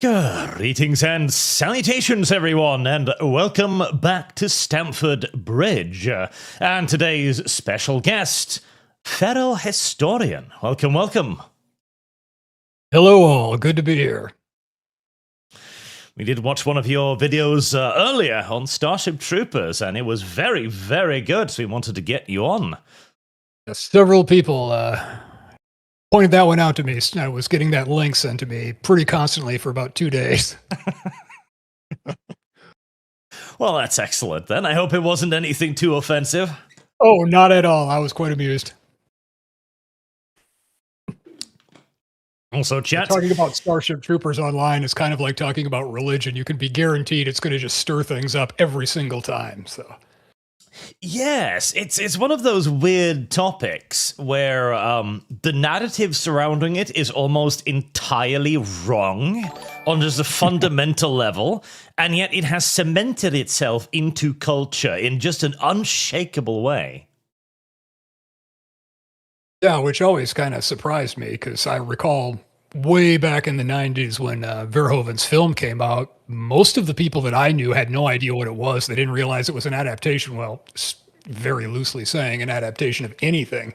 Greetings and salutations, everyone, and welcome back to Stamford Bridge. And today's special guest, fellow historian. Welcome, welcome. Hello all, good to be here. We did watch one of your videos earlier on Starship Troopers, and it was very, very good, so we wanted to get you on. Several people pointed that one out to me. I was getting that link sent to me pretty constantly for about 2 days. Well, that's excellent then. I hope it wasn't anything too offensive. Oh, not at all. I was quite amused. Also, chat. Talking about Starship Troopers online is kind of like talking about religion. You can be guaranteed it's going to just stir things up every single time. So, yes, it's one of those weird topics where the narrative surrounding it is almost entirely wrong on just a fundamental level, and yet it has cemented itself into culture in just an unshakable way. Yeah, which always kind of surprised me because I recall way back in the 90s when Verhoeven's film came out, most of the people that I knew had no idea what it was. They didn't realize it was an adaptation, well, very loosely saying an adaptation of anything.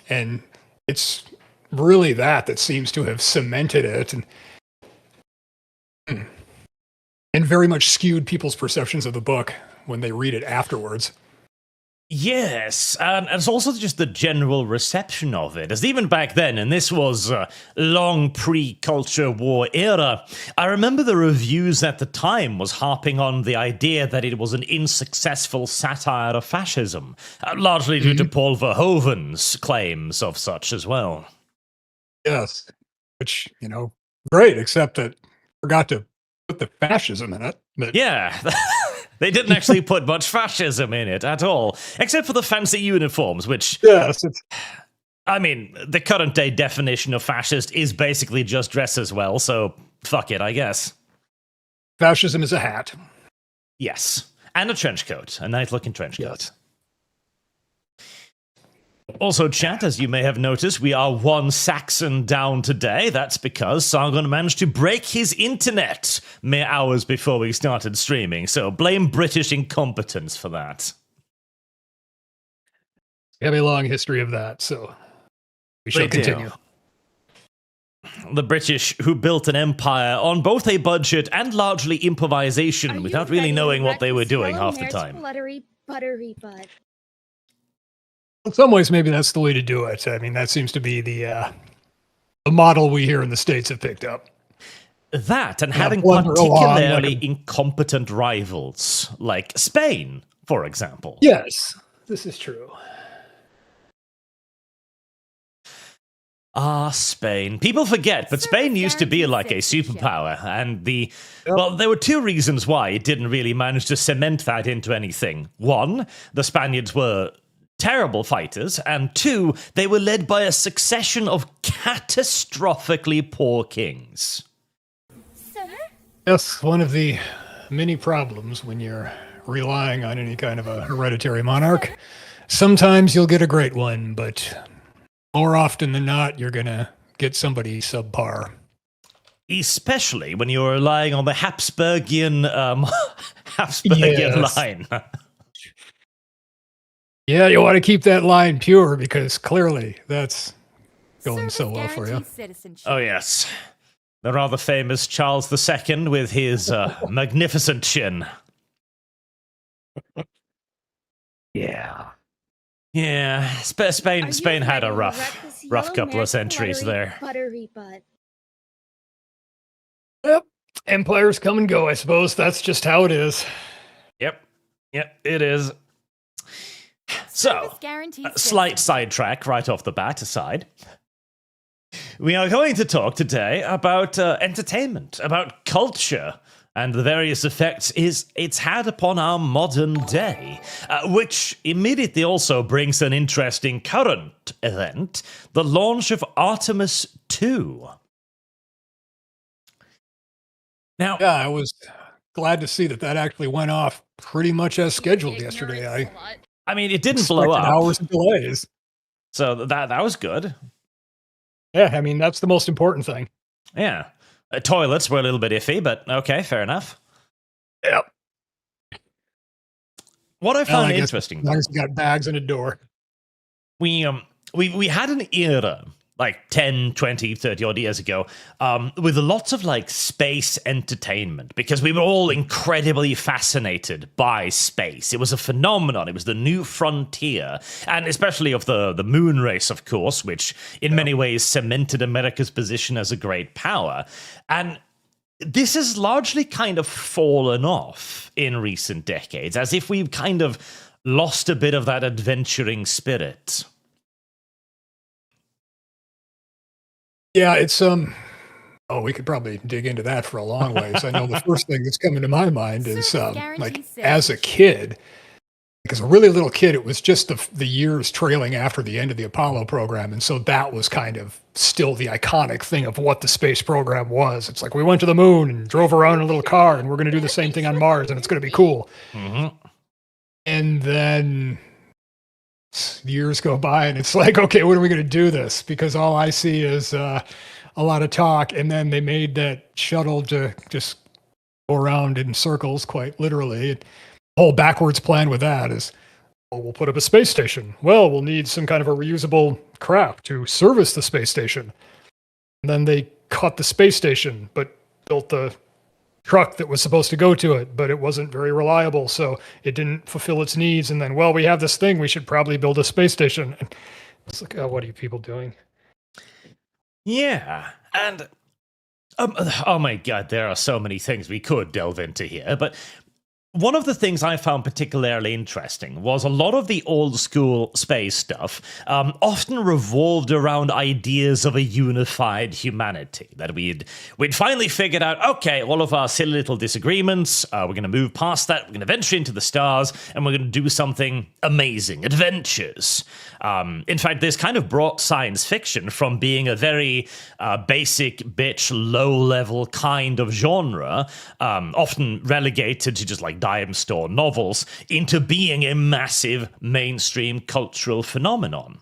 And it's really that seems to have cemented it and very much skewed people's perceptions of the book when they read it afterwards. Yes, and it's also just the general reception of it. As even back then, and this was long pre-culture war era, I remember the reviews at the time was harping on the idea that it was an unsuccessful satire of fascism, largely due to Paul Verhoeven's claims of such as well. Yes, which, great, except that forgot to put the fascism in it. But yeah. They didn't actually put much fascism in it at all, except for the fancy uniforms, which, yes, I mean, the current day definition of fascist is basically just dress as well, so fuck it, I guess. Fascism is a hat. Yes, and a trench coat, a nice-looking trench coat. Also, chat, as you may have noticed, we are one Saxon down today. That's because Sargon managed to break his internet mere hours before we started streaming, so blame British incompetence for that. We have a long history of that, so we shall continue. The British, who built an empire on both a budget and largely improvisation without really knowing what they were doing half the time. Buttery butt. In some ways, maybe that's the way to do it. I mean, that seems to be the model we here in the States have picked up. That, and having particularly incompetent rivals, like Spain, for example. Yes, this is true. Spain. People forget, but Spain used to be like a superpower, and well, there were two reasons why it didn't really manage to cement that into anything. One, the Spaniards were terrible fighters, and two, they were led by a succession of catastrophically poor kings. Yes, one of the many problems when you're relying on any kind of a hereditary monarch. Sometimes you'll get a great one, but more often than not, you're gonna get somebody subpar. Especially when you're relying on the Habsburgian line. Yeah, you want to keep that line pure because clearly that's going so well for you. Oh, yes. The rather famous Charles II with his magnificent chin. Yeah. Yeah, Spain had a rough couple of centuries there. Buttery butt. Yep. Empires come and go, I suppose. That's just how it is. Yep, it is. So, slight sidetrack right off the bat aside. We are going to talk today about entertainment, about culture, and the various effects it's had upon our modern day, which immediately also brings an interesting current event, the launch of Artemis 2. Now, yeah, I was glad to see that actually went off pretty much as scheduled yesterday. I mean, it didn't blow up. Hours of delays. So that was good. Yeah, I mean, that's the most important thing. Yeah. Toilets were a little bit iffy, but okay, fair enough. Yep. What I found interesting, as long as you got bags and a door. We had an era like 10, 20, 30 odd years ago, with lots of like space entertainment, because we were all incredibly fascinated by space. It was a phenomenon. It was the new frontier, and especially of the moon race, of course, which in many ways cemented America's position as a great power. And this has largely kind of fallen off in recent decades, as if we've kind of lost a bit of that adventuring spirit. Yeah, it's we could probably dig into that for a long ways. I know the first thing that's coming to my mind is like as a kid, because a really little kid, it was just the years trailing after the end of the Apollo program, and so that was kind of still the iconic thing of what the space program was. It's like we went to the moon and drove around in a little car, and we're going to do the same thing on Mars, and it's going to be cool. Mm-hmm. And then years go by and it's like, okay, when are we going to do this? Because all I see is a lot of talk. And then they made that shuttle to just go around in circles, quite literally. The whole backwards plan with that is, well, we'll put up a space station. Well, we'll need some kind of a reusable craft to service the space station. And then they cut the space station, but built the truck that was supposed to go to it, but it wasn't very reliable, so it didn't fulfill its needs. And then, well, we have this thing, we should probably build a space station. And it's like, oh, what are you people doing? Yeah, and oh my god, there are so many things we could delve into here, but one of the things I found particularly interesting was a lot of the old school space stuff often revolved around ideas of a unified humanity, that we'd finally figured out, okay, all of our silly little disagreements, we're going to move past that, we're going to venture into the stars, and we're going to do something amazing, adventures. In fact, this kind of brought science fiction from being a very basic, bitch, low-level kind of genre, often relegated to just like dime store novels, into being a massive mainstream cultural phenomenon.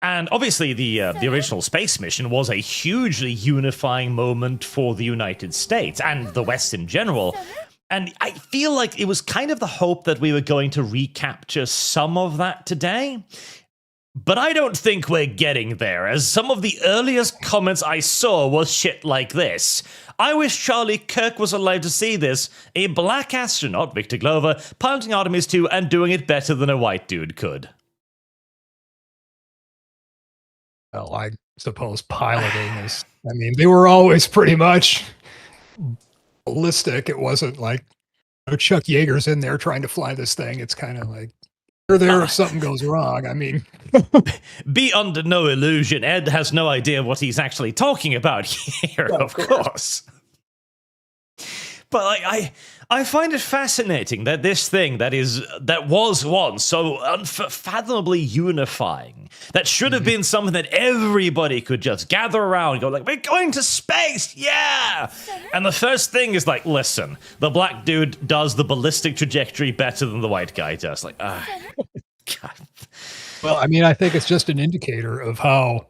And obviously the original space mission was a hugely unifying moment for the United States and the West in general. And I feel like it was kind of the hope that we were going to recapture some of that today. But I don't think we're getting there, as some of the earliest comments I saw was shit like this. I wish Charlie Kirk was alive to see this. A black astronaut, Victor Glover, piloting Artemis 2 and doing it better than a white dude could. Well, I suppose piloting is, I mean, they were always pretty much ballistic. It wasn't like Chuck Yeager's in there trying to fly this thing. It's kind of like, you're there if something goes wrong. I mean, be under no illusion, Ed has no idea what he's actually talking about here, of course. But like, I find it fascinating that this thing that was once so unfathomably unifying, that should have been something that everybody could just gather around and go like, we're going to space, yeah! And the first thing is like, listen, the black dude does the ballistic trajectory better than the white guy does. Like, God. Well, I mean, I think it's just an indicator of how,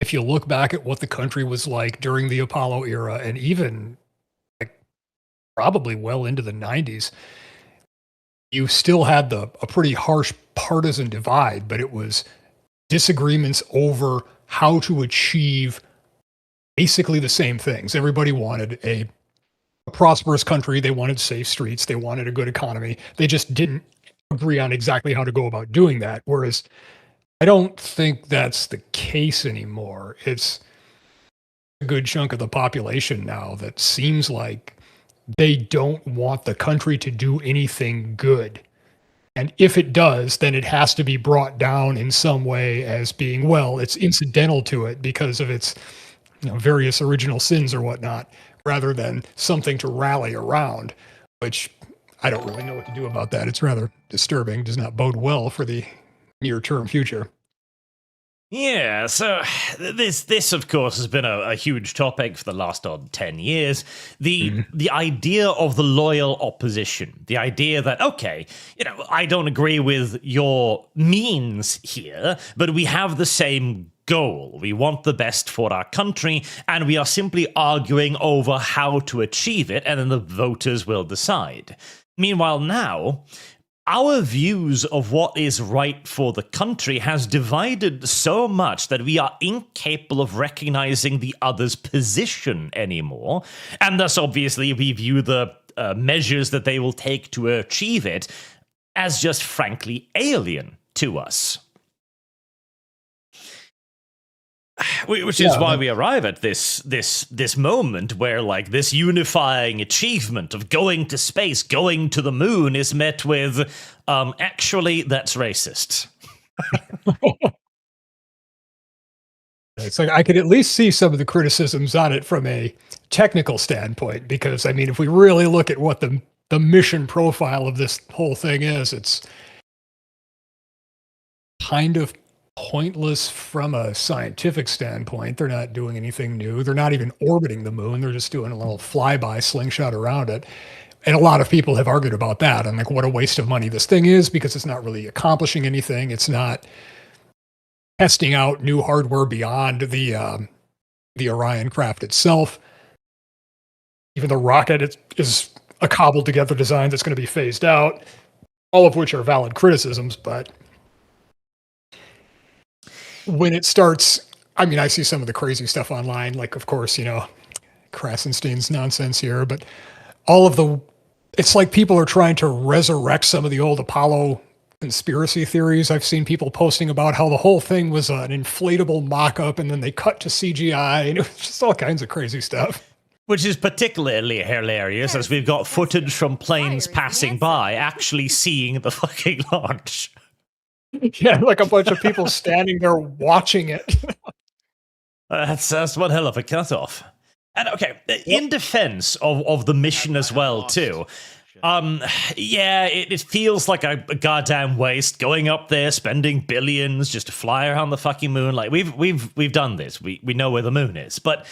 if you look back at what the country was like during the Apollo era, and even probably well into the 90s, you still had a pretty harsh partisan divide, but it was disagreements over how to achieve basically the same things. Everybody wanted a prosperous country. They wanted safe streets. They wanted a good economy. They just didn't agree on exactly how to go about doing that. Whereas I don't think that's the case anymore. It's a good chunk of the population now that seems like they don't want the country to do anything good. And if it does, then it has to be brought down in some way as being, well, it's incidental to it because of its various original sins or whatnot, rather than something to rally around, which I don't really know what to do about that. It's rather disturbing, does not bode well for the near-term future. Yeah, so this of course has been a huge topic for the last 10 years. The idea of the loyal opposition, the idea that, okay, I don't agree with your means here, but we have the same goal. We want the best for our country, and we are simply arguing over how to achieve it, and then the voters will decide. Meanwhile, now, our views of what is right for the country has divided so much that we are incapable of recognizing the other's position anymore, and thus, obviously, we view the measures that they will take to achieve it as just frankly alien to us. Which is why we arrive at this moment where, like, this unifying achievement of going to space, going to the moon is met with, actually, that's racist. It's like I could at least see some of the criticisms on it from a technical standpoint, because, I mean, if we really look at what the mission profile of this whole thing is, it's kind of pointless from a scientific standpoint. They're not doing anything new. They're not even orbiting the moon. They're just doing a little flyby slingshot around it. And a lot of people have argued about that and like what a waste of money this thing is, because it's not really accomplishing anything. It's not testing out new hardware beyond the Orion craft itself. Even the rocket is a cobbled together design that's going to be phased out, all of which are valid criticisms. But when it starts, I mean, I see some of the crazy stuff online, like, of course, you know, Krasenstein's nonsense here, but all of it's like people are trying to resurrect some of the old Apollo conspiracy theories. I've seen people posting about how the whole thing was an inflatable mock-up and then they cut to CGI, and it was just all kinds of crazy stuff. Which is particularly hilarious, as we've got footage from planes passing by actually seeing the fucking launch. Yeah, like a bunch of people standing there watching it. That's one hell of a cutoff. And okay, in defense of the mission as well, too, yeah, it feels like a goddamn waste going up there, spending billions just to fly around the fucking moon. Like, we've done this. We know where the moon is. But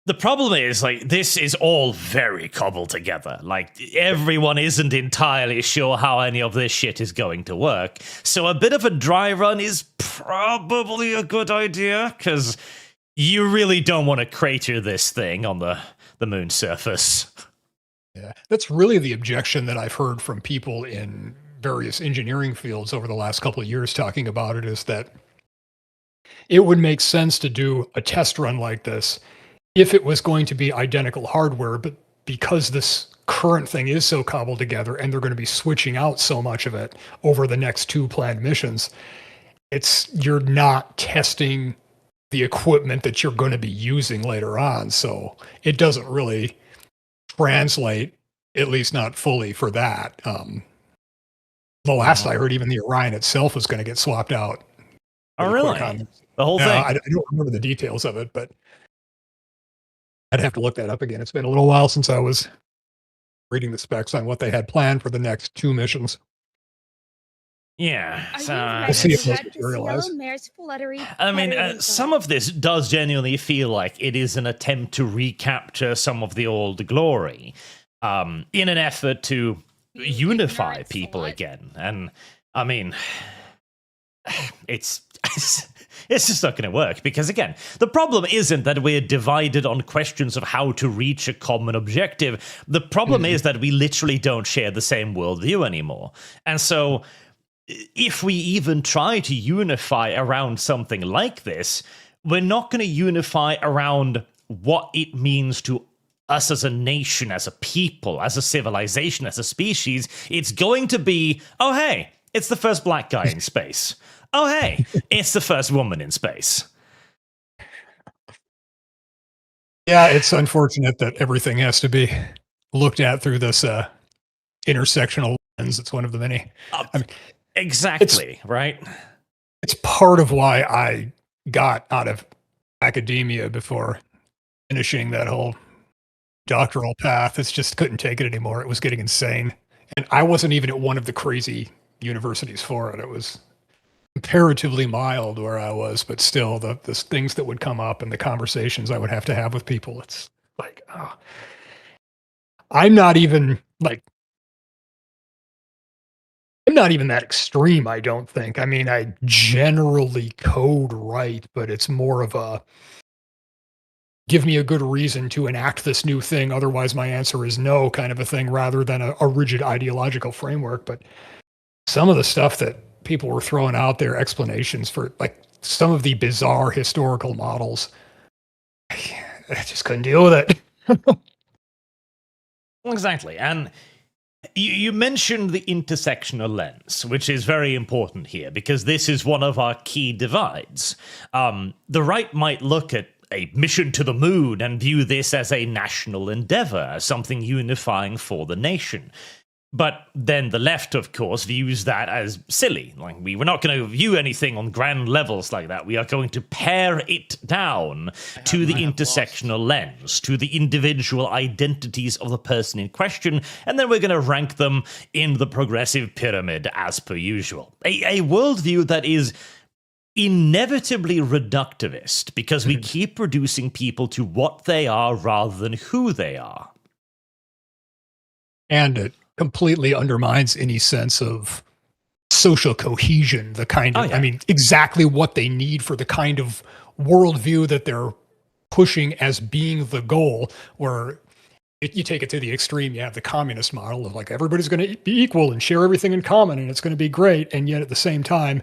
the problem is, like, this is all very cobbled together. Like, everyone isn't entirely sure how any of this shit is going to work. So a bit of a dry run is probably a good idea, because you really don't want to crater this thing on the moon surface. Yeah, that's really the objection that I've heard from people in various engineering fields over the last couple of years talking about it, is that it would make sense to do a test run like this if it was going to be identical hardware, but because this current thing is so cobbled together and they're going to be switching out so much of it over the next 2 planned missions, you're not testing the equipment that you're going to be using later on. So it doesn't really translate, at least not fully, for that. The last I heard, even the Orion itself was going to get swapped out. Oh, really? The whole thing? I don't remember the details of it, but I'd have to look that up again. It's been a little while since I was reading the specs on what they had planned for the next 2 missions. Yeah, so we'll see if those materialize. I mean, some of this does genuinely feel like it is an attempt to recapture some of the old glory, in an effort to unify people again. And I mean, it's just not going to work, because, again, the problem isn't that we're divided on questions of how to reach a common objective. The problem is that we literally don't share the same worldview anymore. And so if we even try to unify around something like this, we're not going to unify around what it means to us as a nation, as a people, as a civilization, as a species. It's going to be, oh, hey, it's the first black guy in space. Oh, hey, it's the first woman in space. Yeah, it's unfortunate that everything has to be looked at through this intersectional lens. It's one of the many. I mean, exactly, right? It's part of why I got out of academia before finishing that whole doctoral path. It's just couldn't take it anymore. It was getting insane. And I wasn't even at one of the crazy universities for it. It was comparatively mild where I was, but still the things that would come up and the conversations I would have to have with people, it's like, oh, I'm not I'm not even that extreme, I don't think. I mean, I generally code right, but it's more of a give me a good reason to enact this new thing, otherwise my answer is no kind of a thing, rather than a rigid ideological framework. But some of the stuff that people were throwing out there, explanations for like some of the bizarre historical models, I just couldn't deal with it. Exactly. And you mentioned the intersectional lens, which is very important here, because this is one of our key divides. The right might look at a mission to the moon and view this as a national endeavor, as something unifying for the nation. But then the left, of course, views that as silly. Like, we're not going to view anything on grand levels like that. We are going to pare it down to the intersectional lens, to the individual identities of the person in question, and then we're going to rank them in the progressive pyramid as per usual. A worldview that is inevitably reductivist, because we keep reducing people to what they are rather than who they are. And it completely undermines any sense of social cohesion, the kind of, I mean, exactly what they need for the kind of worldview that they're pushing as being the goal, where you take it to the extreme, you have the communist model of like, everybody's going to be equal and share everything in common, and it's going to be great. And yet at the same time,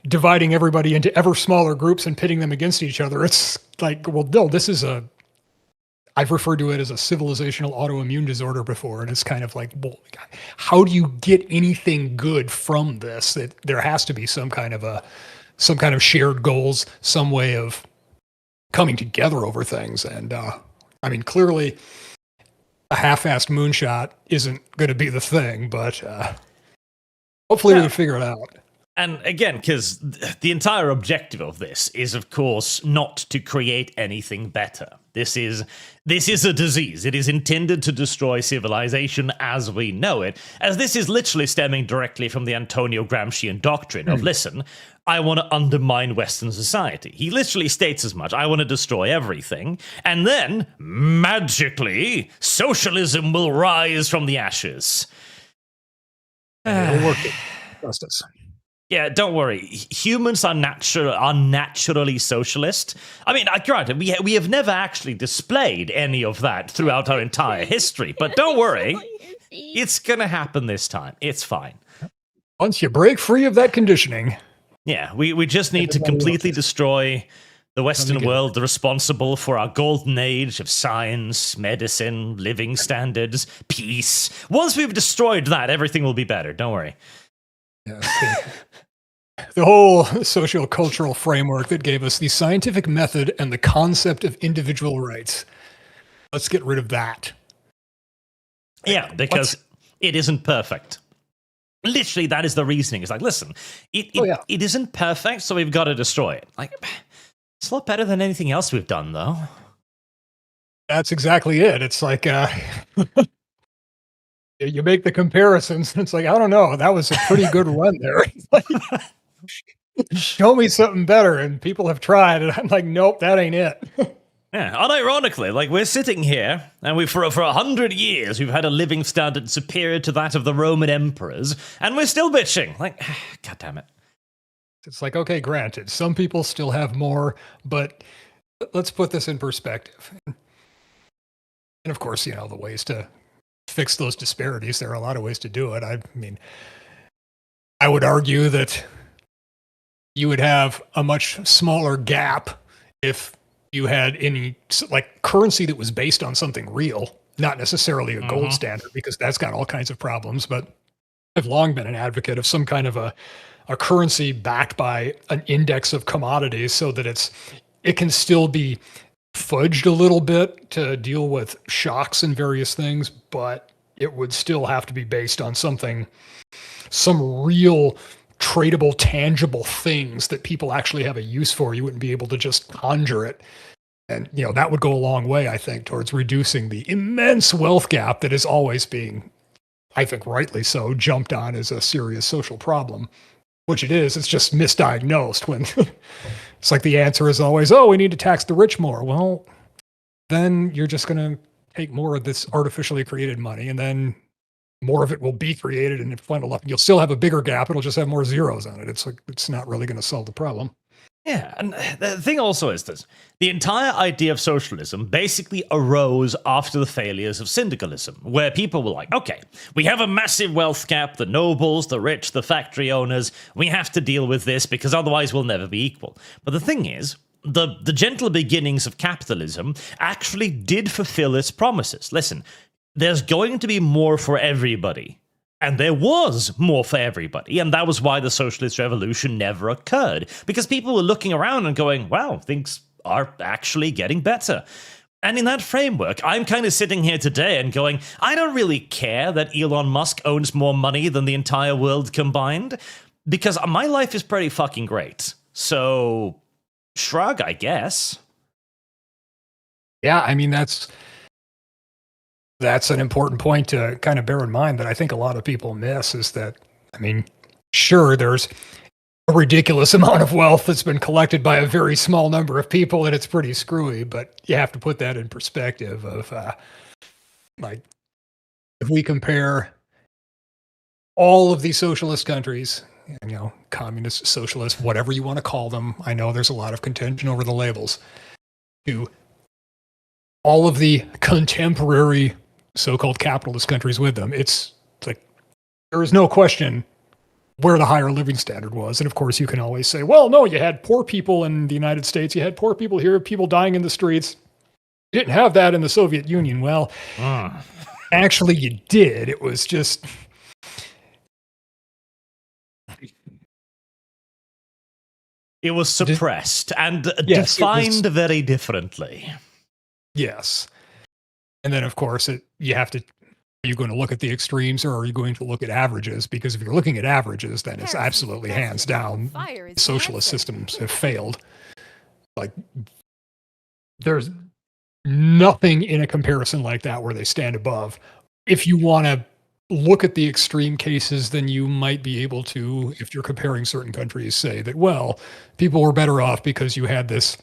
dividing everybody into ever smaller groups and pitting them against each other. It's like, well, no, this is I've referred to it as a civilizational autoimmune disorder before, and it's kind of like, well, how do you get anything good from this? That there has to be some kind of shared goals, some way of coming together over things. And I mean, clearly, a half-assed moonshot isn't going to be the thing, but hopefully we can figure it out. And again, because the entire objective of this is, of course, not to create anything better. This is a disease. It is intended to destroy civilization as we know it, as this is literally stemming directly from the Antonio Gramscian doctrine of, listen, I want to undermine Western society. He literally states as much. I want to destroy everything. And then, magically, socialism will rise from the ashes. It'll work. Justice. Yeah, don't worry. Humans are naturally socialist. I mean, granted, we have never actually displayed any of that throughout our entire history, but don't worry. It's going to happen this time. It's fine. Once you break free of that conditioning. Yeah, we just need to completely destroy the Western world, responsible for our golden age of science, medicine, living standards, peace. Once we've destroyed that, everything will be better. Don't worry. Yeah, the whole socio-cultural framework that gave us the scientific method and the concept of individual rights. Let's get rid of that. Yeah, because it isn't perfect. Literally, that is the reasoning. It's like, listen, it isn't perfect, so we've got to destroy it. Like, it's a lot better than anything else we've done, though. That's exactly it. It's like, you make the comparisons, and it's like, I don't know, that was a pretty good run there. Like, show me something better, and people have tried, and I'm like, nope, that ain't it. Yeah, unironically, like, we're sitting here, and for 100 years, we've had a living standard superior to that of the Roman emperors, and we're still bitching. Like, God damn it. It's like, okay, granted, some people still have more, but let's put this in perspective. And of course, you know, the ways to fix those disparities, there are a lot of ways to do it. I mean, I would argue that you would have a much smaller gap if you had any like currency that was based on something real, not necessarily a gold standard, because that's got all kinds of problems. But I've long been an advocate of some kind of a currency backed by an index of commodities, so that it can still be fudged a little bit to deal with shocks and various things, but it would still have to be based on some real tradable, tangible things that people actually have a use for. You wouldn't be able to just conjure it. And, you know, that would go a long way, I think, towards reducing the immense wealth gap that is always being, I think rightly so, jumped on as a serious social problem, which it is. It's just misdiagnosed when it's like the answer is always, oh, we need to tax the rich more. Well, then you're just going to take more of this artificially created money, and then more of it will be created and funnel up. You'll still have a bigger gap. It'll just have more zeros on it. It's like, it's not really going to solve the problem. Yeah, and the thing also is this. The entire idea of socialism basically arose after the failures of syndicalism, where people were like, okay, we have a massive wealth gap, the nobles, the rich, the factory owners, we have to deal with this because otherwise we'll never be equal. But the thing is, the gentle beginnings of capitalism actually did fulfill its promises. Listen, there's going to be more for everybody. And there was more for everybody, and that was why the socialist revolution never occurred, because people were looking around and going, wow, things are actually getting better. And in that framework, I'm kind of sitting here today and going, I don't really care that Elon Musk owns more money than the entire world combined, because my life is pretty fucking great. So, shrug, I guess. Yeah, I mean, that's an important point to kind of bear in mind that I think a lot of people miss is that, I mean, sure, there's a ridiculous amount of wealth that's been collected by a very small number of people, and it's pretty screwy, but you have to put that in perspective of, like, if we compare all of these socialist countries, you know, communist, socialist, whatever you want to call them, I know there's a lot of contention over the labels, to all of the contemporary so-called capitalist countries with them, it's like there is no question where the higher living standard was. And of course, you can always say, well, no, you had poor people in the United States, you had poor people here, people dying in the streets. You didn't have that in the Soviet Union. Well, actually, you did. It was just... It was suppressed and defined very differently. Yes. And then, of course, you have to, are you going to look at the extremes or are you going to look at averages? Because if you're looking at averages, then it's absolutely hands down. Socialist systems have failed. Like, there's nothing in a comparison like that where they stand above. If you want to look at the extreme cases, then you might be able to, if you're comparing certain countries, say that, well, people were better off because you had this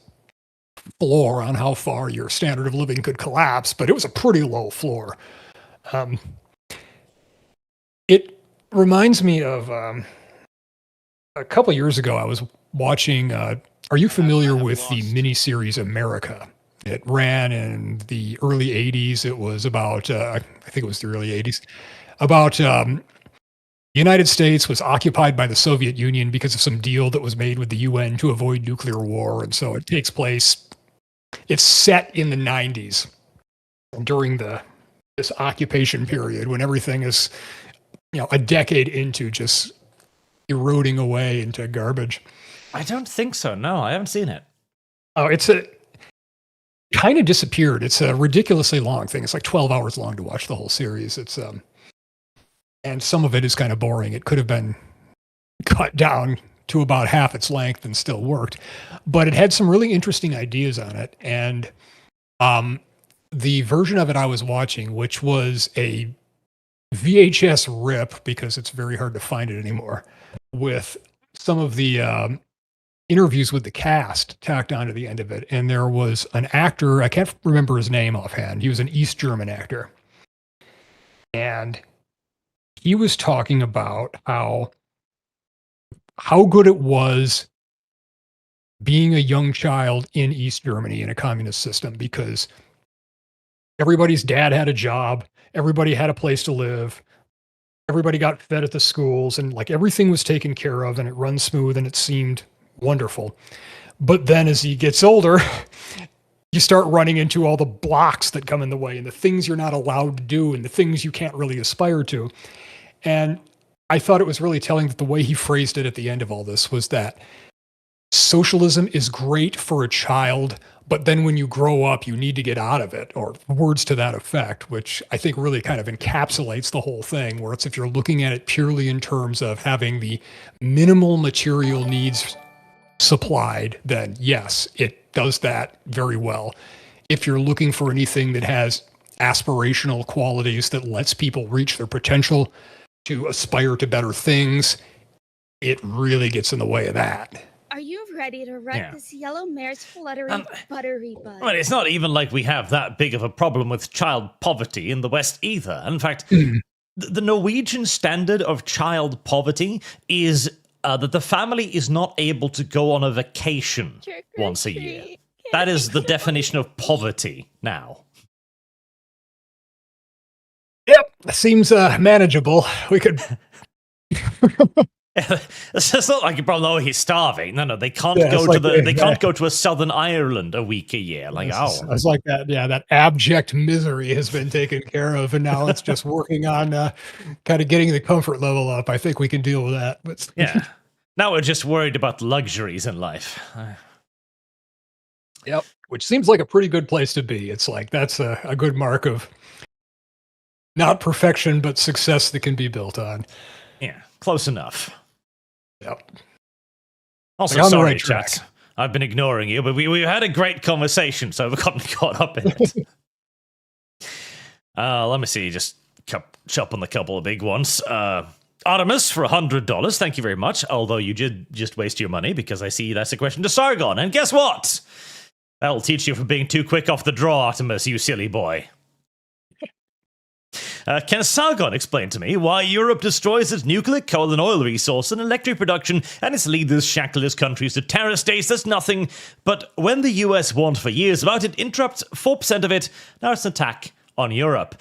floor on how far your standard of living could collapse, but it was a pretty low floor. It reminds me of a couple years ago, I was watching, are you familiar with the miniseries America? It ran in the early 80s. It was about, I think it was the early 80s, about the United States was occupied by the Soviet Union because of some deal that was made with the UN to avoid nuclear war. And so it takes place, it's set in the 90s during this occupation period when everything is, you know, a decade into just eroding away into garbage. I don't think so. No, I haven't seen it. Oh, kind of disappeared. It's a ridiculously long thing. It's like 12 hours long to watch the whole series. It's and some of it is kind of boring. It could have been cut down to about half its length and still worked, but it had some really interesting ideas on it. And the version of it I was watching, which was a VHS rip because it's very hard to find it anymore, with some of the interviews with the cast tacked onto the end of it. And there was an actor, I can't remember his name offhand. He was an East German actor. And he was talking about how good it was being a young child in East Germany in a communist system, because everybody's dad had a job, everybody had a place to live, everybody got fed at the schools, and like everything was taken care of and it runs smooth and it seemed wonderful. But then as he gets older, you start running into all the blocks that come in the way and the things you're not allowed to do and the things you can't really aspire to. And I thought it was really telling that the way he phrased it at the end of all this was that socialism is great for a child, but then when you grow up, you need to get out of it, or words to that effect, which I think really kind of encapsulates the whole thing, where it's, if you're looking at it purely in terms of having the minimal material needs supplied, then yes, it does that very well. If you're looking for anything that has aspirational qualities that lets people reach their potential to aspire to better things, it really gets in the way of that. Are you ready to wreck this yellow mare's fluttery buttery bud? Well, it's not even like we have that big of a problem with child poverty in the West either. In fact, the Norwegian standard of child poverty is that the family is not able to go on a vacation once a year. That is the definition of poverty now. Yep, seems manageable. We could. It's not like, bro, he's starving. No, they can't go to they can't go to a Southern Ireland a week a year. Like, it's like that. Yeah, that abject misery has been taken care of, and now it's just working on kind of getting the comfort level up. I think we can deal with that. But yeah, now we're just worried about luxuries in life. Yep, which seems like a pretty good place to be. It's like that's a good mark of not perfection, but success that can be built on. Yeah, close enough. Yep. Also, like sorry, chat. I've been ignoring you, but we've had a great conversation, so we've gotten caught up in it. Let me see, just chop on the couple of big ones. Artemis for $100. Thank you very much. Although you did just waste your money, because I see that's a question to Sargon. And guess what? That'll teach you for being too quick off the draw, Artemis, you silly boy. Can Sargon explain to me why Europe destroys its nuclear, coal, and oil resources and electric production, and its leaders shackle its countries to terror states? That's nothing. But when the US warned for years about it, interrupts 4% of it, now it's an attack on Europe.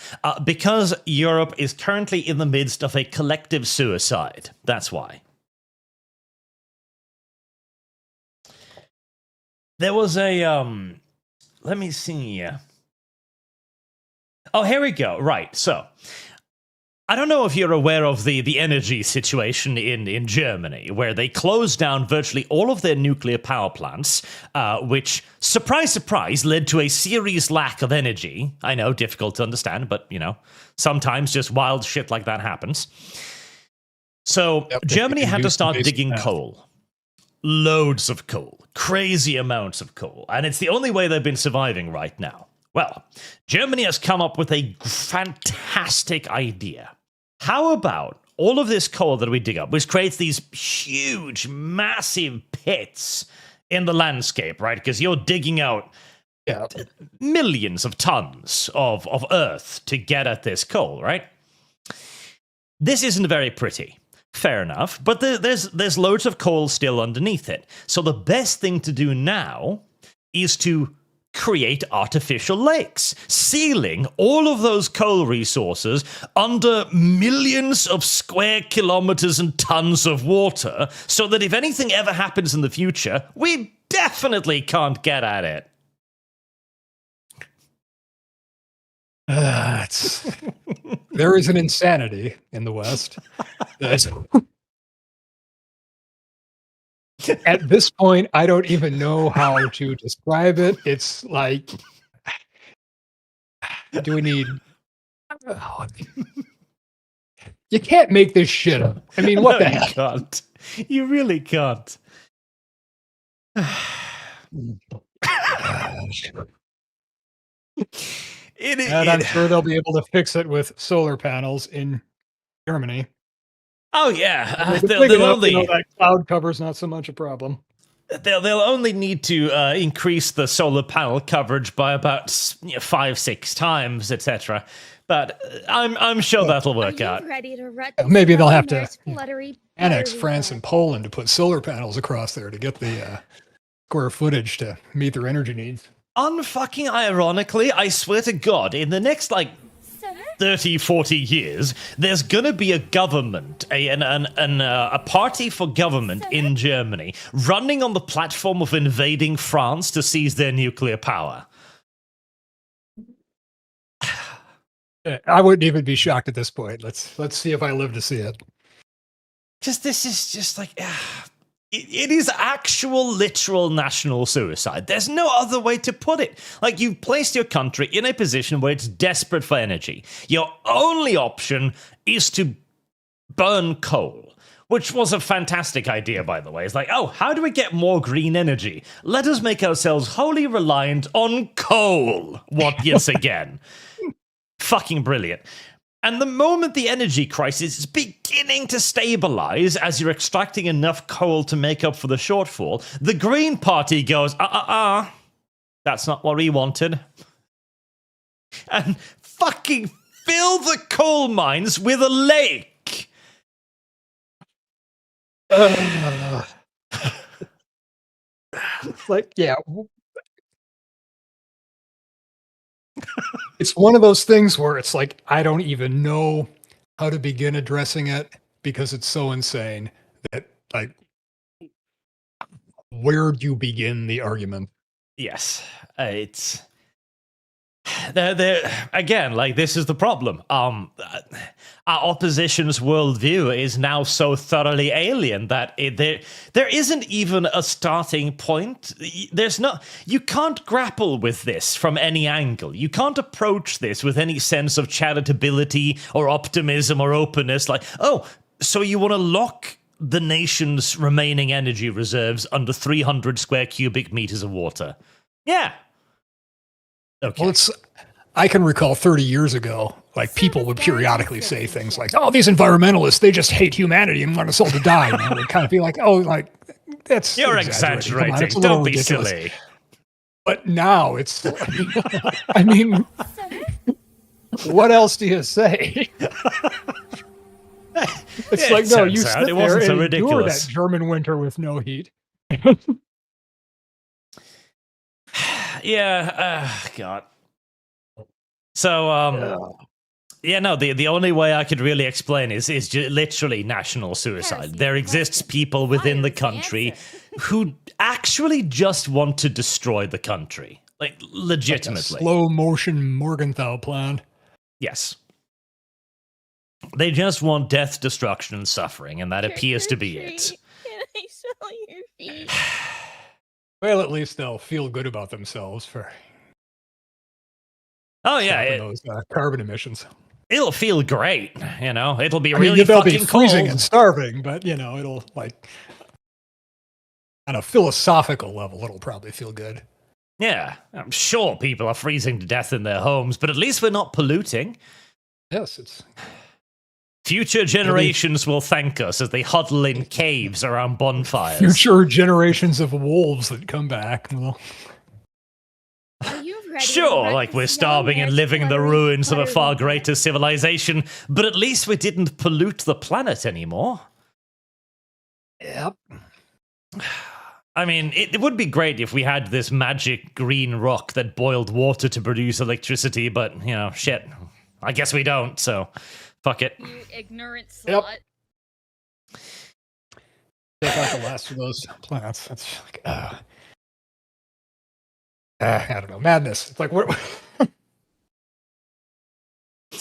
Because Europe is currently in the midst of a collective suicide. That's why. There was a, let me see. Oh, here we go. Right. So, I don't know if you're aware of the energy situation in Germany, where they closed down virtually all of their nuclear power plants, which, surprise, surprise, led to a serious lack of energy. I know, difficult to understand, but, sometimes just wild shit like that happens. So, Germany had to start digging coal. Loads of coal. Crazy amounts of coal. And it's the only way they've been surviving right now. Well, Germany has come up with a fantastic idea. How about all of this coal that we dig up, which creates these huge, massive pits in the landscape, right? Because you're digging out millions of tons of earth to get at this coal, right? This isn't very pretty. Fair enough. But there's loads of coal still underneath it. So the best thing to do now is to create artificial lakes, sealing all of those coal resources under millions of square kilometers and tons of water, so that if anything ever happens in the future, we definitely can't get at it. There is an insanity in the West. At this point, I don't even know how to describe it. It's like, do we need... You can't make this shit up. I mean, what the heck? You can't. You really can't. I'm sure they'll be able to fix it with solar panels in Germany. Oh yeah, they'll only that cloud cover's not so much a problem. They'll only need to increase the solar panel coverage by about 5-6 times, etc. But I'm sure that'll work out. Maybe they'll have to annex France and Poland to put solar panels across there to get the square footage to meet their energy needs. Unfucking ironically, I swear to God, in the next 30, 40 years, there's going to be a government, a party for government in Germany, running on the platform of invading France to seize their nuclear power. I wouldn't even be shocked at this point. Let's see if I live to see it. Because this is just it is actual, literal national suicide. There's no other way to put it. You've placed your country in a position where it's desperate for energy. Your only option is to burn coal, which was a fantastic idea, by the way. It's how do we get more green energy? Let us make ourselves wholly reliant on coal. What, yes, again. Fucking brilliant. And the moment the energy crisis is beginning to stabilize as you're extracting enough coal to make up for the shortfall, the Green Party goes, that's not what we wanted. And fucking fill the coal mines with a lake. Like, yeah. It's one of those things where it's like, I don't even know how to begin addressing it because it's so insane that, like, where do you begin the argument? Yes, it's again, like, this is the problem. Our opposition's worldview is now so thoroughly alien that there isn't even a starting point. You can't grapple with this from any angle. You can't approach this with any sense of charitability or optimism or openness. Like, oh, so you want to lock the nation's remaining energy reserves under 300 square cubic meters of water? Yeah. Okay. Well, I can recall 30 years ago, like, people would periodically say things like, oh, these environmentalists, they just hate humanity and want us all to die. And I would kind of be like, oh, like, that's You're exaggerating. exaggerating. Don't be silly. But now it's, I mean, what else do you say? It's like, no, you sit there and endure that German winter with no heat. Yeah, God. So, the only way I could really explain is literally national suicide. There exists people within the country who actually just want to destroy the country. Like, legitimately. Like a slow motion Morgenthau plan. Yes. They just want death, destruction, and suffering, and that appears to be it. Can I smell your feet? Well, at least they'll feel good about themselves for those carbon emissions. It'll feel great, you know. It'll be they'll fucking be freezing cold and starving, but, you know, it'll, like, on a philosophical level, it'll probably feel good. Yeah, I'm sure people are freezing to death in their homes, but at least we're not polluting. Yes, it's... Future generations will thank us as they huddle in caves around bonfires. Future generations of wolves that come back. Well, sure, like, we're starving and living in the ruins of a far greater civilization, but at least we didn't pollute the planet anymore. Yep. I mean, it would be great if we had this magic green rock that boiled water to produce electricity, but, you know, shit. I guess we don't, so fuck it. You ignorant slut. Yep. Take out the last of those plants. That's like, I don't know, madness. It's like, what?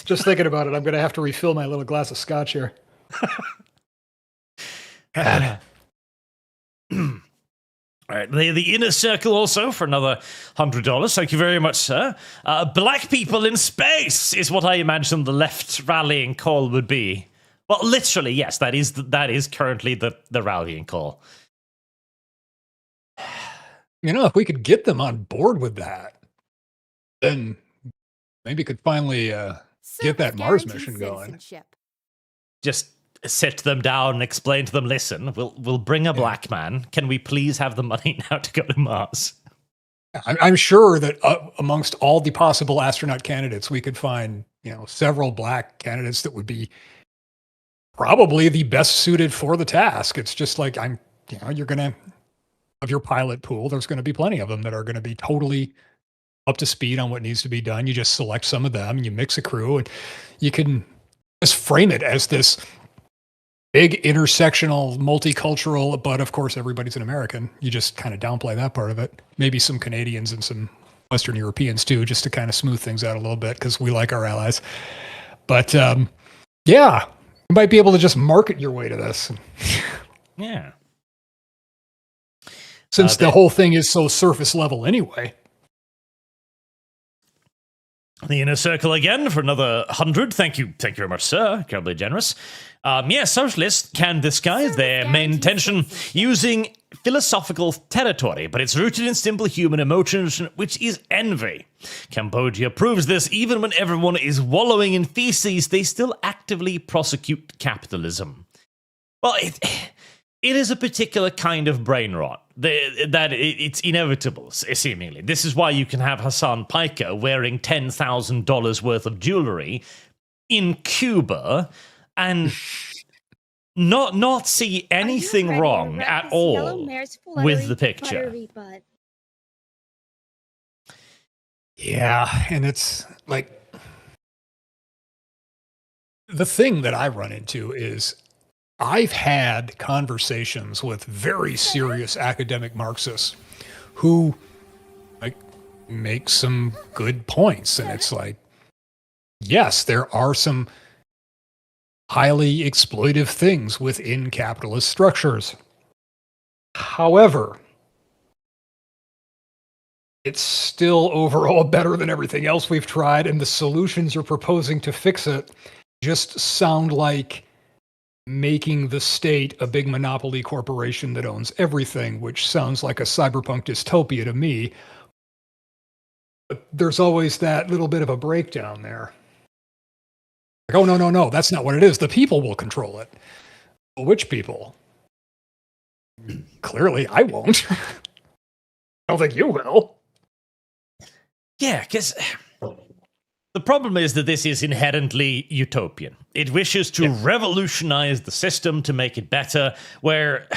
Just thinking about it, I'm going to have to refill my little glass of scotch here. All right, the inner circle also for another $100. Thank you very much, sir. Black people in space is what I imagine the left rallying call would be. Well, literally, yes, that is currently the rallying call. You know, if we could get them on board with that, then maybe could finally get that Mars mission going. Just sit them down and explain to them, listen, we'll bring a black man. Can we please have the money now to go to Mars? I'm sure that amongst all the possible astronaut candidates, we could find, you know, several black candidates that would be probably the best suited for the task. It's just like, you're going to, of your pilot pool, there's going to be plenty of them that are going to be totally up to speed on what needs to be done. You just select some of them and you mix a crew, and you can just frame it as this big intersectional, multicultural, but of course everybody's an American. You just kind of downplay that part of it. Maybe some Canadians and some Western Europeans too, just to kind of smooth things out a little bit because we like our allies. But yeah, you might be able to just market your way to this. Yeah. Since the whole thing is so surface level anyway. The inner circle again for another 100. Thank you very much, sir. Incredibly generous. Socialists can disguise their main intention using philosophical territory, but it's rooted in simple human emotions, which is envy. Cambodia proves this. Even when everyone is wallowing in feces, they still actively prosecute capitalism. Well, it is a particular kind of brain rot. It's inevitable, seemingly. This is why you can have Hassan Piker wearing $10,000 worth of jewelry, in Cuba and not see anything wrong at all with the picture. Yeah, and it's like the thing that I run into is I've had conversations with very serious academic Marxists who like make some good points, and it's like, yes, there are some highly exploitive things within capitalist structures. However, it's still overall better than everything else we've tried, and the solutions you're proposing to fix it just sound like making the state a big monopoly corporation that owns everything, which sounds like a cyberpunk dystopia to me. But there's always that little bit of a breakdown there. Like, oh, no, that's not what it is. The people will control it. Well, which people? Clearly, I won't. I don't think you will. Yeah, because the problem is that this is inherently utopian. It wishes to revolutionize the system to make it better, where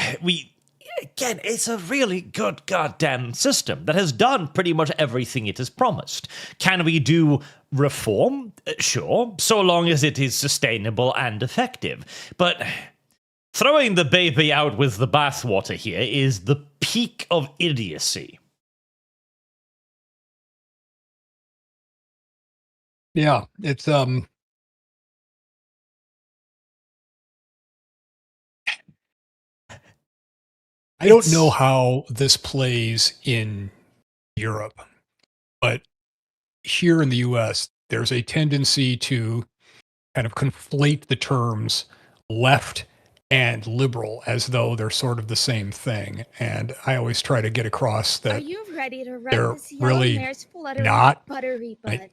again, it's a really good goddamn system that has done pretty much everything it has promised. Can we do reform? Sure, so long as it is sustainable and effective. But throwing the baby out with the bathwater here is the peak of idiocy. Yeah, it's I don't know how this plays in Europe, but here in the US, there's a tendency to kind of conflate the terms left and liberal as though they're sort of the same thing. And I always try to get across that Are you ready to ride they're this yellow really mare's fluttery, not. buttery butt?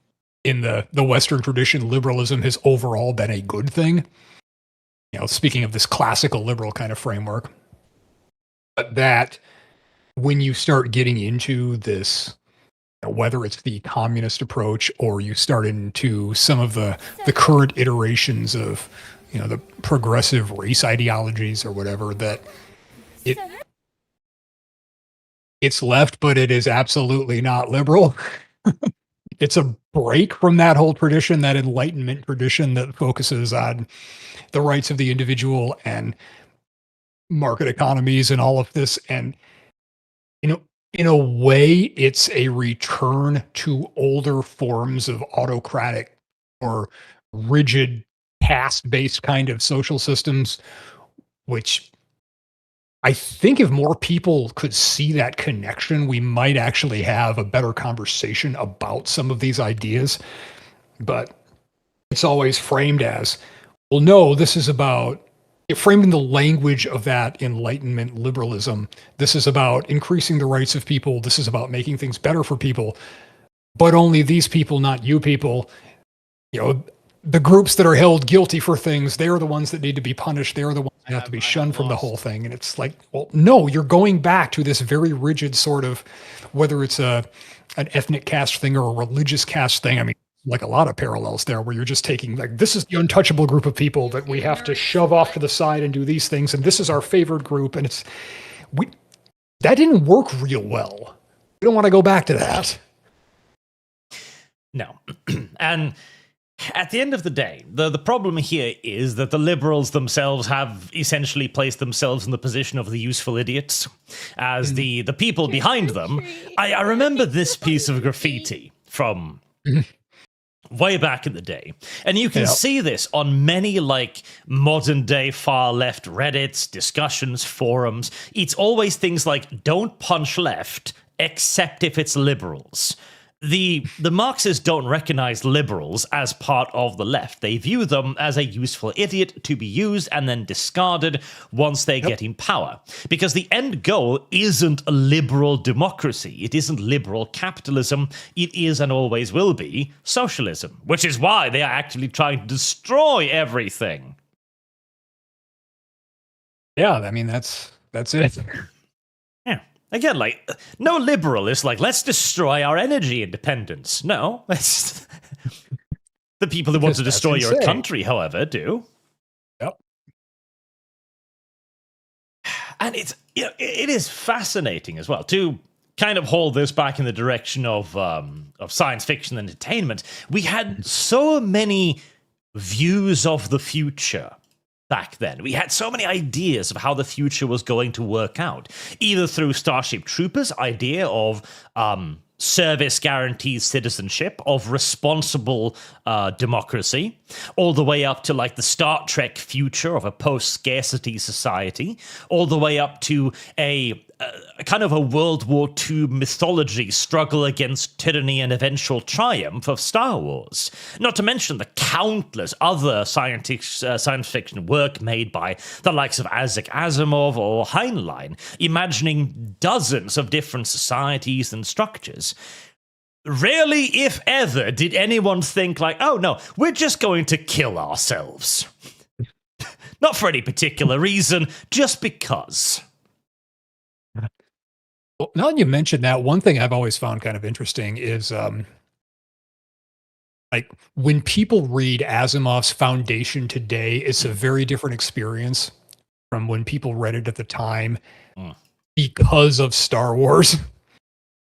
In the Western tradition, liberalism has overall been a good thing. You know, speaking of this classical liberal kind of framework. But that when you start getting into this, whether it's the communist approach or you start into some of the current iterations of, the progressive race ideologies or whatever, that it's left, but it is absolutely not liberal. It's a break from that whole tradition, that Enlightenment tradition that focuses on the rights of the individual and market economies and all of this. And, in a way, it's a return to older forms of autocratic or rigid caste-based kind of social systems, which I think if more people could see that connection, we might actually have a better conversation about some of these ideas. But it's always framed as, well, no, this is about, framed in the language of that Enlightenment liberalism. This is about increasing the rights of people. This is about making things better for people, but only these people, not you people. The groups that are held guilty for things, they're the ones that need to be punished. They're the ones that have to be shunned from the whole thing. And it's like, well, no, you're going back to this very rigid sort of, whether it's an ethnic caste thing or a religious caste thing. I mean, like a lot of parallels there where you're just taking, like, this is the untouchable group of people that we have to shove off to the side and do these things. And this is our favored group. And that didn't work real well. We don't want to go back to that. No. And at the end of the day, the problem here is that the liberals themselves have essentially placed themselves in the position of the useful idiots as the people behind them. I remember this piece of graffiti from way back in the day, and you can see this on many modern day far left Reddits, discussions, forums. It's always things like, don't punch left except if it's liberals. The Marxists don't recognize liberals as part of the left. They view them as a useful idiot to be used and then discarded once they get in power. Because the end goal isn't a liberal democracy. It isn't liberal capitalism. It is and always will be socialism, which is why they are actually trying to destroy everything. Yeah, I mean, that's it. Yeah. Again, no liberal is let's destroy our energy independence. No, The people who want to destroy your insane. country, however, do. Yep. And it is fascinating as well to kind of hold this back in the direction of science fiction and entertainment. We had so many views of the future back then. We had so many ideas of how the future was going to work out, either through Starship Troopers' idea of service guarantees citizenship, of responsible democracy, all the way up to like the Star Trek future of a post-scarcity society, all the way up to a kind of a World War II mythology struggle against tyranny and eventual triumph of Star Wars. Not to mention the countless other science fiction work made by the likes of Isaac Asimov or Heinlein, imagining dozens of different societies and structures. Rarely, if ever, did anyone think like, oh no, we're just going to kill ourselves. Not for any particular reason, just because. Well, now that you mentioned that, one thing I've always found kind of interesting is like when people read Asimov's Foundation today, it's a very different experience from when people read it at the time because of Star Wars,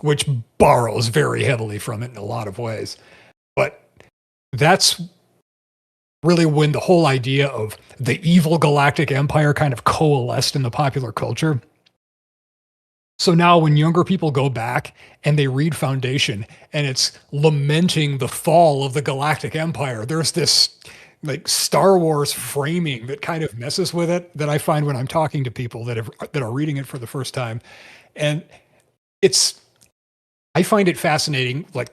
which borrows very heavily from it in a lot of ways. But that's really when the whole idea of the evil galactic empire kind of coalesced in the popular culture. So now when younger people go back and they read Foundation and it's lamenting the fall of the galactic empire, there's this like Star Wars framing that kind of messes with it that I find when I'm talking to people that are reading it for the first time. And I find it fascinating, like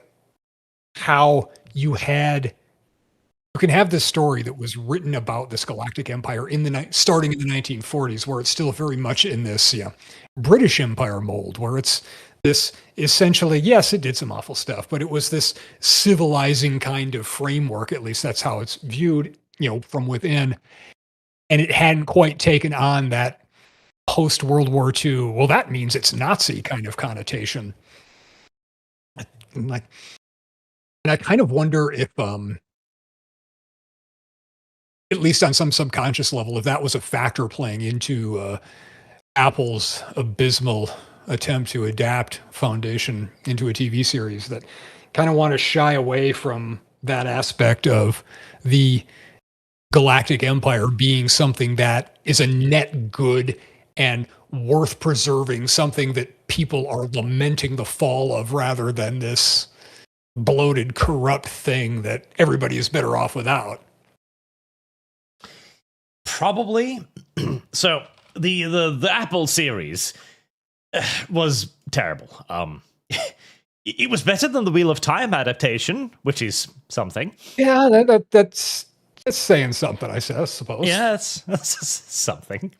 how you can have this story that was written about this galactic empire starting in the 1940s, where it's still very much in this British Empire mold, where it's this essentially, yes, it did some awful stuff, but it was this civilizing kind of framework. At least that's how it's viewed, from within. And it hadn't quite taken on that post World War II, well, that means it's Nazi kind of connotation. And I kind of wonder if, at least on some subconscious level, if that was a factor playing into Apple's abysmal attempt to adapt Foundation into a TV series, that kind of want to shy away from that aspect of the galactic empire being something that is a net good and worth preserving, something that people are lamenting the fall of, rather than this bloated, corrupt thing that everybody is better off without. Probably. So the Apple series was terrible. It was better than the Wheel of Time adaptation, which is something. Yeah, that's saying something, I suppose. Yeah, that's something.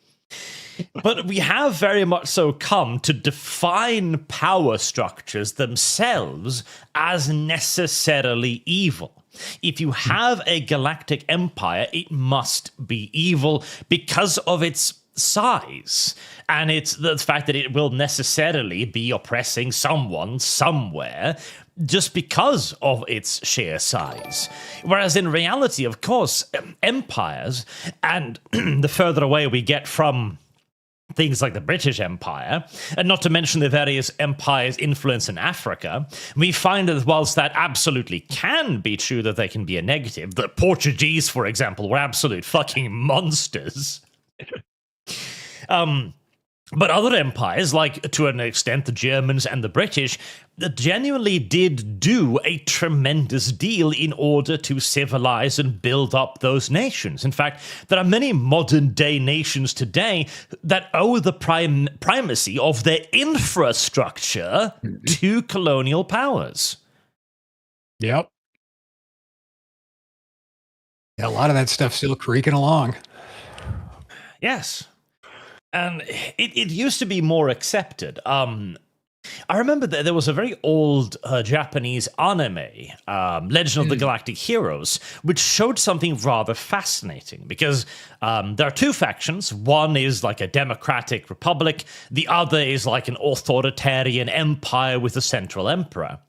But we have very much so come to define power structures themselves as necessarily evil. If you have a galactic empire, it must be evil because of its size. And it's the fact that it will necessarily be oppressing someone somewhere just because of its sheer size. Whereas in reality, of course, empires, and the further away we get from things like the British Empire, and not to mention the various empires' influence in Africa, we find that whilst that absolutely can be true that they can be a negative, the Portuguese, for example, were absolute fucking monsters. But other empires, like to an extent the Germans and the British, genuinely did do a tremendous deal in order to civilize and build up those nations. In fact, there are many modern-day nations today that owe the primacy of their infrastructure to colonial powers. Yep. Yeah, a lot of that stuff still creaking along. Yes. And it used to be more accepted. I remember that there was a very old Japanese anime, Legend of the Galactic Heroes, which showed something rather fascinating because there are two factions. One is like a democratic republic. The other is like an authoritarian empire with a central emperor.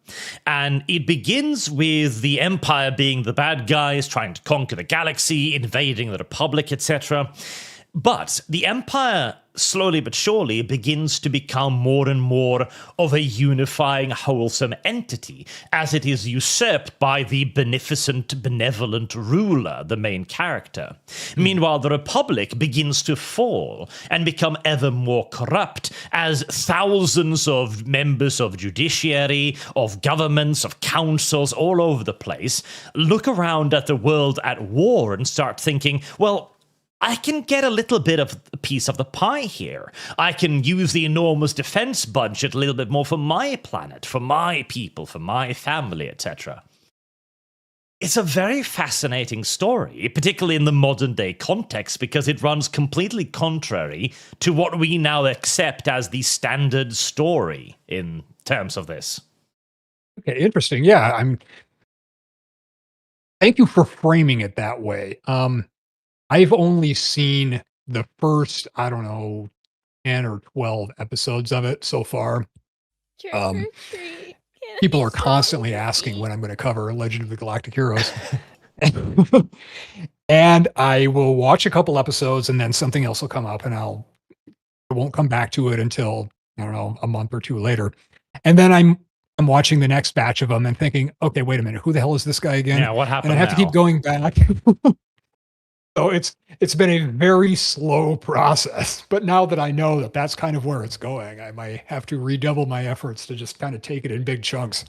And it begins with the empire being the bad guys, trying to conquer the galaxy, invading the republic, etc. But the empire, slowly but surely, begins to become more and more of a unifying, wholesome entity, as it is usurped by the beneficent, benevolent ruler, the main character. Meanwhile, the Republic begins to fall and become ever more corrupt, as thousands of members of judiciary, of governments, of councils all over the place look around at the world at war and start thinking, well, I can get a little bit of a piece of the pie here. I can use the enormous defense budget a little bit more for my planet, for my people, for my family, etc. It's a very fascinating story, particularly in the modern day context, because it runs completely contrary to what we now accept as the standard story in terms of this. Okay, interesting. Yeah, thank you for framing it that way. I've only seen the first, I don't know, 10 or 12 episodes of it so far. People are constantly asking when I'm going to cover Legend of the Galactic Heroes. And I will watch a couple episodes and then something else will come up and I won't come back to it until, I don't know, a month or two later. And then I'm watching the next batch of them and thinking, okay, wait a minute, who the hell is this guy again? Yeah, what happened And I have now? to keep going back. So it's been a very slow process, but now that I know that that's kind of where it's going, I might have to redouble my efforts to just kind of take it in big chunks.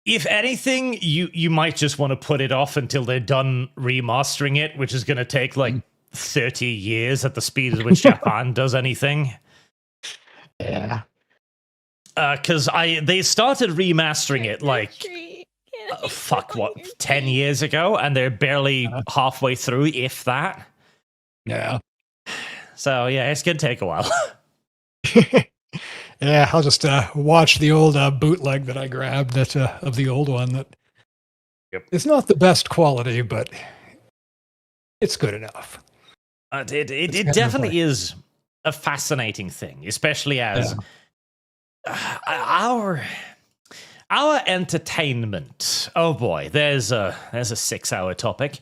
If anything, you might just want to put it off until they're done remastering it, which is going to take like 30 years at the speed at which Japan does anything. Yeah. Because they started remastering it like... 10 years ago, and they're barely halfway through, if that. Yeah. So yeah, it's gonna take a while. Yeah, I'll just watch the old bootleg that I grabbed that of the old one that it's not the best quality, but it's good enough. It definitely is a fascinating thing, especially as our entertainment. Oh boy, there's a 6-hour topic.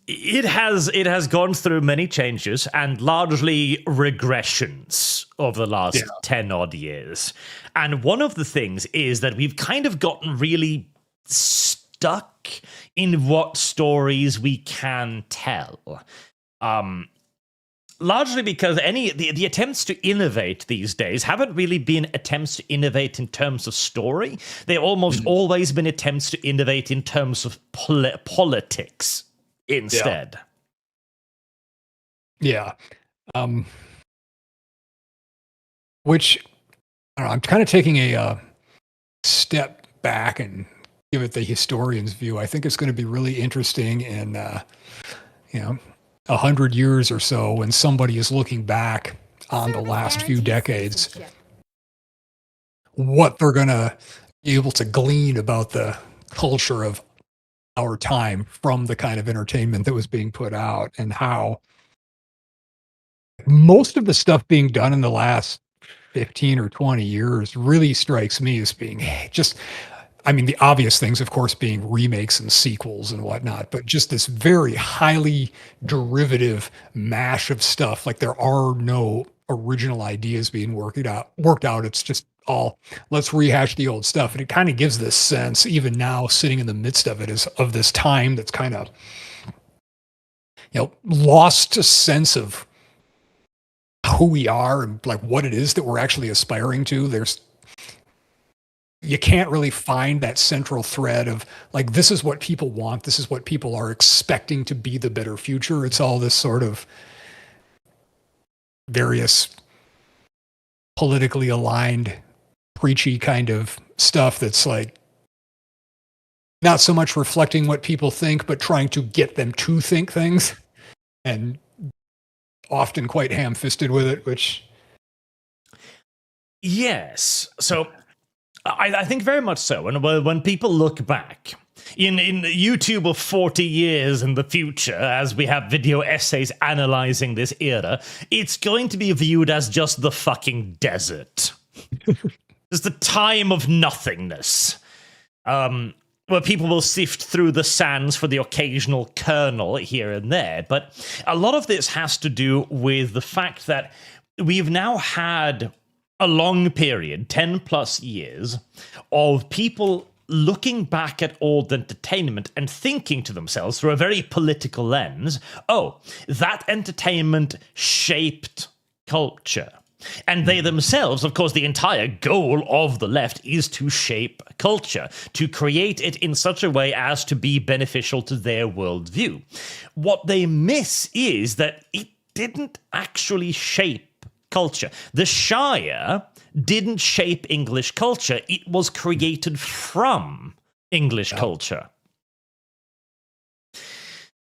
It has gone through many changes and largely regressions over the last 10 odd years. And one of the things is that we've kind of gotten really stuck in what stories we can tell. Largely because the attempts to innovate these days haven't really been attempts to innovate in terms of story. They've almost always been attempts to innovate in terms of politics instead. Yeah. Which, I don't know, I'm kind of taking a step back and give it the historian's view. I think it's going to be really interesting in, 100 years or so when somebody is looking back on the last few decades, what they're going to be able to glean about the culture of our time from the kind of entertainment that was being put out, and how most of the stuff being done in the last 15 or 20 years really strikes me as being the obvious things, of course, being remakes and sequels and whatnot, but just this very highly derivative mash of stuff. Like there are no original ideas being worked out. It's just all, let's rehash the old stuff. And it kind of gives this sense, even now sitting in the midst of it, is of this time that's kind of, lost a sense of who we are and like what it is that we're actually aspiring to. You can't really find that central thread of like, this is what people want. This is what people are expecting to be the better future. It's all this sort of various politically aligned, preachy kind of stuff that's like not so much reflecting what people think, but trying to get them to think things, and often quite ham-fisted with it, which Yes. So I think very much so. And when people look back in YouTube of 40 years in the future, as we have video essays analyzing this era, it's going to be viewed as just the fucking desert. It's the time of nothingness. Where people will sift through the sands for the occasional kernel here and there. But a lot of this has to do with the fact that we've now had a long period, 10 plus years, of people looking back at old entertainment and thinking to themselves through a very political lens, oh, that entertainment shaped culture. And they themselves, of course, the entire goal of the left is to shape culture, to create it in such a way as to be beneficial to their worldview. What they miss is that it didn't actually shape culture. The Shire didn't shape English culture. It was created from English culture.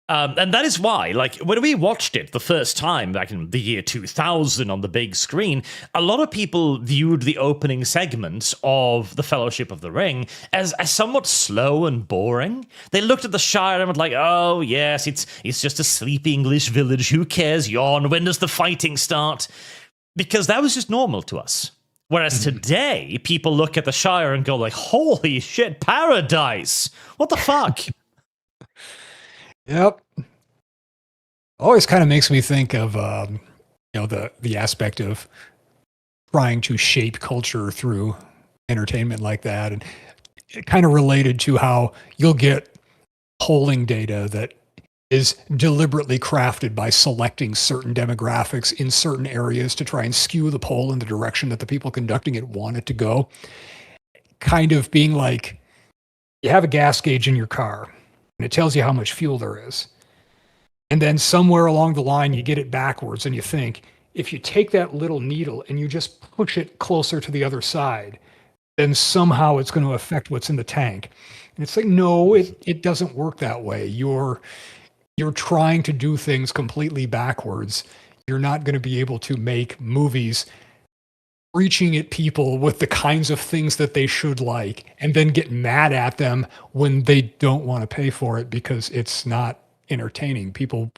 And that is why, like, when we watched it the first time back in the year 2000 on the big screen, a lot of people viewed the opening segments of The Fellowship of the Ring as somewhat slow and boring. They looked at the Shire and were like, oh, yes, it's just a sleepy English village. Who cares? Yawn. When does the fighting start? Because that was just normal to us. Whereas today, people look at the Shire and go like, holy shit, paradise. What the fuck? Yep. Always kind of makes me think of, the aspect of trying to shape culture through entertainment like that. And it kind of related to how you'll get polling data that is deliberately crafted by selecting certain demographics in certain areas to try and skew the poll in the direction that the people conducting it want it to go. Kind of being like, you have a gas gauge in your car, and it tells you how much fuel there is. And then somewhere along the line, you get it backwards and you think, if you take that little needle and you just push it closer to the other side, then somehow it's going to affect what's in the tank. And it's like, no, it doesn't work that way. You're trying to do things completely backwards. You're not going to be able to make movies preaching at people with the kinds of things that they should like, and then get mad at them when they don't want to pay for it because it's not entertaining. People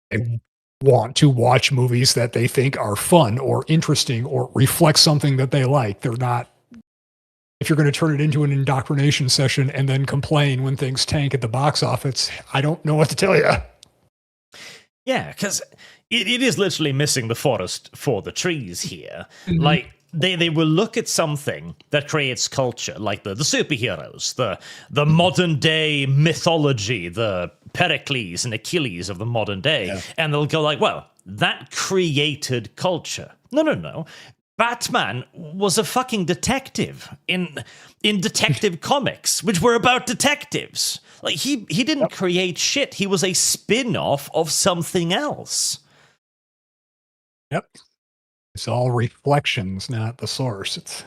they want to watch movies that they think are fun or interesting or reflect something that they like. They're not, if you're going to turn it into an indoctrination session and then complain when things tank at the box office, I don't know what to tell you. Yeah, because it is literally missing the forest for the trees here. Mm-hmm. Like, they will look at something that creates culture, like the superheroes, the modern day mythology, the Pericles and Achilles of the modern day, and they'll go like, well, that created culture. No. Batman was a fucking detective in Detective Comics, which were about detectives. Like, he didn't create shit. He was a spin-off of something else. Yep. It's all reflections, not the source.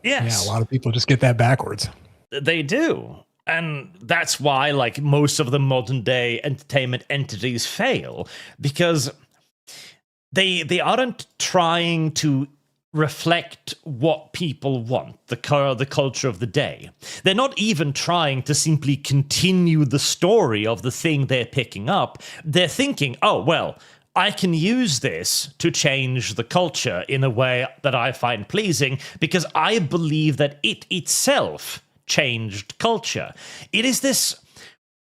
Yeah, a lot of people just get that backwards. They do. And that's why, like, most of the modern day entertainment entities fail, because they aren't trying to reflect what people want, the culture of the day. They're not even trying to simply continue the story of the thing they're picking up. They're thinking, oh, well, I can use this to change the culture in a way that I find pleasing because I believe that it itself changed culture. It is this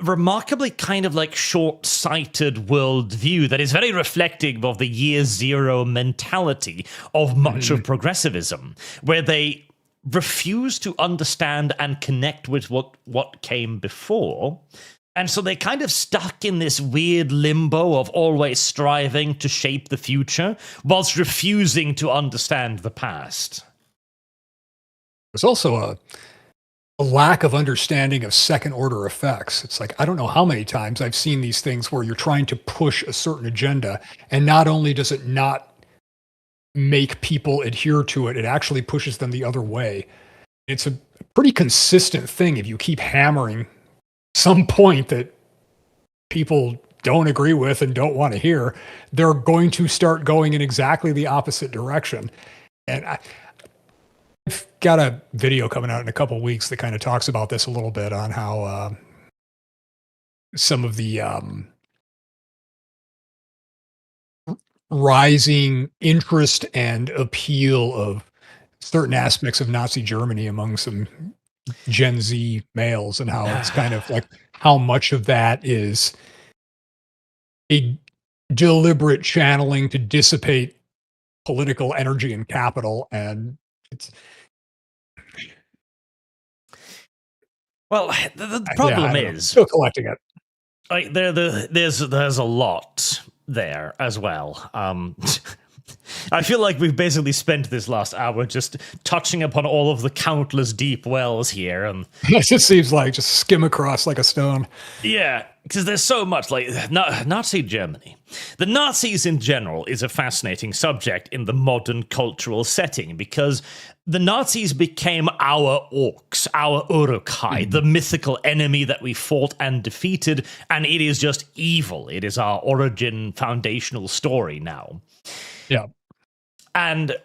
remarkably kind of like short-sighted worldview that is very reflective of the year zero mentality of much of progressivism, where they refuse to understand and connect with what came before. And so they're kind of stuck in this weird limbo of always striving to shape the future whilst refusing to understand the past. There's also a lack of understanding of second-order effects. It's like, I don't know how many times I've seen these things where you're trying to push a certain agenda, and not only does it not make people adhere to it, it actually pushes them the other way. It's a pretty consistent thing if you keep hammering some point that people don't agree with and don't want to hear, they're going to start going in exactly the opposite direction. And I've got a video coming out in a couple of weeks that kind of talks about this a little bit on how some of the rising interest and appeal of certain aspects of Nazi Germany among some Gen Z males, and how it's kind of like how much of that is a deliberate channeling to dissipate political energy and capital. And it's, well, the problem is still collecting it. Like there's a lot there as well. I feel like we've basically spent this last hour just touching upon all of the countless deep wells here, and it just seems like just skim across like a stone. Yeah, because there's so much, like Nazi Germany. The Nazis in general is a fascinating subject in the modern cultural setting, because the Nazis became our orcs, our Uruk-hai, the mythical enemy that we fought and defeated, and it is just evil. It is our origin foundational story now. Yeah. And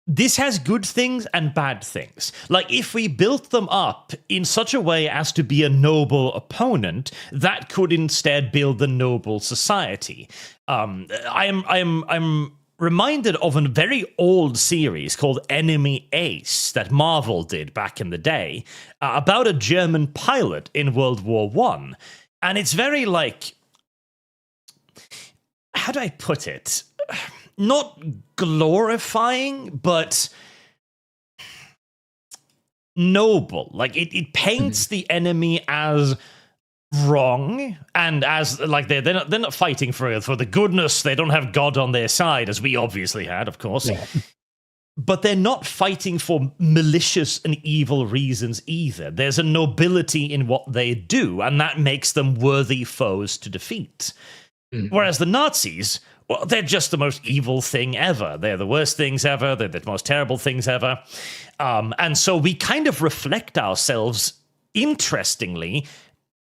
this has good things and bad things. Like, if we built them up in such a way as to be a noble opponent, that could instead build a noble society. I'm reminded of a very old series called Enemy Ace that Marvel did back in the day, about a German pilot in World War I. And it's very, like, how do I put it? Not glorifying, but noble. Like, it paints the enemy as wrong, and as like they're not fighting for the goodness. They don't have God on their side, as we obviously had, of course. Yeah. But they're not fighting for malicious and evil reasons either. There's a nobility in what they do, and that makes them worthy foes to defeat. Whereas the Nazis, well, they're just the most evil thing ever. They're the worst things ever. They're the most terrible things ever. And so we kind of reflect ourselves, interestingly,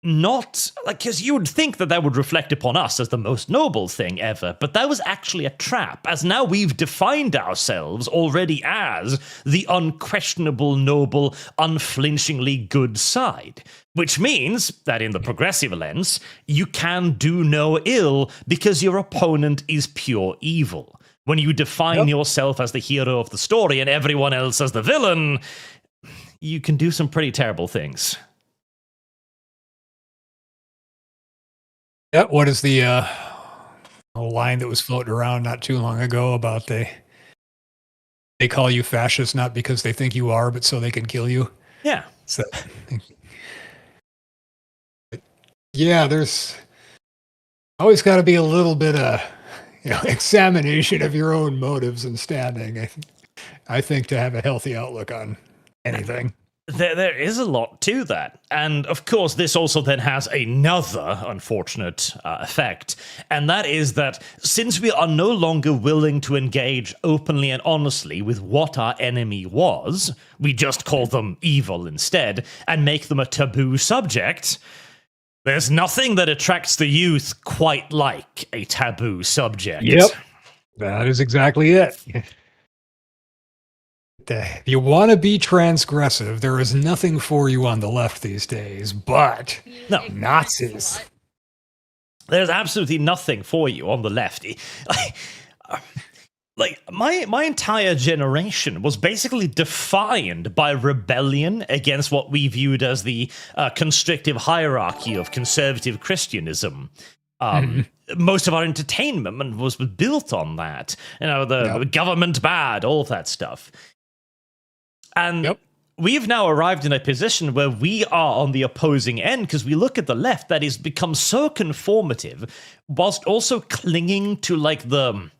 not like, because you would think that would reflect upon us as the most noble thing ever, but that was actually a trap, as now we've defined ourselves already as the unquestionable, noble, unflinchingly good side. Which means that in the progressive lens, you can do no ill because your opponent is pure evil. When you define yourself as the hero of the story and everyone else as the villain, you can do some pretty terrible things. Yeah, what is the line that was floating around not too long ago about they call you fascist not because they think you are, but so they can kill you? Yeah. So, yeah, there's always got to be a little bit of examination of your own motives and standing. I think to have a healthy outlook on anything. There is a lot to that. And of course, this also then has another unfortunate effect. And that is that since we are no longer willing to engage openly and honestly with what our enemy was, we just call them evil instead and make them a taboo subject. There's nothing that attracts the youth quite like a taboo subject. Yep, that is exactly it. If you want to be transgressive, there is nothing for you on the left these days, but no, Nazis. There's absolutely nothing for you on the left. Like, my entire generation was basically defined by rebellion against what we viewed as the constrictive hierarchy of conservative Christianism. Most of our entertainment was built on that. The government bad, all of that stuff. And we've now arrived in a position where we are on the opposing end because we look at the left that has become so conformative whilst also clinging to like the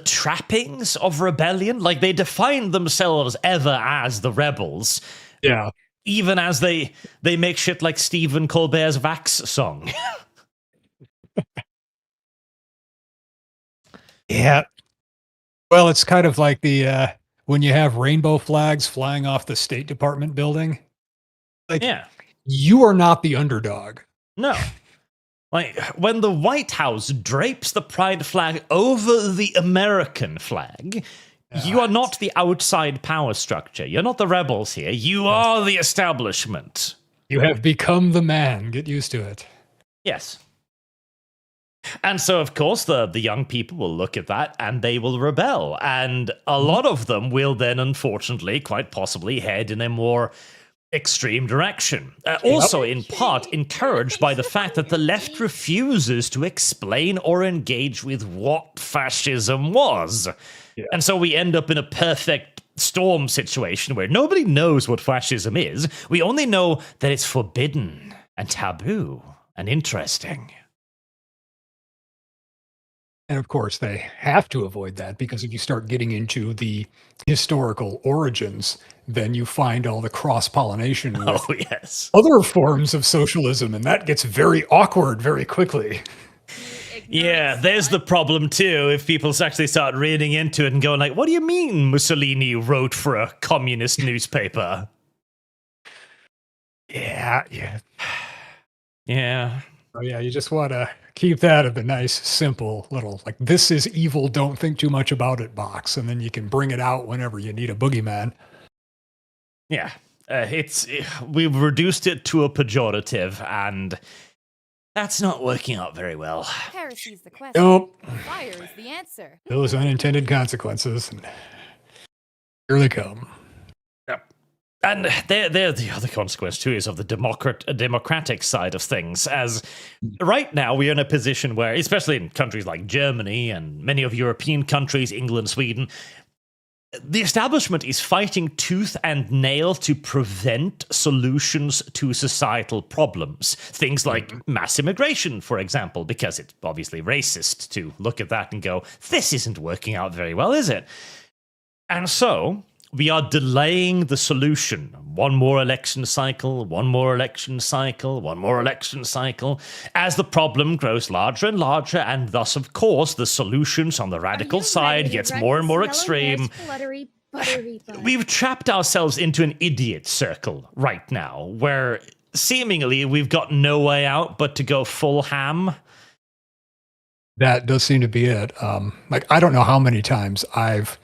trappings of rebellion. Like, they define themselves ever as the rebels. Yeah. Even as they make shit like Stephen Colbert's Vax song. Yeah. Well, it's kind of like the when you have rainbow flags flying off the State Department building. Like, you are not the underdog. No. Like, when the White House drapes the pride flag over the American flag, you are not the outside power structure. You're not the rebels here. You are the establishment. You have become the man. Get used to it. Yes. And so, of course, the young people will look at that and they will rebel. And a lot of them will then, unfortunately, quite possibly head in a more extreme direction. Also, in part, encouraged by the fact that the left refuses to explain or engage with what fascism was. Yeah. And so we end up in a perfect storm situation where nobody knows what fascism is. We only know that it's forbidden and taboo and interesting. And of course, they have to avoid that, because if you start getting into the historical origins, then you find all the cross-pollination with other forms of socialism, and that gets very awkward very quickly. Yeah, there's the problem too, if people actually start reading into it and going like, what do you mean Mussolini wrote for a communist newspaper? Yeah. Oh yeah, you just want to keep that at the nice, simple little, like, this is evil, don't think too much about it box, and then you can bring it out whenever you need a boogeyman. Yeah, we've reduced it to a pejorative, and that's not working out very well. Heresy's the question. Nope. Fire is the answer. Those unintended consequences, and here they come. And they're the other consequence, too, is of the democratic side of things, as right now we are in a position where, especially in countries like Germany and many of European countries, England, Sweden, the establishment is fighting tooth and nail to prevent solutions to societal problems. Things like mass immigration, for example, because it's obviously racist to look at that and go, this isn't working out very well, is it? And so we are delaying the solution. One more election cycle, one more election cycle, one more election cycle, as the problem grows larger and larger, and thus, of course, the solutions on the radical side gets more and more extreme. We've trapped ourselves into an idiot circle right now, where seemingly we've got no way out but to go full ham. That does seem to be it. Like, I don't know how many times I've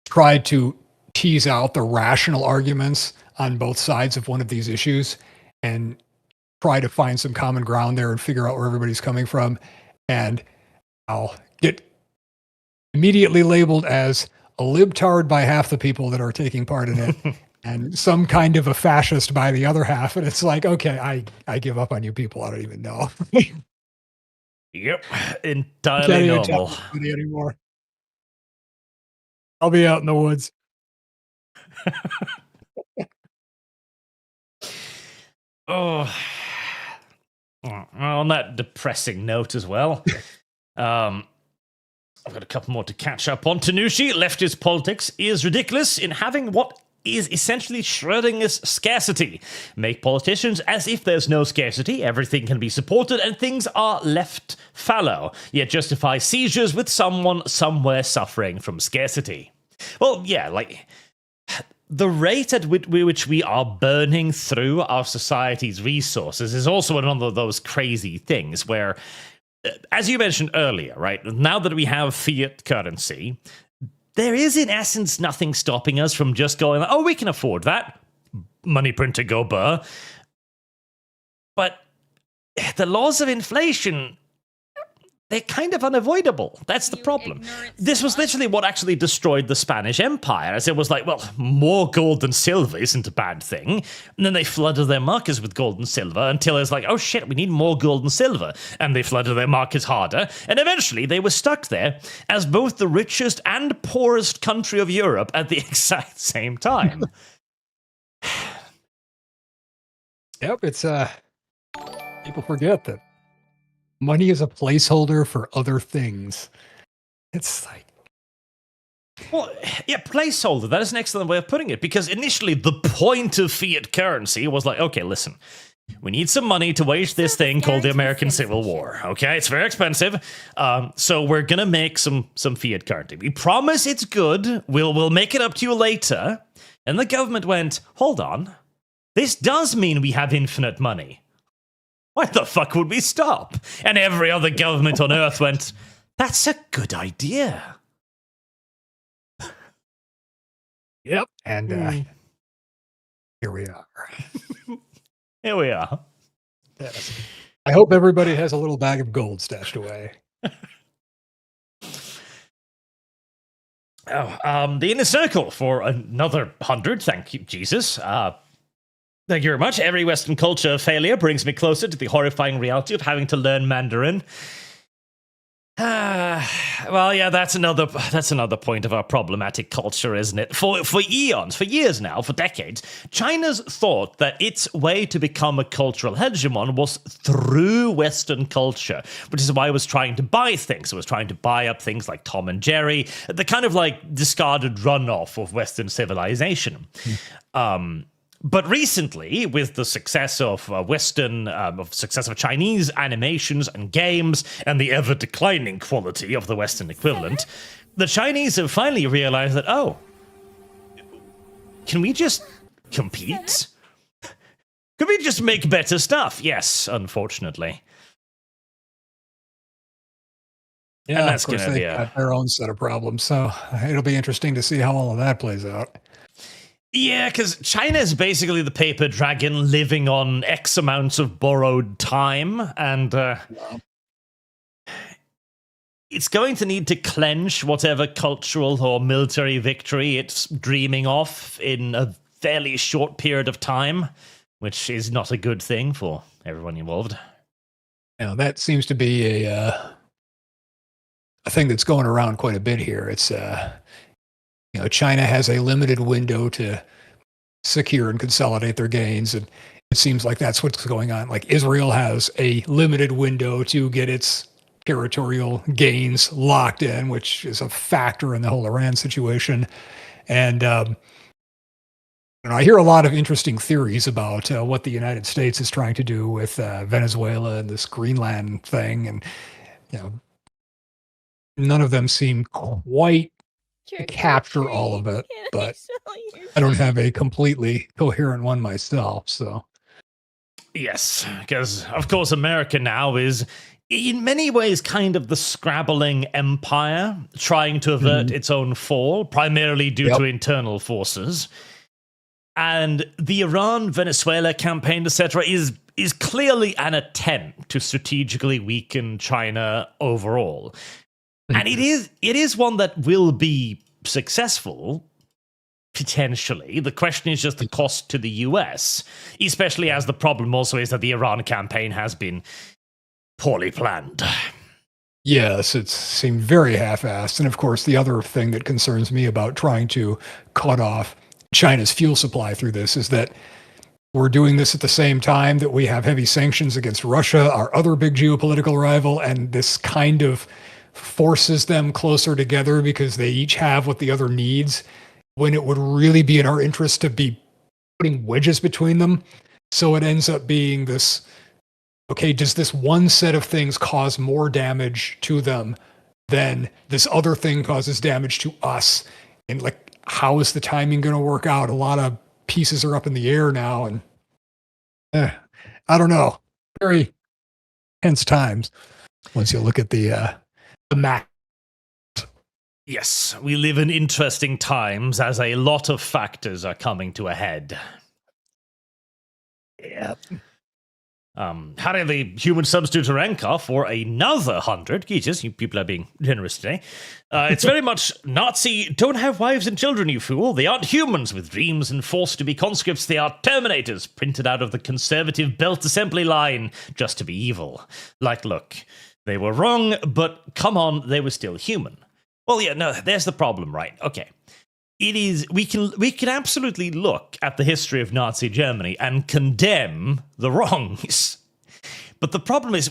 tried to tease out the rational arguments on both sides of one of these issues and try to find some common ground there and figure out where everybody's coming from. And I'll get immediately labeled as a libtard by half the people that are taking part in it and some kind of a fascist by the other half. And it's like, okay, I give up on you people. I don't even know. Yep, entirely normal. Anymore. I'll be out in the woods. Oh, well, on that depressing note as well, I've got a couple more to catch up on. Tanushi, leftist politics is ridiculous in having what is essentially Schrodinger's scarcity. Make politicians as if there's no scarcity, everything can be supported, and things are left fallow, yet justify seizures with someone somewhere suffering from scarcity. Well, yeah, like, the rate at which we are burning through our society's resources is also one of those crazy things where, as you mentioned earlier, right, now that we have fiat currency, there is, in essence, nothing stopping us from just going, oh, we can afford that. Money printer go burr. But the laws of inflation, they're kind of unavoidable. That's the problem. This was literally what actually destroyed the Spanish Empire, as it was like, well, more gold and silver isn't a bad thing. And then they flooded their markets with gold and silver until it's like, oh shit, we need more gold and silver. And they flooded their markets harder. And eventually they were stuck there as both the richest and poorest country of Europe at the exact same time. Yep, it's people forget that money is a placeholder for other things. It's like, well, yeah, placeholder. That is an excellent way of putting it, because initially the point of fiat currency was like, okay, listen, we need some money to wage this thing called the American Civil War. Okay, it's very expensive, so we're gonna make some fiat currency. We promise it's good. We'll make it up to you later. And the government went, hold on, this does mean we have infinite money. Why the fuck would we stop? And every other government on Earth went, that's a good idea. Yep. And here we are. Here we are. Yes. I hope everybody has a little bag of gold stashed away. The inner circle for another 100. Thank you, Jesus. Thank you very much. Every Western culture failure brings me closer to the horrifying reality of having to learn Mandarin. Well, yeah, that's another point of our problematic culture, isn't it? For eons, for years now, for decades, China's thought that its way to become a cultural hegemon was through Western culture, which is why it was trying to buy things. It was trying to buy up things like Tom and Jerry, the kind of like discarded runoff of Western civilization. But recently, with the success of Chinese animations and games, and the ever-declining quality of the Western equivalent, the Chinese have finally realized that, oh, can we just compete? Can we just make better stuff? Yes, unfortunately. Yeah, and that's of course they've got their own set of problems, so it'll be interesting to see how all of that plays out. Yeah, because China is basically the paper dragon living on X amounts of borrowed time, and it's going to need to clench whatever cultural or military victory it's dreaming of in a fairly short period of time, which is not a good thing for everyone involved. Now, that seems to be a thing that's going around quite a bit here. It's China has a limited window to secure and consolidate their gains, and it seems like that's what's going on. Like Israel has a limited window to get its territorial gains locked in, which is a factor in the whole Iran situation. And I hear a lot of interesting theories about what the United States is trying to do with Venezuela and this Greenland thing, and none of them seem quite to capture all of it, but I don't have a completely coherent one myself, so. Yes, because, of course, America now is, in many ways, kind of the scrabbling empire, trying to avert its own fall, primarily due to internal forces. And the Iran-Venezuela campaign, etc., is clearly an attempt to strategically weaken China overall. And it is one that will be successful, potentially. The question is just the cost to the US, especially as the problem also is that the Iran campaign has been poorly planned. Yes, it seemed very half-assed. And of course, the other thing that concerns me about trying to cut off China's fuel supply through this is that we're doing this at the same time that we have heavy sanctions against Russia, our other big geopolitical rival, and this kind of forces them closer together because they each have what the other needs, when it would really be in our interest to be putting wedges between them. So it ends up being this, okay, does this one set of things cause more damage to them than this other thing causes damage to us? And like, how is the timing going to work out? A lot of pieces are up in the air now, and I don't know. Very tense times once you look at the map. Yes, we live in interesting times as a lot of factors are coming to a head. Yep. Harry the human substitute Renka for another 100. Jesus, you people are being generous today. It's very much Nazi, don't have wives and children, you fool. They aren't humans with dreams and forced to be conscripts. They are Terminators, printed out of the conservative belt assembly line, just to be evil. Like, look, they were wrong, but come on, they were still human. Well, yeah, no, there's the problem, right? Okay. It is, we can absolutely look at the history of Nazi Germany and condemn the wrongs. But the problem is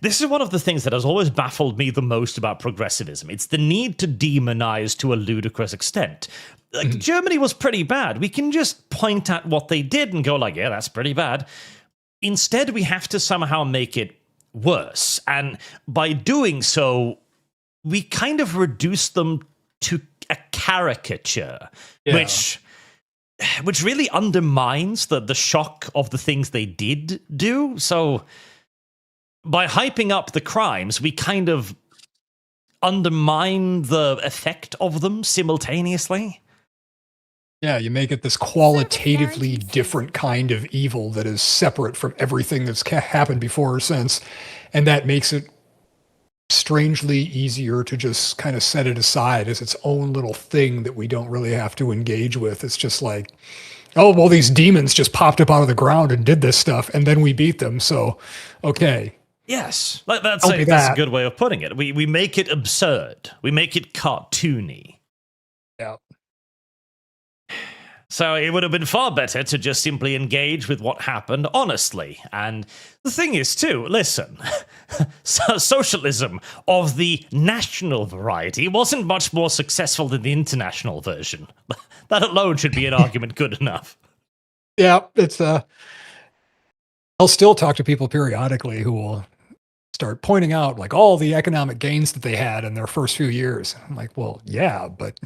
this is one of the things that has always baffled me the most about progressivism. It's the need to demonize to a ludicrous extent. Like, Germany was pretty bad. We can just point at what they did and go like, yeah, that's pretty bad. Instead, we have to somehow make it worse. And by doing so, we kind of reduce them to a caricature, which which really undermines the shock of the things they did do. So by hyping up the crimes, we kind of undermine the effect of them simultaneously. Yeah, you make it this qualitatively different kind of evil that is separate from everything that's happened before or since. And that makes it strangely easier to just kind of set it aside as its own little thing that we don't really have to engage with. It's just like, oh, well, these demons just popped up out of the ground and did this stuff, and then we beat them. So, okay. Yes, that's a good way of putting it. We make it absurd. We make it cartoony. Yeah. So it would have been far better to just simply engage with what happened honestly. And the thing is, too, listen, socialism of the national variety wasn't much more successful than the international version. That alone should be an argument good enough. Yeah, it's I'll still talk to people periodically who will start pointing out like all the economic gains that they had in their first few years. I'm like, well, yeah, but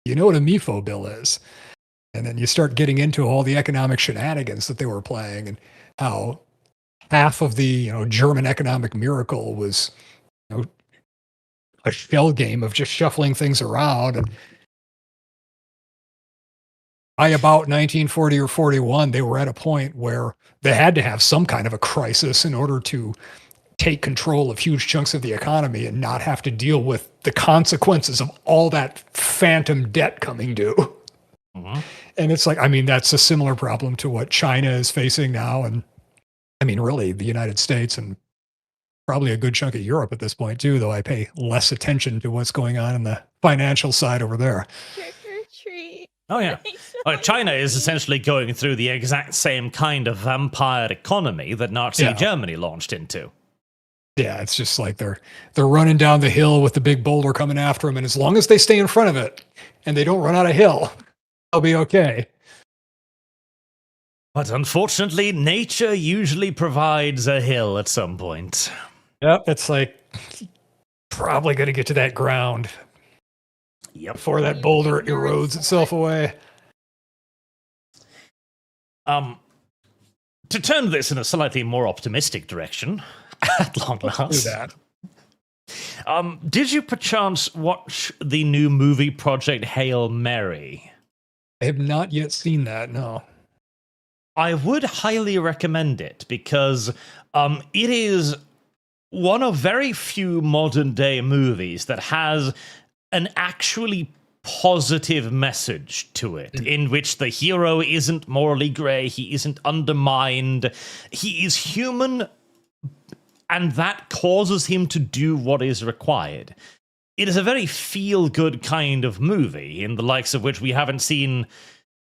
you know what a MIFO bill is. And then you start getting into all the economic shenanigans that they were playing and how half of the, German economic miracle was, a shell game of just shuffling things around. And by about 1940 or 41, they were at a point where they had to have some kind of a crisis in order to take control of huge chunks of the economy and not have to deal with the consequences of all that phantom debt coming due. Mm-hmm. And it's like, that's a similar problem to what China is facing now. And really the United States and probably a good chunk of Europe at this point too, though I pay less attention to what's going on in the financial side over there. Trick or treat. Oh, yeah. China is essentially going through the exact same kind of vampire economy that Nazi Germany launched into. Yeah, it's just like they're running down the hill with the big boulder coming after them. And as long as they stay in front of it and they don't run out of hill, they'll be okay. But unfortunately, nature usually provides a hill at some point. Yep, it's like probably going to get to that ground before that boulder erodes itself away. To turn this in a slightly more optimistic direction, at long last. Do that. Did you perchance watch the new movie project Hail Mary? I have not yet seen that, no. I would highly recommend it because it is one of very few modern day movies that has an actually positive message to it, in which the hero isn't morally grey, he isn't undermined, he is human, and that causes him to do what is required. It is a very feel-good kind of movie, in the likes of which we haven't seen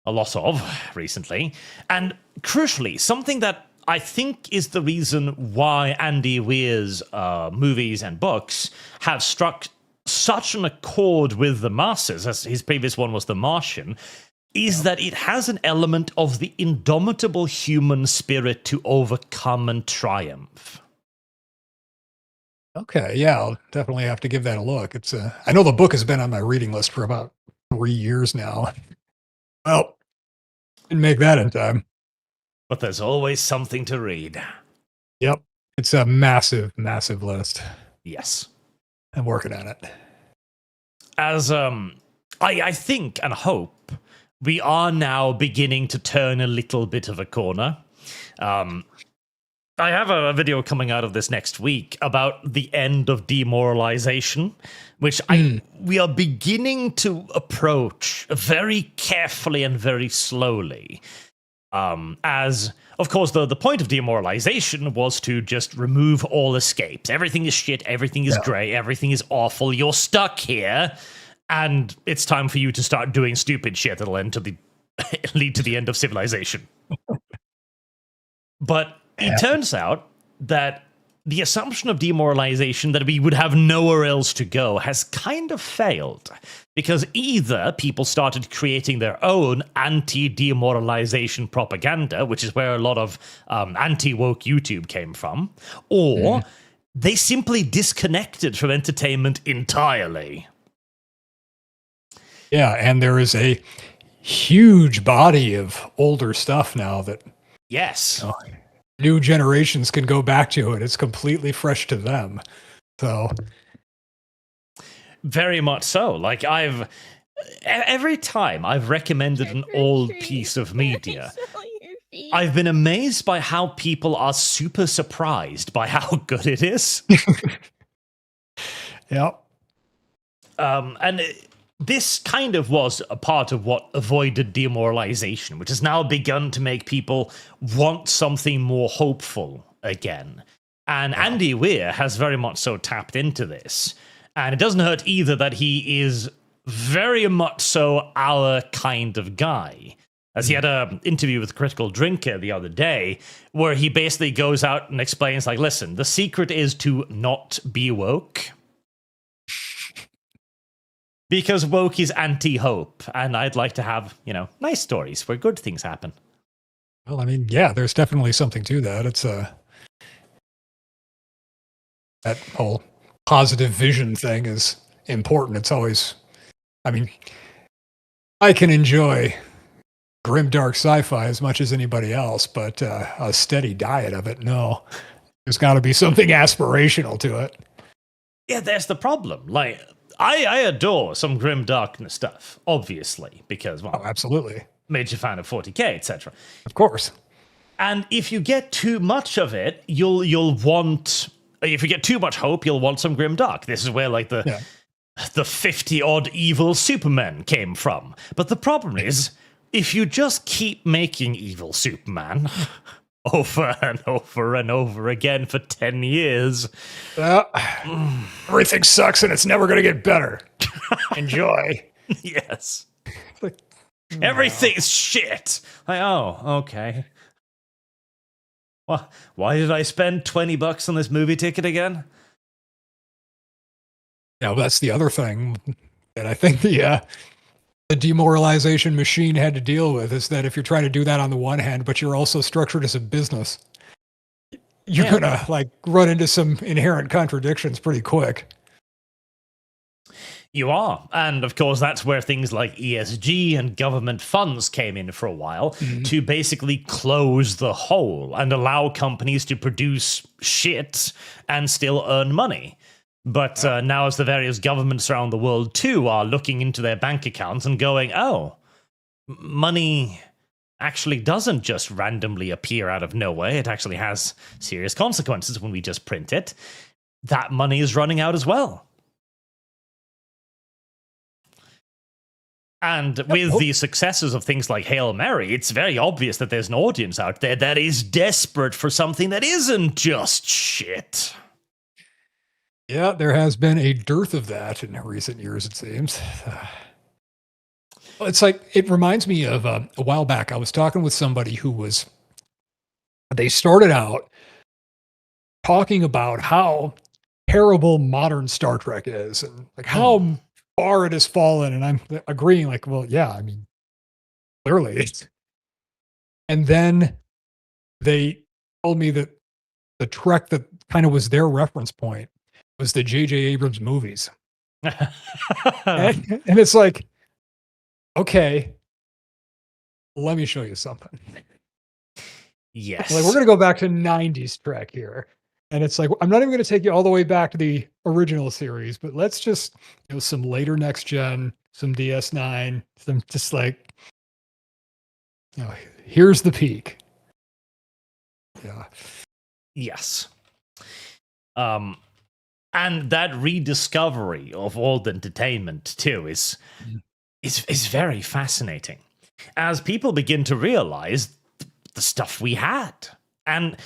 a lot of recently. And crucially, something that I think is the reason why Andy Weir's movies and books have struck such an accord with the masses, as his previous one was The Martian, is that it has an element of the indomitable human spirit to overcome and triumph. Okay, yeah, I'll definitely have to give that a look. It's I know the book has been on my reading list for about 3 years now. Well, didn't make that in time. But there's always something to read. Yep, it's a massive, massive list. Yes. I'm working on it. As I think and hope we are now beginning to turn a little bit of a corner. I have a video coming out of this next week about the end of demoralization, which we are beginning to approach very carefully and very slowly. As, of course, the point of demoralization was to just remove all escapes. Everything is shit, everything is grey, everything is awful, you're stuck here, and it's time for you to start doing stupid shit that'll lead to the end of civilization. But it turns out that the assumption of demoralization that we would have nowhere else to go has kind of failed, because either people started creating their own anti-demoralization propaganda, which is where a lot of anti-woke YouTube came from, or they simply disconnected from entertainment entirely. Yeah, and there is huge body of older stuff now that Yes. New generations can go back to it. It's completely fresh to them. So very much so. Like every time I've recommended an old piece of media, I've been amazed by how people are super surprised by how good it is. Yep. This kind of was a part of what avoided demoralization, which has now begun to make people want something more hopeful again. And Andy Weir has very much so tapped into this. And it doesn't hurt either that he is very much so our kind of guy. As he had an interview with Critical Drinker the other day, where he basically goes out and explains, like, listen, the secret is to not be woke. Because woke is anti-hope, and I'd like to have, nice stories where good things happen. Well, I mean, yeah, there's definitely something to that. It's that whole positive vision thing is important. It's always, I mean, I can enjoy grim, dark sci-fi as much as anybody else, but a steady diet of it, no. There's got to be something aspirational to it. Yeah, that's the problem. Like, I adore some grim darkness stuff, obviously, because, well, absolutely. Major fan of 40K, etc. Of course. And if you get too much of it, you'll want. If you get too much hope, you'll want some grim dark. This is where, like, the 50-odd evil Supermen came from. But the problem is, if you just keep making evil Superman over and over and over again for 10 years. Everything sucks and it's never going to get better. Enjoy. Yes. Everything's shit. Like, oh, okay. Well, why did I spend $20 on this movie ticket again? Yeah, well, that's the other thing that I think the demoralization machine had to deal with is that if you're trying to do that on the one hand, but you're also structured as a business, you're gonna like run into some inherent contradictions pretty quick. You are. And of course, that's where things like ESG and government funds came in for a while to basically close the hole and allow companies to produce shit and still earn money. But now as the various governments around the world, too, are looking into their bank accounts and going, oh, money actually doesn't just randomly appear out of nowhere. It actually has serious consequences when we just print it. That money is running out as well. And with the successes of things like Hail Mary, it's very obvious that there's an audience out there that is desperate for something that isn't just shit. Yeah, there has been a dearth of that in recent years, it seems. It's like, it reminds me of a while back, I was talking with somebody they started out talking about how terrible modern Star Trek is and like how far it has fallen. And I'm agreeing like, well, yeah, I mean, clearly it's. And then they told me that the Trek that kind of was their reference point was the J.J. Abrams movies. and it's like, okay, let me show you something. Yes. Like, we're going to go back to 90s Trek here. And it's like, I'm not even going to take you all the way back to the original series, but let's just, some later Next Gen, some DS9, some just like, here's the peak. Yeah. Yes. And that rediscovery of old entertainment, too, is very fascinating. As people begin to realize the stuff we had. And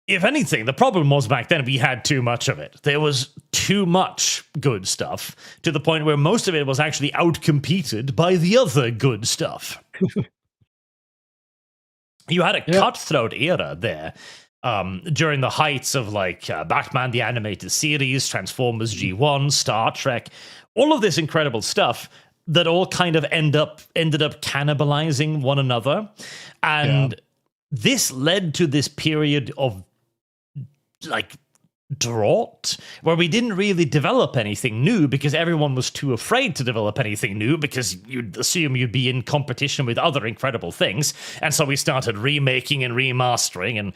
if anything, the problem was back then we had too much of it. There was too much good stuff to the point where most of it was actually outcompeted by the other good stuff. You had a cutthroat era there. During the heights of like Batman the Animated Series, Transformers G1, Star Trek, all of this incredible stuff that all kind of ended up cannibalizing one another. And this led to this period of like drought where we didn't really develop anything new because everyone was too afraid to develop anything new because you'd assume you'd be in competition with other incredible things. And so we started remaking and remastering, and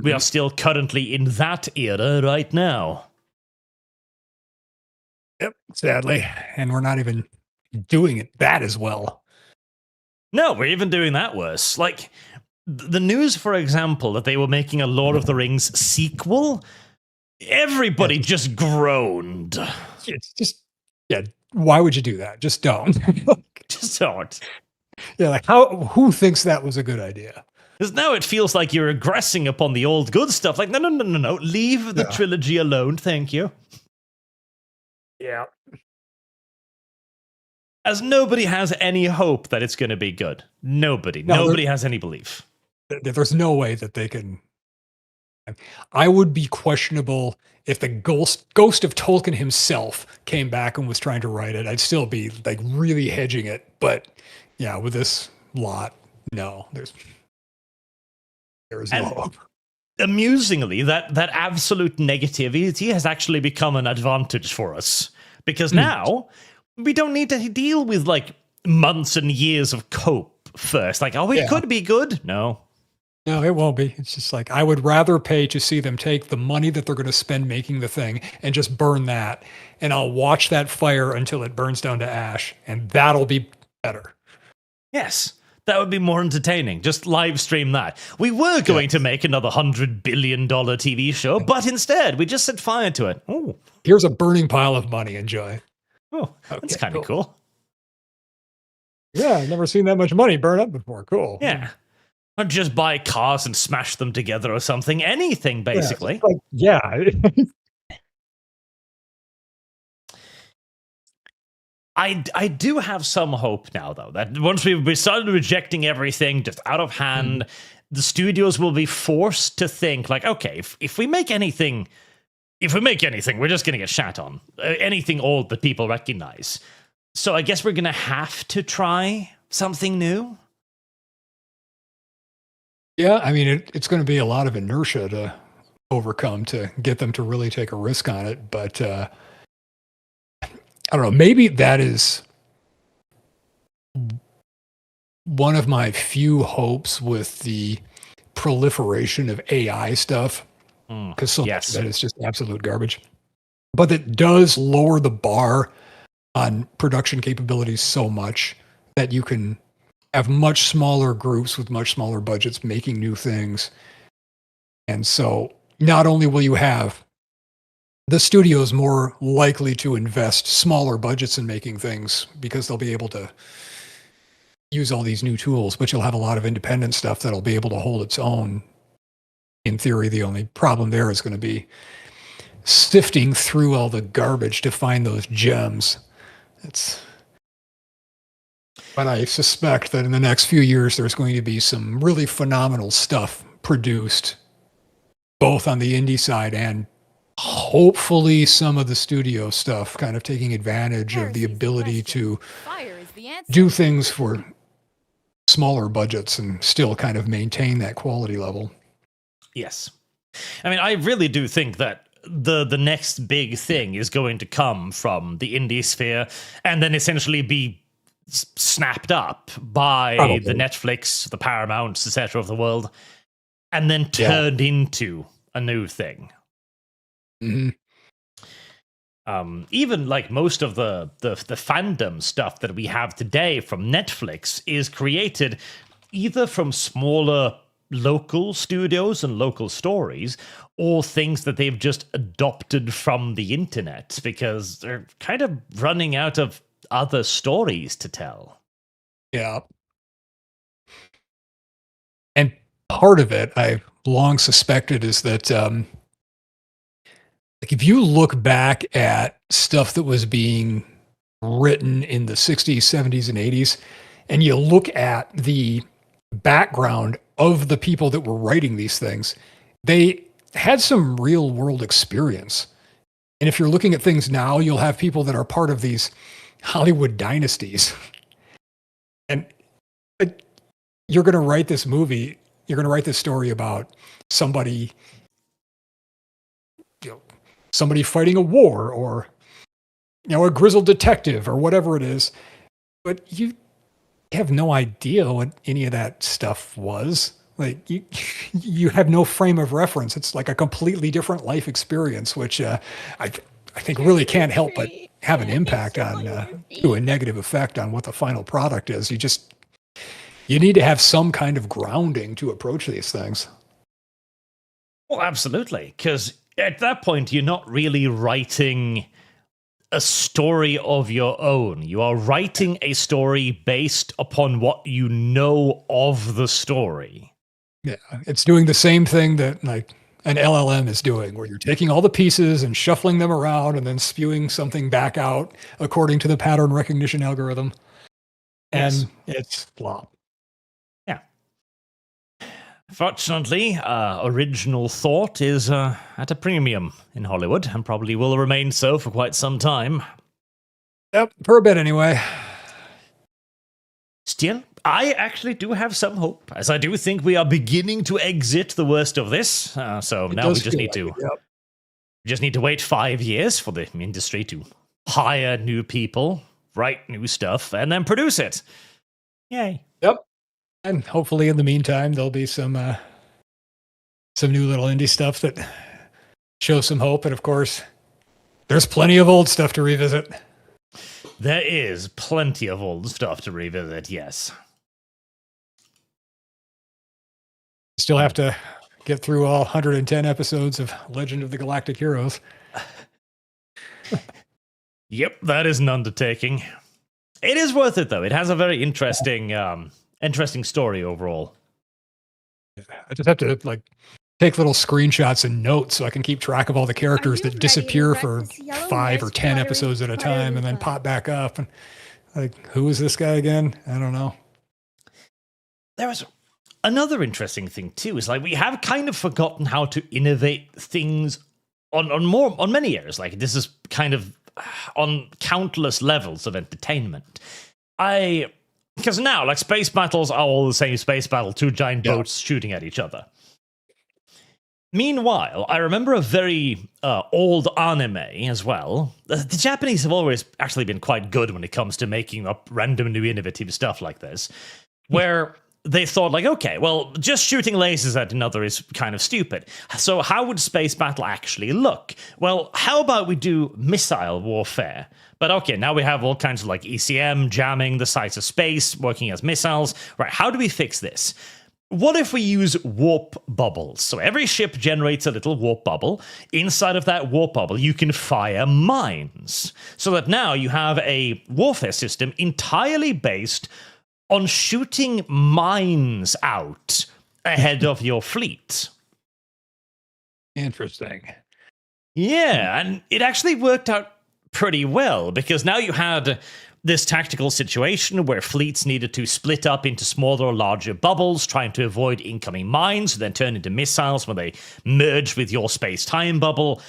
we are still currently in that era right now. Yep, sadly. And we're not even doing it that as well. No, we're even doing that worse. Like, the news, for example, that they were making a Lord of the Rings sequel, everybody just groaned. It's just, why would you do that? Just don't. Just don't. Yeah, like who thinks that was a good idea? Because now it feels like you're aggressing upon the old good stuff. Like, no. Leave the trilogy alone, thank you. Yeah. As nobody has any hope that it's going to be good. Nobody has any belief. There's no way that they can. I would be questionable if the ghost of Tolkien himself came back and was trying to write it. I'd still be like really hedging it. But yeah, with this lot, no, there is no hope. Amusingly, that absolute negativity has actually become an advantage for us. Because now we don't need to deal with like months and years of cope first. Like, it could be good. No, it won't be. It's just like, I would rather pay to see them take the money that they're going to spend making the thing and just burn that. And I'll watch that fire until it burns down to ash. And that'll be better. Yes. That would be more entertaining. Just live stream that. We were going to make another $100 billion TV show, but instead we just set fire to it. Oh, here's a burning pile of money. Enjoy. Oh, that's kind of cool. Yeah, I've never seen that much money burn up before. Cool. Yeah. Or just buy cars and smash them together or something. Anything, basically. Yeah. I do have some hope now, though, that once we started rejecting everything just out of hand, the studios will be forced to think, like, okay, if we make anything, we're just going to get shat on. Anything old that people recognize. So I guess we're going to have to try something new. Yeah, I mean, it's going to be a lot of inertia to overcome to get them to really take a risk on it, but I don't know, maybe that is one of my few hopes with the proliferation of AI stuff, because so much of that is just absolute garbage. But it does lower the bar on production capabilities so much that you can have much smaller groups with much smaller budgets making new things. And so not only will you have the studios more likely to invest smaller budgets in making things because they'll be able to use all these new tools, but you'll have a lot of independent stuff that'll be able to hold its own. In theory, the only problem there is going to be sifting through all the garbage to find those gems. But I suspect that in the next few years, there's going to be some really phenomenal stuff produced, both on the indie side and hopefully some of the studio stuff, kind of taking advantage of the ability to do things for smaller budgets and still kind of maintain that quality level. Yes. I mean, I really do think that the next big thing is going to come from the indie sphere and then essentially be snapped up by the Netflix, the Paramounts, etc. of the world, and then turned into a new thing. Mm-hmm. Even like most of the fandom stuff that we have today from Netflix is created either from smaller local studios and local stories or things that they've just adopted from the internet because they're kind of running out of other stories to tell. Yeah. And part of it, I've long suspected, is that like if you look back at stuff that was being written in the 60s, 70s, and 80s, and you look at the background of the people that were writing these things, they had some real world experience. And if you're looking at things now, you'll have people that are part of these Hollywood dynasties. And you're going to write this movie, you're going to write this story about somebody somebody fighting a war or, a grizzled detective or whatever it is. But you have no idea what any of that stuff was. Like you have no frame of reference. It's like a completely different life experience, which I think really can't help but have an impact on, to a negative effect on what the final product is. You need to have some kind of grounding to approach these things. Well, absolutely, because at that point, you're not really writing a story of your own. You are writing a story based upon what you know of the story. Yeah, it's doing the same thing that like an LLM is doing, where you're taking all the pieces and shuffling them around and then spewing something back out according to the pattern recognition algorithm. And it's flop. Yeah. Fortunately, original thought is at a premium in Hollywood and probably will remain so for quite some time. Yep, for a bit anyway. Still, I actually do have some hope, as I do think we are beginning to exit the worst of this. So now we just need to wait 5 years for the industry to hire new people, write new stuff, and then produce it. Yay. Yep. And hopefully in the meantime, there'll be some new little indie stuff that shows some hope. And of course, there's plenty of old stuff to revisit. There is plenty of old stuff to revisit, yes. Still have to get through all 110 episodes of Legend of the Galactic Heroes. Yep, that is an undertaking. It is worth it, though. It has a very interesting story overall. I just have to take little screenshots and notes so I can keep track of all the characters that disappear for 5 or 10 episodes at a time and then pop back up. And who is this guy again? I don't know. There was another interesting thing too. Is we have kind of forgotten how to innovate things on many areas. Like this is kind of on countless levels of entertainment. Because now, space battles are all the same space battle, 2 giant boats shooting at each other. Meanwhile, I remember a very old anime as well. The Japanese have always actually been quite good when it comes to making up random new innovative stuff like this, where they thought, okay, well, just shooting lasers at another is kind of stupid. So how would space battle actually look? Well, how about we do missile warfare? But okay, now we have all kinds of ECM, jamming the size of space, working as missiles. Right, how do we fix this? What if we use warp bubbles? So every ship generates a little warp bubble. Inside of that warp bubble, you can fire mines. So that now you have a warfare system entirely based on shooting mines out ahead of your fleet. Interesting. Yeah, and it actually worked out pretty well, because now you had this tactical situation where fleets needed to split up into smaller or larger bubbles, trying to avoid incoming mines, then turn into missiles when they merge with your space-time bubble.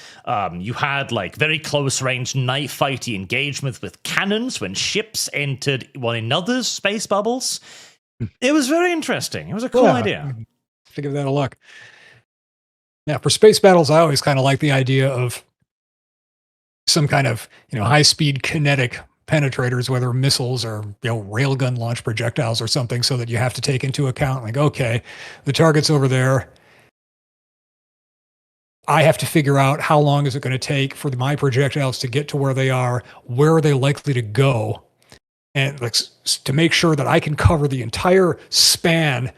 You had very close-range knife-fighty engagements with cannons when ships entered one another's space bubbles. It was very interesting. It was a cool idea. To give that a look. Now, for space battles, I always kind of like the idea of some kind of high-speed kinetic penetrators, whether missiles or railgun launch projectiles or something, so that you have to take into account okay, the target's over there. I have to figure out how long is it going to take for my projectiles to get to where they are, where are they likely to go, and to make sure that I can cover the entire span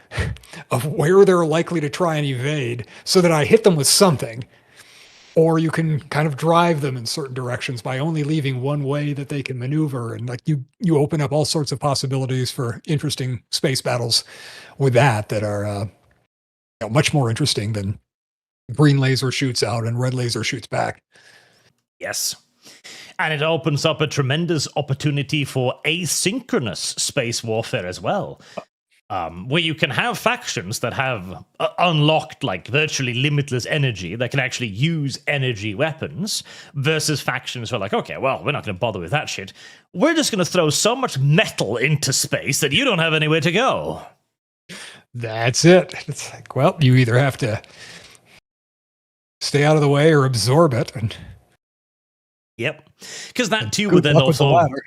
of where they're likely to try and evade, so that I hit them with something. Or you can kind of drive them in certain directions by only leaving one way that they can maneuver. And you open up all sorts of possibilities for interesting space battles with that are much more interesting than green laser shoots out and red laser shoots back. Yes. And it opens up a tremendous opportunity for asynchronous space warfare as well. Where you can have factions that have unlocked virtually limitless energy that can actually use energy weapons, versus factions who are okay, well, we're not going to bother with that shit. We're just going to throw so much metal into space that you don't have anywhere to go. That's it. It's you either have to stay out of the way or absorb it. And Yep. Because that too Good would then luck with the also latter.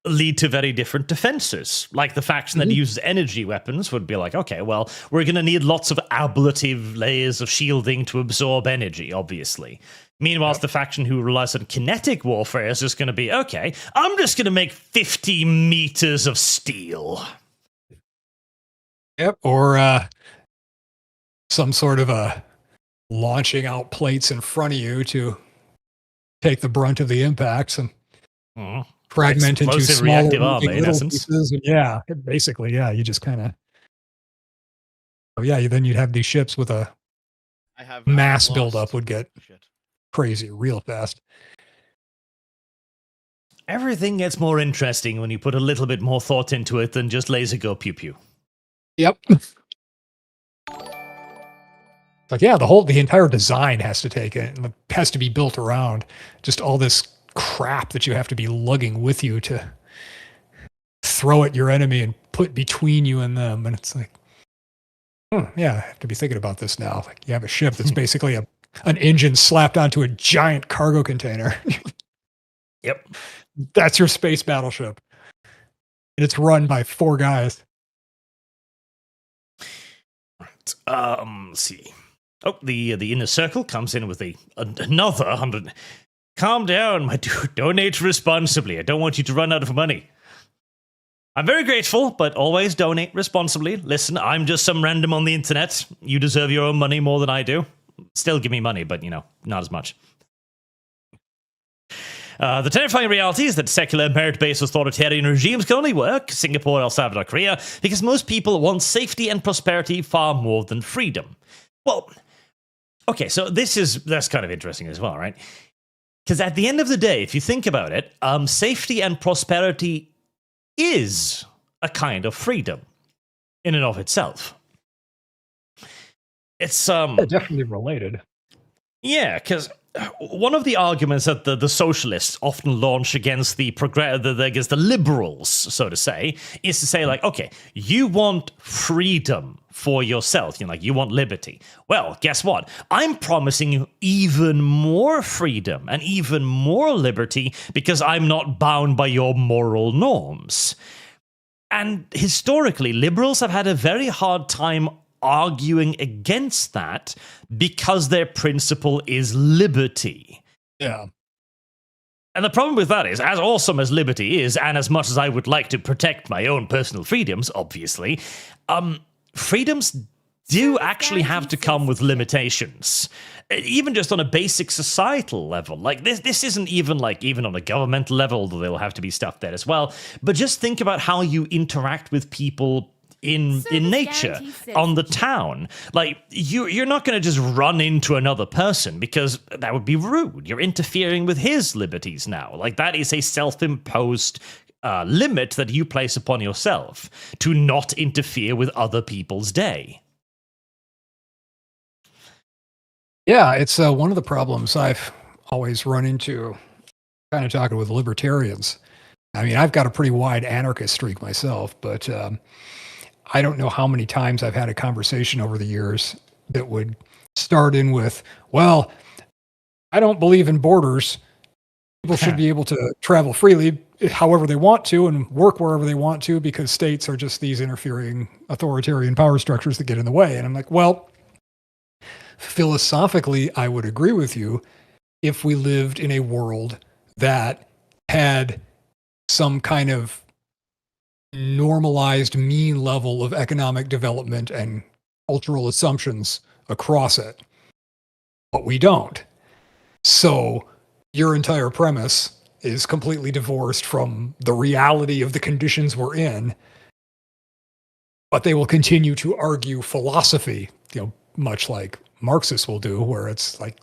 lead to very different defenses. Like the faction that uses energy weapons would be like, okay, well, we're going to need lots of ablative layers of shielding to absorb energy, obviously. Meanwhile, the faction who relies on kinetic warfare is just going to be, okay, I'm just going to make 50 meters of steel. Yep. Or some sort of a launching out plates in front of you to take the brunt of the impacts and fragment into Explosive smaller reactive armor, moving in little essence. pieces. And yeah, basically, yeah, you just kind of. Oh yeah, then you'd have these ships with a mass buildup would get crazy real fast. Everything gets more interesting when you put a little bit more thought into it than just laser go pew pew. Yep. Like, yeah, the entire design has to take it and has to be built around just all this crap that you have to be lugging with you to throw at your enemy and put between you and them. And it's like, yeah, I have to be thinking about this now. Like, you have a ship that's basically an engine slapped onto a giant cargo container. Yep. That's your space battleship. And it's run by 4 guys. Right. Let's see. Oh, the inner circle comes in with another 100. Calm down, my dude. Donate responsibly. I don't want you to run out of money. I'm very grateful, but always donate responsibly. Listen, I'm just some random on the internet. You deserve your own money more than I do. Still give me money, but, not as much. The terrifying reality is that secular, merit-based authoritarian regimes can only work, Singapore, El Salvador, Korea, because most people want safety and prosperity far more than freedom. Well, okay, so that's kind of interesting as well, right? Because at the end of the day, if you think about it, safety and prosperity is a kind of freedom in and of itself. It's definitely related. Yeah, because one of the arguments that the socialists often launch against against the liberals, so to say, is to say, like, okay, you want freedom for yourself, you want liberty. Well, guess what? I'm promising you even more freedom and even more liberty because I'm not bound by your moral norms. And historically, liberals have had a very hard time arguing against that because their principle is liberty. Yeah. And the problem with that is, as awesome as liberty is, and as much as I would like to protect my own personal freedoms, obviously, freedoms do actually have to come with limitations. Even just on a basic societal level. Like, this isn't even on a governmental level, although there will have to be stuff there as well. But just think about how you interact with people in nature, on the town. Like, you're not going to just run into another person because that would be rude. You're interfering with his liberties now. Like, that is a self-imposed limit that you place upon yourself to not interfere with other people's day. Yeah, it's one of the problems I've always run into kind of talking with libertarians. I mean, I've got a pretty wide anarchist streak myself, but I don't know how many times I've had a conversation over the years that would start in with, well, I don't believe in borders. People should be able to travel freely however they want to and work wherever they want to because states are just these interfering authoritarian power structures that get in the way. And I'm like, well, philosophically, I would agree with you if we lived in a world that had some kind of normalized mean level of economic development and cultural assumptions across it. But we don't. So your entire premise is completely divorced from the reality of the conditions we're in. But they will continue to argue philosophy, much like Marxists will do, where it's like,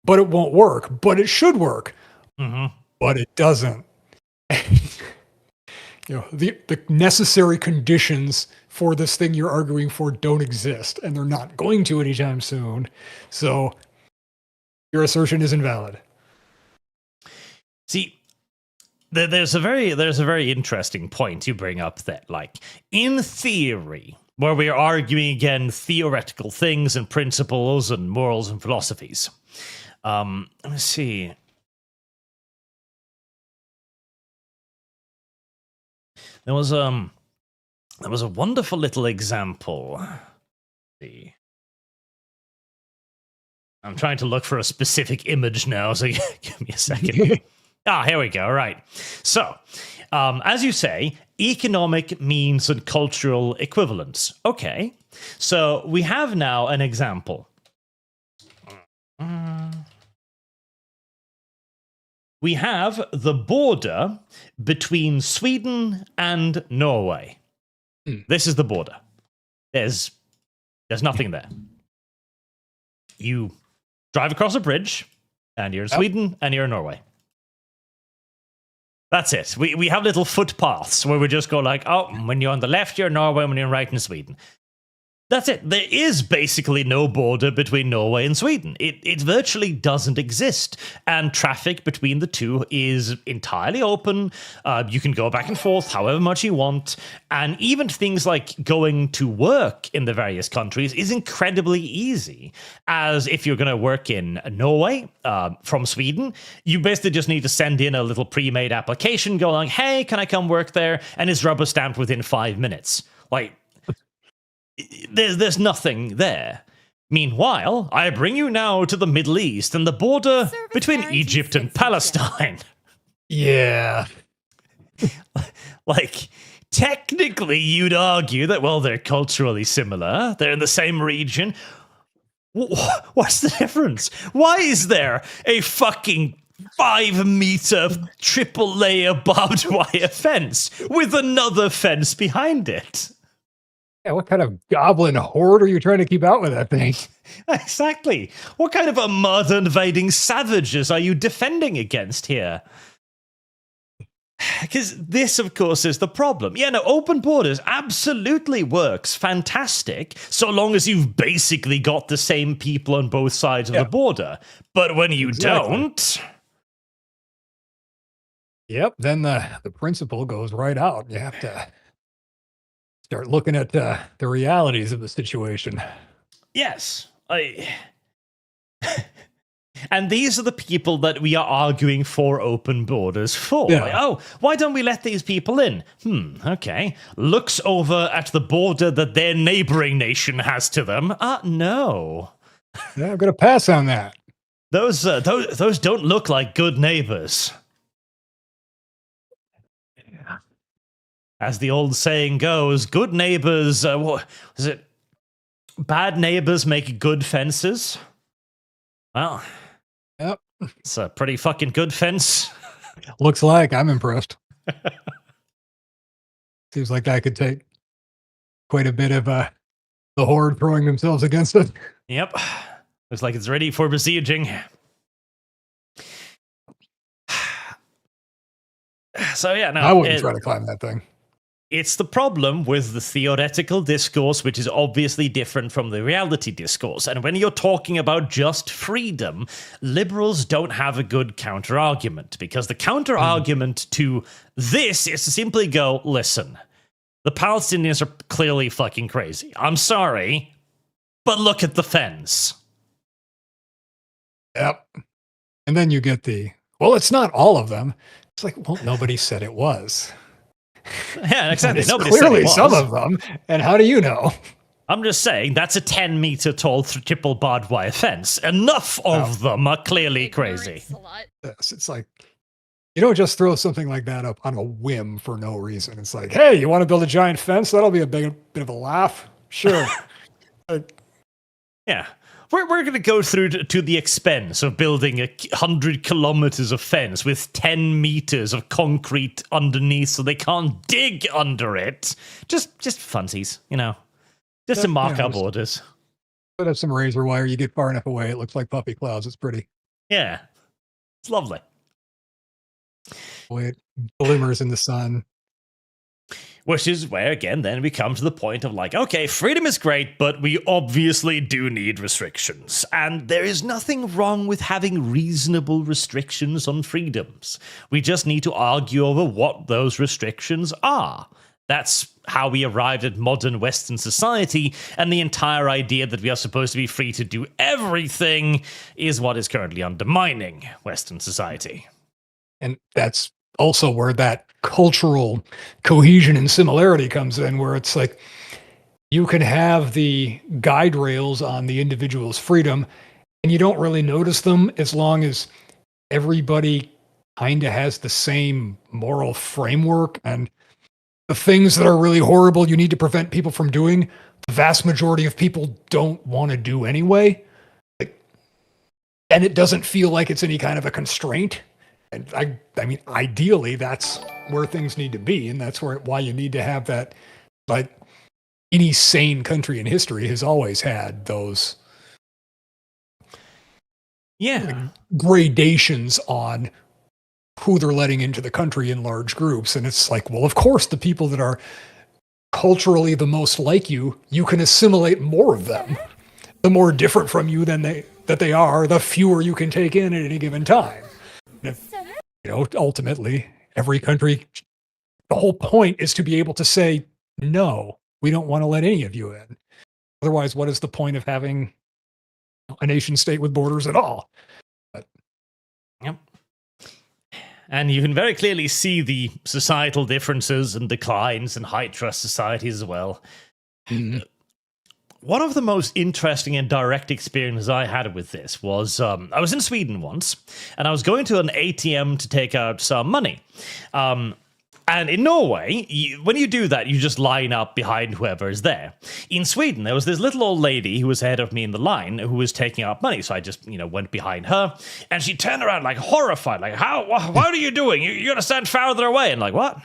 but it won't work, but it should work, but it doesn't. The necessary conditions for this thing you're arguing for don't exist, and they're not going to anytime soon. So your assertion is invalid. See, there's a very interesting point you bring up that, like, in theory, where we are arguing again theoretical things and principles and morals and philosophies. Let me see. There was a wonderful little example. Let's see. I'm trying to look for a specific image now, so give me a second. Here we go. Right. So, as you say, economic means and cultural equivalence. Okay. So we have now an example. We have the border between Sweden and Norway. This is the border. There's nothing there. You drive across a bridge, and you're in Sweden, and you're in Norway. That's it. We have little footpaths where we just go like, oh, when you're on the left, you're in Norway, when you're right in Sweden. That's it. There is basically no border between Norway and Sweden. It virtually doesn't exist. And traffic between the two is entirely open. You can go back and forth however much you want. And even things like going to work in the various countries is incredibly easy. As if you're going to work in Norway from Sweden, you basically just need to send in a little pre-made application going, hey, can I come work there? And it's rubber stamped within 5 minutes. Like, there's nothing there. Meanwhile, I bring you now to the Middle East and the border between Egypt and Palestine. Yeah. Like, technically, you'd argue that, well, they're culturally similar. They're in the same region. What's the difference? Why is there a fucking 5-meter triple layer barbed wire fence with another fence behind it? Yeah, what kind of goblin horde are you trying to keep out with that thing? Exactly. What kind of a mother-invading savages are you defending against here? Because this, of course, is the problem. Yeah, no, open borders absolutely works fantastic, so long as you've basically got the same people on both sides of the border. But when you don't... Yep, then the principle goes right out. You have to start looking at the realities of the situation. Yes. And these are the people that we are arguing for open borders for. Yeah. Like, oh, why don't we let these people in? Okay. Looks over at the border that their neighboring nation has to them. No. Yeah, I'm going to pass on that. Those don't look like good neighbors. As the old saying goes, good neighbors, what is it? Bad neighbors make good fences. Well, yep. It's a pretty fucking good fence. Looks like. I'm impressed. Seems like I could take quite a bit of the horde throwing themselves against it. Yep. Looks like it's ready for besieging. So yeah, no. I wouldn't try to climb that thing. It's the problem with the theoretical discourse, which is obviously different from the reality discourse. And when you're talking about just freedom, liberals don't have a good counter-argument, because the counter-argument to this is to simply go, listen, the Palestinians are clearly fucking crazy. I'm sorry, but look at the fence. Yep. And then you get well, it's not all of them. It's like, well, nobody said it was. Yeah, exactly. Nobody clearly said it was. Some of them. And how do you know? I'm just saying that's a 10-meter tall triple barbed wire fence. Enough of them are clearly crazy. Yes, it's like, you don't just throw something like that up on a whim for no reason. It's like, hey, you want to build a giant fence? That'll be a bit of a laugh. Sure. Yeah. We're going to go through to the expense of building 100 kilometers of fence with 10 meters of concrete underneath so they can't dig under it. Just funsies, you know. Just to mark our borders. Put up some razor wire. You get far enough away, it looks like puppy clouds. It's pretty. Yeah. It's lovely. It glimmers in the sun. Which is where, again, then we come to the point of like, okay, freedom is great, but we obviously do need restrictions. And there is nothing wrong with having reasonable restrictions on freedoms. We just need to argue over what those restrictions are. That's how we arrived at modern Western society, and the entire idea that we are supposed to be free to do everything is what is currently undermining Western society. And that's also where that cultural cohesion and similarity comes in, where it's like you can have the guide rails on the individual's freedom and you don't really notice them as long as everybody kind of has the same moral framework, and the things that are really horrible you need to prevent people from doing, the vast majority of people don't want to do anyway. And it doesn't feel like it's any kind of a constraint. And I mean, ideally, that's where things need to be, and that's why you need to have that. But any sane country in history has always had those gradations on who they're letting into the country in large groups. And it's like, well, of course, the people that are culturally the most like you can assimilate more of them. The more different from you that they are, the fewer you can take in at any given time. Ultimately, every country, the whole point is to be able to say, no, we don't want to let any of you in. Otherwise, what is the point of having a nation state with borders at all? Yep. And you can very clearly see the societal differences and declines in high trust societies as well. Mm-hmm. One of the most interesting and direct experiences I had with this was I was in Sweden once, and I was going to an ATM to take out some money. And in Norway, when you do that, you just line up behind whoever is there. In Sweden, there was this little old lady who was ahead of me in the line who was taking out money. So I just, went behind her, and she turned around like horrified, like, what are you doing? You got to stand farther away. And like, what?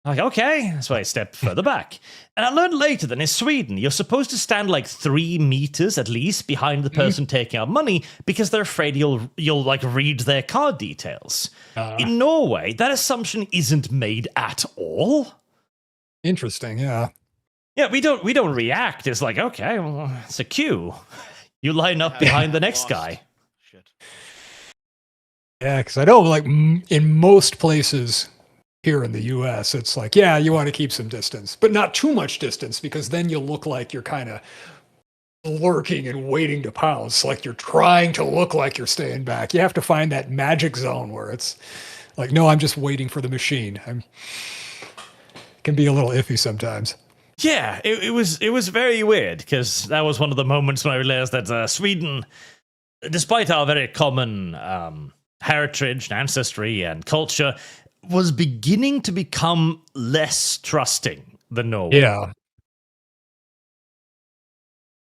I'm like, okay. So I stepped further back. And I learned later that in Sweden, you're supposed to stand like 3 meters at least behind the person taking out money because they're afraid you'll like read their card details. In Norway, that assumption isn't made at all. Interesting, yeah. Yeah, we don't react. It's like, okay, well, it's a queue. You line up behind the next guy. Shit. Yeah, because I know like in most places here in the US, it's like, yeah, you want to keep some distance, but not too much distance, because then you look like you're kind of lurking and waiting to pounce, like you're trying to look like you're staying back. You have to find that magic zone where it's like, no, I'm just waiting for the machine. It can be a little iffy sometimes. Yeah, it was very weird, because that was one of the moments when I realized that Sweden, despite our very common heritage and ancestry and culture, was beginning to become less trusting than Norway.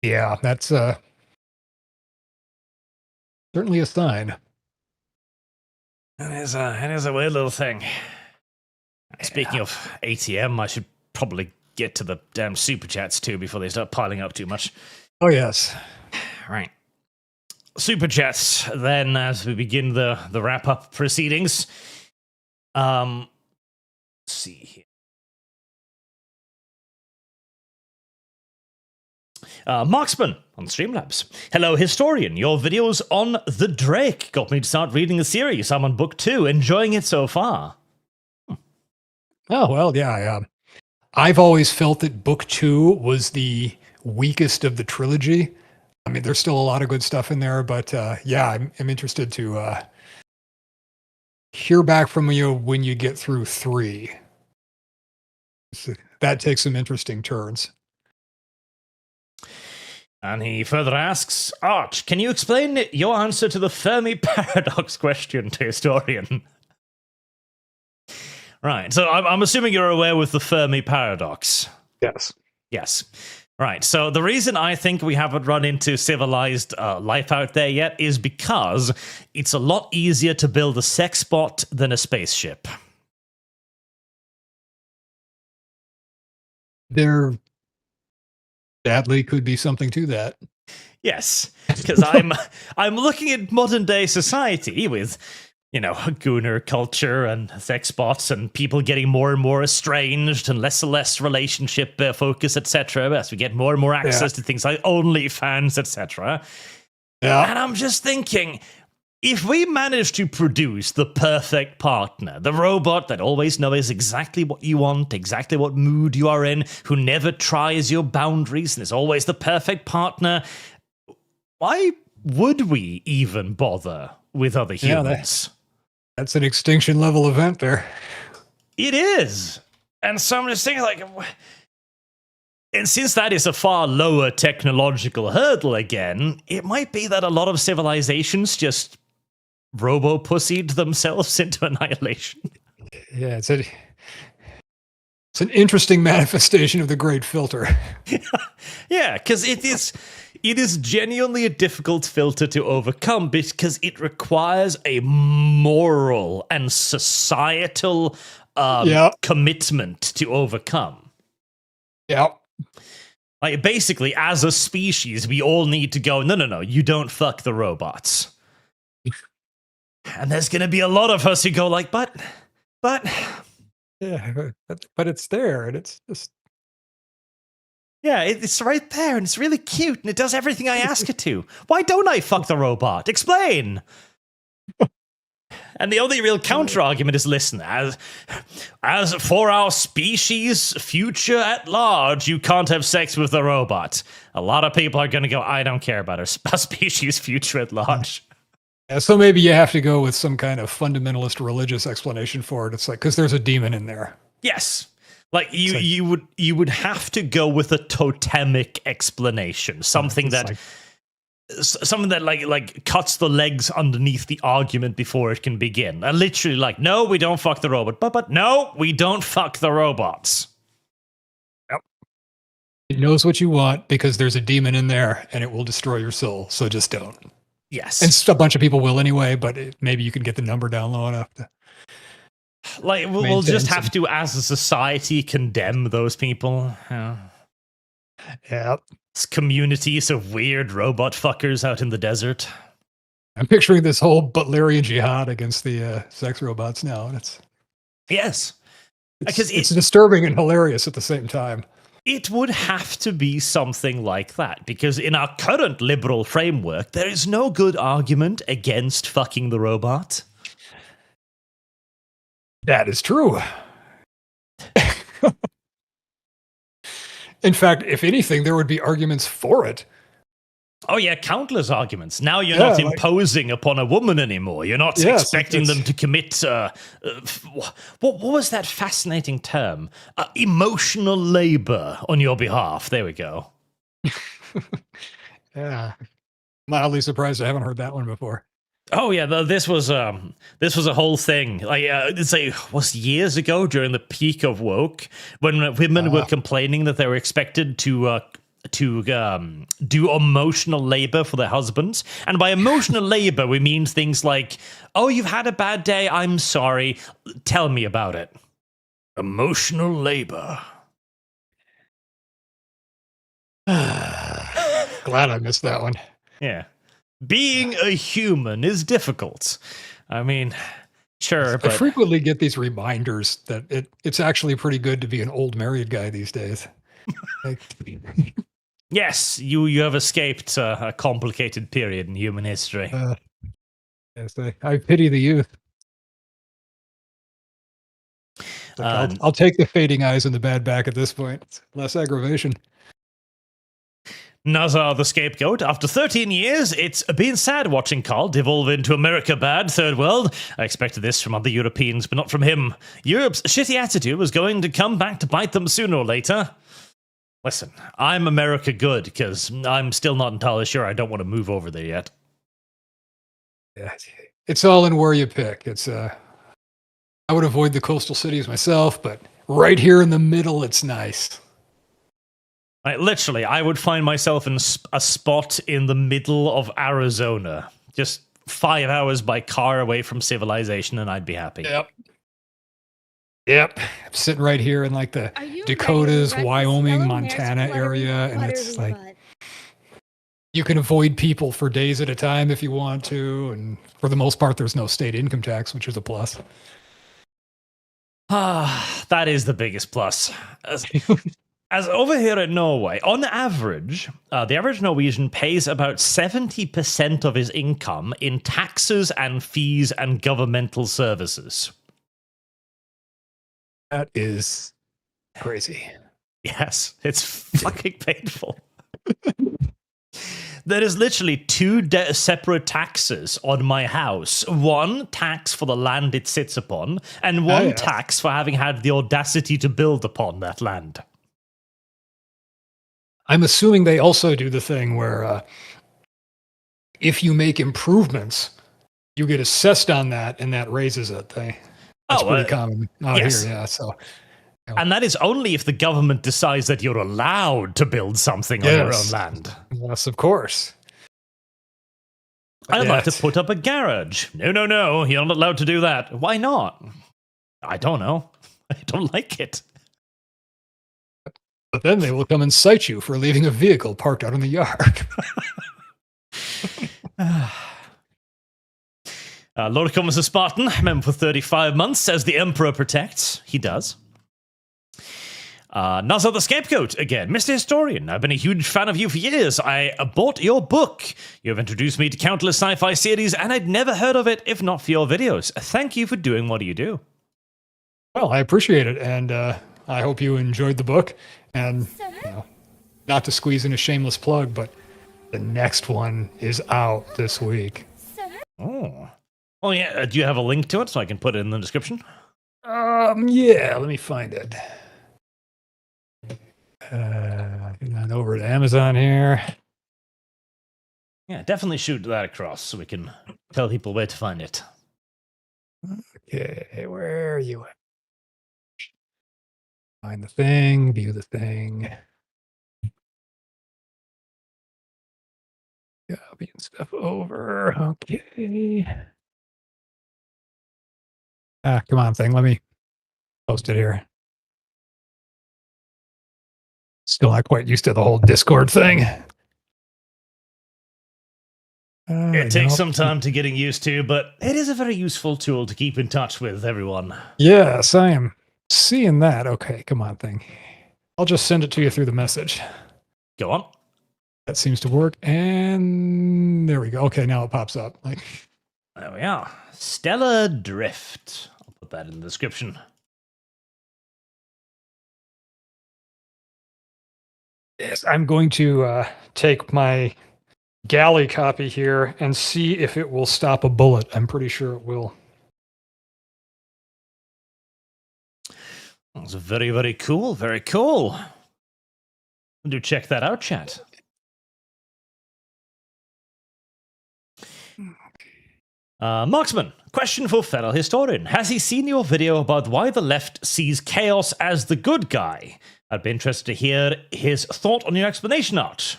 Yeah, that's certainly a sign. It is a weird little thing. Speaking of ATM, I should probably get to the damn Superchats too before they start piling up too much. Oh, yes. Right. Superchats, then, as we begin the wrap-up proceedings. Let's see here. Marksman on Streamlabs. Hello, Historian. Your videos on the Drake got me to start reading the series. I'm on book 2, enjoying it so far. Oh, well, yeah. I've always felt that book 2 was the weakest of the trilogy. I mean, there's still a lot of good stuff in there, but yeah, I'm interested to hear back from you when you get through 3. That takes some interesting turns. And he further asks, Arch, can you explain your answer to the Fermi paradox question to Historian? Right, so I'm assuming you're aware with the Fermi paradox. Yes. Right, so the reason I think we haven't run into civilized life out there yet is because it's a lot easier to build a sex bot than a spaceship. There sadly could be something to that. Yes, because I'm looking at modern day society with, gooner culture and sex bots and people getting more and more estranged and less and less relationship focus, etc. As we get more and more access to things like OnlyFans, etc. Yeah. And I'm just thinking, if we manage to produce the perfect partner, the robot that always knows exactly what you want, exactly what mood you are in, who never tries your boundaries and is always the perfect partner, why would we even bother with other humans? That's an extinction level event there. It is. And so I'm just thinking, like, and since that is a far lower technological hurdle again, it might be that a lot of civilizations just robo-pussied themselves into annihilation. Yeah, it's an interesting manifestation of the Great Filter. Yeah, because it is genuinely a difficult filter to overcome because it requires a moral and societal commitment to overcome. Yeah. Like, basically, as a species, we all need to go, no, you don't fuck the robots. And there's going to be a lot of us who go like, but... Yeah, but it's there, and it's just... Yeah, it's right there, and it's really cute, and it does everything I ask it to. Why don't I fuck the robot? Explain! And the only real counter-argument is, listen, as for our species' future at large, you can't have sex with the robot. A lot of people are going to go, I don't care about our species' future at large. Yeah, so maybe you have to go with some kind of fundamentalist religious explanation for it. It's like, because there's a demon in there. Yes. Like, you would have to go with a totemic explanation. Something that... something that like cuts the legs underneath the argument before it can begin. Literally like, no, we don't fuck the robot. But no, we don't fuck the robots. Yep. It knows what you want because there's a demon in there and it will destroy your soul. So just don't. Yes. And a bunch of people will anyway, but maybe you can get the number down low enough to... Like, we'll just have to, as a society, condemn those people. Yeah. Communities of weird robot fuckers out in the desert. I'm picturing this whole Butlerian jihad against the sex robots now. And yes. It's disturbing and hilarious at the same time. It would have to be something like that, because in our current liberal framework, there is no good argument against fucking the robot. That is true. In fact, if anything, there would be arguments for it. Oh, yeah, countless arguments. Now you're not imposing upon a woman anymore. You're not expecting them to commit... what was that fascinating term? Emotional labor on your behalf. There we go. Yeah. Mildly surprised I haven't heard that one before. Oh yeah, this was a whole thing. Like was years ago during the peak of woke, when women were complaining that they were expected to do emotional labor for their husbands. And by emotional labor, we mean things like, oh, you've had a bad day, I'm sorry, tell me about it. Emotional labor. Glad I missed that one. Yeah. Being a human is difficult. I mean, sure, but... I frequently get these reminders that it's actually pretty good to be an old married guy these days. Yes, you have escaped a complicated period in human history. Yes, I pity the youth. I'll take the fading eyes and the bad back at this point. It's less aggravation. Nazar the scapegoat. After 13 years, it's been sad watching Carl devolve into America bad, third world. I expected this from other Europeans, but not from him. Europe's shitty attitude was going to come back to bite them sooner or later. Listen, I'm America good, because I'm still not entirely sure I don't want to move over there yet. Yeah, it's all in where you pick. It's I would avoid the coastal cities myself, but right here in the middle, it's nice. Literally, I would find myself in a spot in the middle of Arizona, just 5 hours by car away from civilization, and I'd be happy. Yep. I'm sitting right here in like the Dakotas, Wyoming, Montana area, and it's like you can avoid people for days at a time if you want to, and for the most part, there's no state income tax, which is a plus. That is the biggest plus. As over here in Norway, on average, the average Norwegian pays about 70% of his income in taxes and fees and governmental services. That is crazy. Yes, it's fucking painful. There is literally two separate taxes on my house. One tax for the land it sits upon, and one tax for having had the audacity to build upon that land. I'm assuming they also do the thing where if you make improvements, you get assessed on that, and that raises it. That's pretty common out here, yeah. So, and that is only if the government decides that you're allowed to build something on your own land. Yes, of course. I'd like to put up a garage. No, you're not allowed to do that. Why not? I don't know. I don't like it. But then they will come and cite you for leaving a vehicle parked out in the yard. Lord Comus of Spartan, member for 35 months, says the Emperor protects. He does. Nazar the Scapegoat again. Mr. Historian, I've been a huge fan of you for years. I bought your book. You have introduced me to countless sci-fi series, and I'd never heard of it if not for your videos. Thank you for doing what you do. Well, I appreciate it, and I hope you enjoyed the book. And not to squeeze in a shameless plug, but the next one is out this week. Oh. Oh, yeah. Do you have a link to it so I can put it in the description? Yeah, let me find it. On over to Amazon here. Yeah, definitely shoot that across so we can tell people where to find it. Okay, where are you at? Find the thing, view the thing. Copying stuff over. Okay. Come on, thing. Let me post it here. Still not quite used to the whole Discord thing. It takes some time to getting used to, but it is a very useful tool to keep in touch with everyone. Yes, I am seeing that. Okay, come on, thing. I'll just send it to you through the message. Go on. That seems to work. And there we go. Okay, now it pops up. There we are. Stellar Drift. I'll put that in the description. Yes, I'm going to take my galley copy here and see if it will stop a bullet. I'm pretty sure it will. That's very, very cool. Very cool. Do check that out, chat. Marksman, question for fellow historian. Has he seen your video about why the left sees chaos as the good guy? I'd be interested to hear his thought on your explanation art.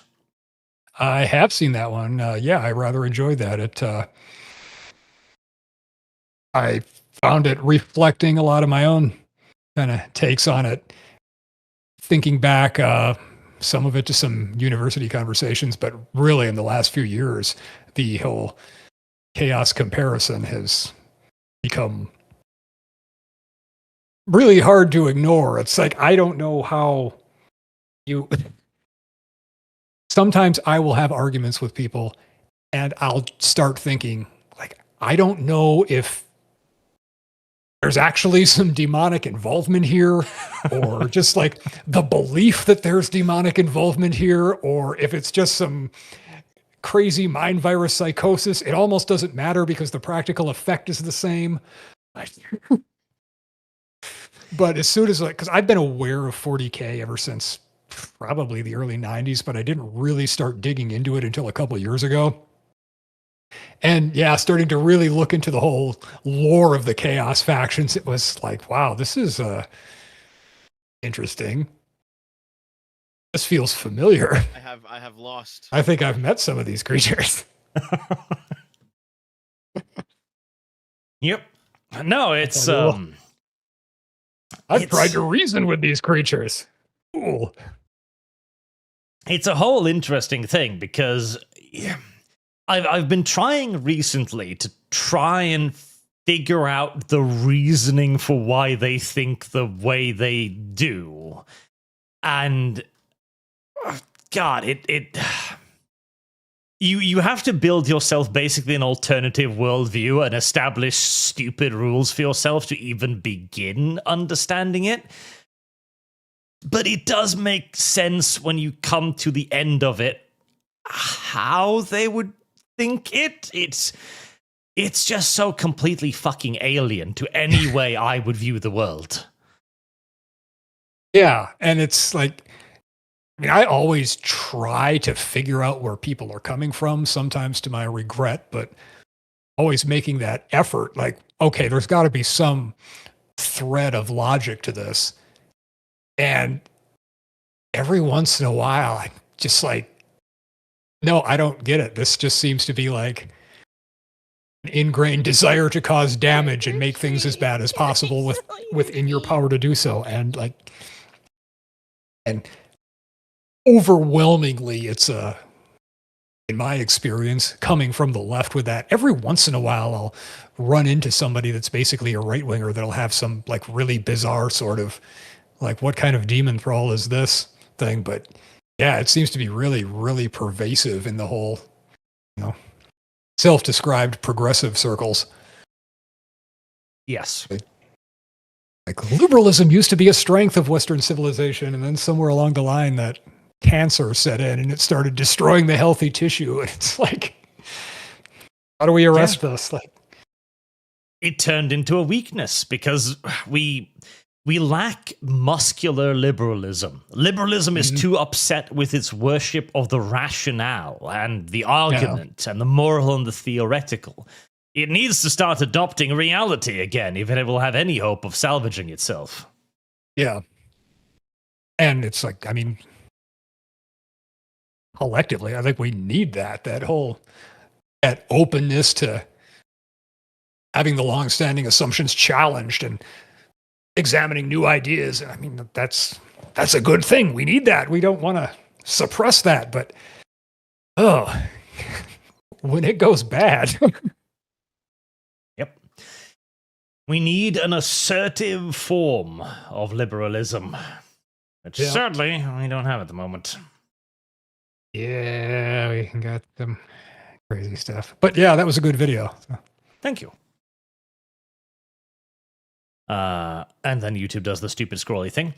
I have seen that one. Yeah, I rather enjoyed that. I found it reflecting a lot of my own kind of takes on it. Thinking back, some of it to some university conversations, but really in the last few years, the whole chaos comparison has become really hard to ignore. It's like, I don't know how you... Sometimes I will have arguments with people and I'll start thinking, like, I don't know if there's actually some demonic involvement here, or just like the belief that there's demonic involvement here, or if it's just some crazy mind virus psychosis. It almost doesn't matter because the practical effect is the same. But as soon as, like, because I've been aware of 40K ever since probably the early 90s, but I didn't really start digging into it until a couple of years ago. And yeah, starting to really look into the whole lore of the Chaos factions, it was like, wow, this is interesting. This feels familiar. I have lost. I think I've met some of these creatures. Yep. No, it's I've tried to reason with these creatures. Cool. It's a whole interesting thing because I've been trying recently to try and figure out the reasoning for why they think the way they do. And God, you have to build yourself basically an alternative worldview and establish stupid rules for yourself to even begin understanding it. But it does make sense when you come to the end of it. how they would think it. It's just so completely fucking alien to any way I would view the world. Yeah, and it's like, I mean, I always try to figure out where people are coming from, sometimes to my regret, but always making that effort. Like, okay, there's got to be some thread of logic to this. And every once in a while, I just like, no, I don't get it. This just seems to be like an ingrained desire to cause damage and make things as bad as possible within your power to do so. And like, and overwhelmingly, it's in my experience, coming from the left with that. Every once in a while, I'll run into somebody that's basically a right winger that'll have some like really bizarre sort of like, what kind of demon thrall is this thing? But yeah, it seems to be really, really pervasive in the whole, self-described progressive circles. Yes. Like liberalism used to be a strength of Western civilization, and then somewhere along the line that cancer set in and it started destroying the healthy tissue. And it's like, how do we arrest this? Like, it turned into a weakness because we lack muscular liberalism. Liberalism is too upset with its worship of the rationale and the argument and the moral and the theoretical. It needs to start adopting reality again if it will have any hope of salvaging itself. Yeah. And it's like, I mean, collectively, I think we need that openness to having the longstanding assumptions challenged and examining new ideas. I mean, that's a good thing. We need that. We don't want to suppress that, but when it goes bad. Yep. We need an assertive form of liberalism, which certainly we don't have at the moment. Yeah, we got some crazy stuff. But yeah, that was a good video. So. Thank you. And then YouTube does the stupid scrolly thing.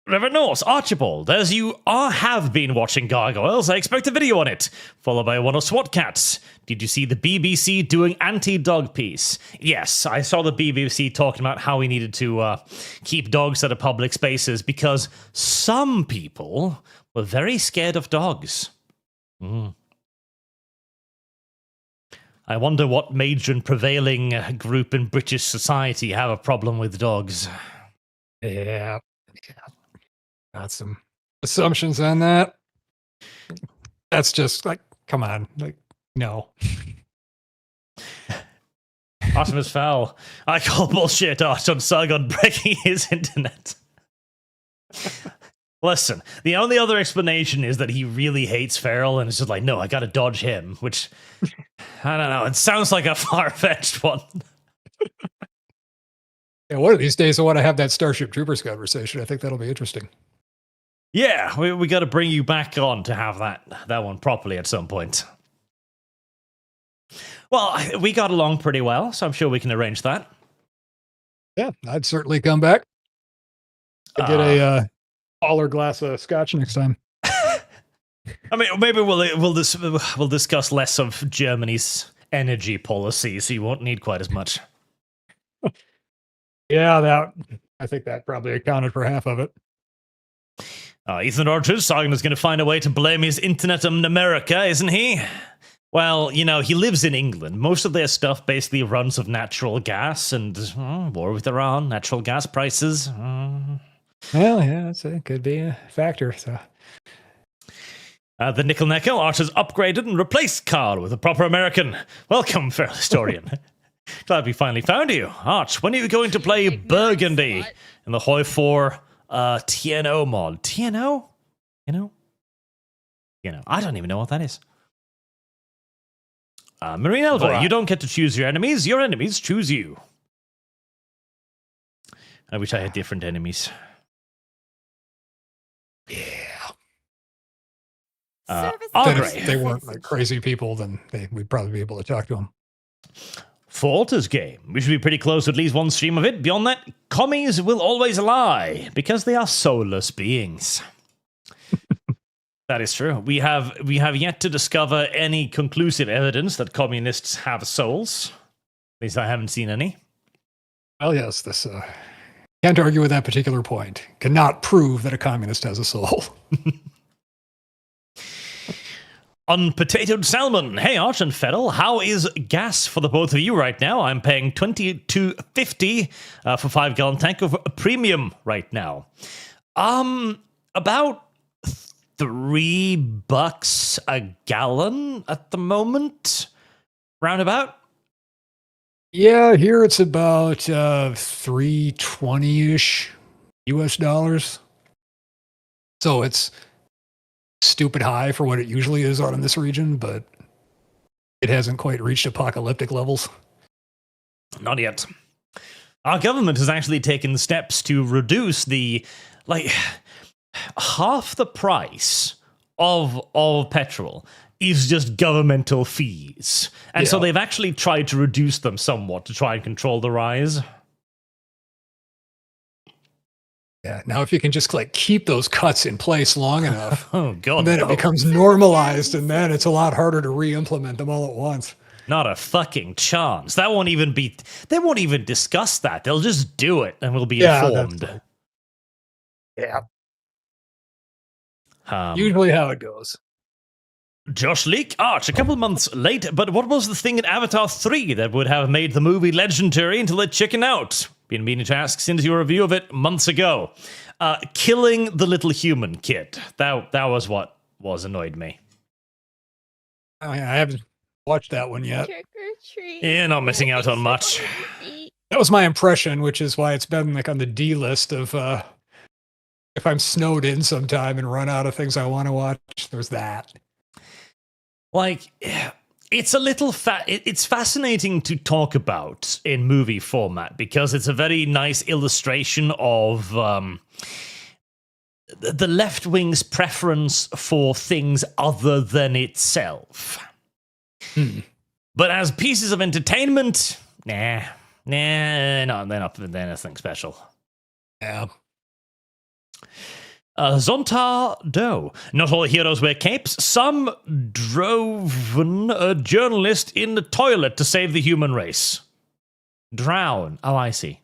Reverend Norse, Archibald, as you have been watching Gargoyles, I expect a video on it, followed by one of SWAT Cats. Did you see the BBC doing anti-dog piece? Yes, I saw the BBC talking about how we needed to keep dogs out of public spaces because some people were very scared of dogs. I wonder what major and prevailing group in British society have a problem with dogs. Yeah. Got some assumptions on that. That's just like, come on. Like, no. Artemis Fowl. I call bullshit Arch on Sargon breaking his internet. Listen, the only other explanation is that he really hates Feral and it's just like, no, I gotta dodge him, which, I don't know, it sounds like a far-fetched one. Yeah, one of these days I want to have that Starship Troopers conversation. I think that'll be interesting. Yeah, we got to bring you back on to have that one properly at some point. Well, we got along pretty well, so I'm sure we can arrange that. Yeah, I'd certainly come back. Get a taller glass of scotch next time. I mean, maybe we'll discuss less of Germany's energy policy, so you won't need quite as much. Yeah, I think that probably accounted for half of it. Ethan Rogers, Sargon is going to find a way to blame his internet on America, isn't he? Well, he lives in England. Most of their stuff basically runs of natural gas, and war with Iran, natural gas prices. Well, yeah, it could be a factor. So, the Nickel Neckel, Arch has upgraded and replaced Carl with a proper American. Welcome, Feral Historian. Glad we finally found you. Arch, when are you going to play Burgundy in the Hoi 4 TNO mod? TNO? I don't even know what that is. Marine Elva, you don't get to choose your enemies choose you. I wish I had different enemies. Yeah. If they weren't like crazy people, then we'd probably be able to talk to them. Falter's game. We should be pretty close to at least one stream of it. Beyond that, commies will always lie because they are soulless beings. That is true. We have yet to discover any conclusive evidence that communists have souls. At least I haven't seen any. Well, yes, this can't argue with that particular point. Cannot prove that a communist has a soul. Unpotatoed salmon. Hey, Arch and Fettle, how is gas for the both of you right now? I'm paying $22.50 for 5-gallon tank of premium right now. About $3 a gallon at the moment, roundabout. Yeah, here it's about $3.20-ish US dollars. So it's stupid high for what it usually is out in this region, but it hasn't quite reached apocalyptic levels. Not yet. Our government has actually taken steps to reduce half the price of petrol is just governmental fees. And so they've actually tried to reduce them somewhat to try and control the rise. Yeah, now if you can just keep those cuts in place long enough, oh god, then it becomes normalized, and then it's a lot harder to re-implement them all at once. Not a fucking chance. They won't even discuss that. They'll just do it and we'll be informed. Yeah. Usually how it goes. Josh Leak, Arch, a couple months late, but what was the thing in Avatar 3 that would have made the movie legendary until it chickened out? Been meaning to ask since your review of it months ago. Killing the little human kid. That was what annoyed me. I haven't watched that one yet. Trick or treat. Yeah, not missing out on much. That was my impression, which is why it's been on the D list of if I'm snowed in sometime and run out of things I want to watch, there's that. It's a little it's fascinating to talk about in movie format because it's a very nice illustration of the left wing's preference for things other than itself. But as pieces of entertainment, no, they're not anything special. Yeah. Zontar Do. Not all heroes wear capes. Some droven a journalist in the toilet to save the human race. Drown. Oh, I see.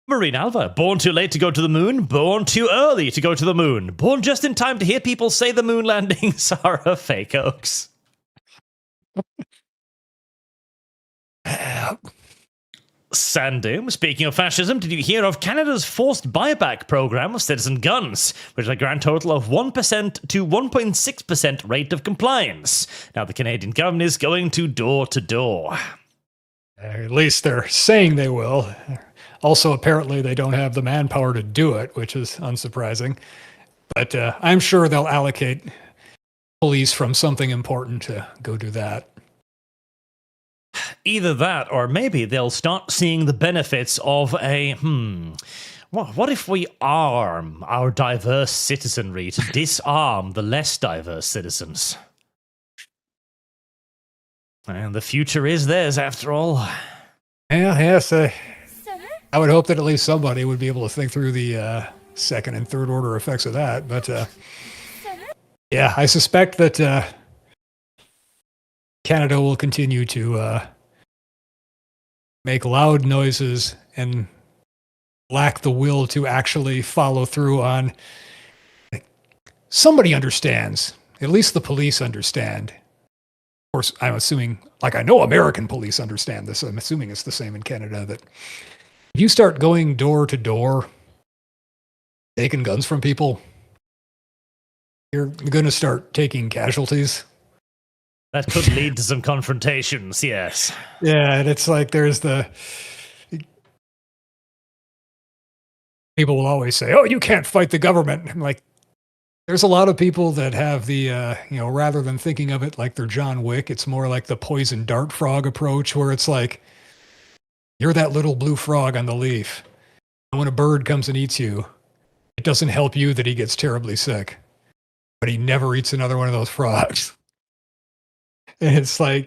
Marine Alva. Born too late to go to the moon. Born too early to go to the moon. Born just in time to hear people say the moon landings are a fake hoax. Sandoom, speaking of fascism, did you hear of Canada's forced buyback program of citizen guns, which is a grand total of 1% to 1.6% rate of compliance? Now the Canadian government is going to door. At least they're saying they will. Also, apparently they don't have the manpower to do it, which is unsurprising. But I'm sure they'll allocate police from something important to go do that. Either that, or maybe they'll start seeing the benefits of what if we arm our diverse citizenry to disarm the less diverse citizens? And the future is theirs, after all. Yeah, yes. I would hope that at least somebody would be able to think through the second and third order effects of that. But yeah, I suspect that Canada will continue to make loud noises and lack the will to actually follow through on. Somebody understands. At least the police understand. Of course, I'm assuming, I know American police understand this. I'm assuming it's the same in Canada, that if you start going door to door, taking guns from people, you're going to start taking casualties. That could lead to some confrontations, yes. Yeah, and it's there's people will always say, oh, you can't fight the government. I'm there's a lot of people that have the, rather than thinking of it like they're John Wick, it's more like the poison dart frog approach, where it's you're that little blue frog on the leaf. And when a bird comes and eats you, it doesn't help you that he gets terribly sick. But he never eats another one of those frogs. And it's there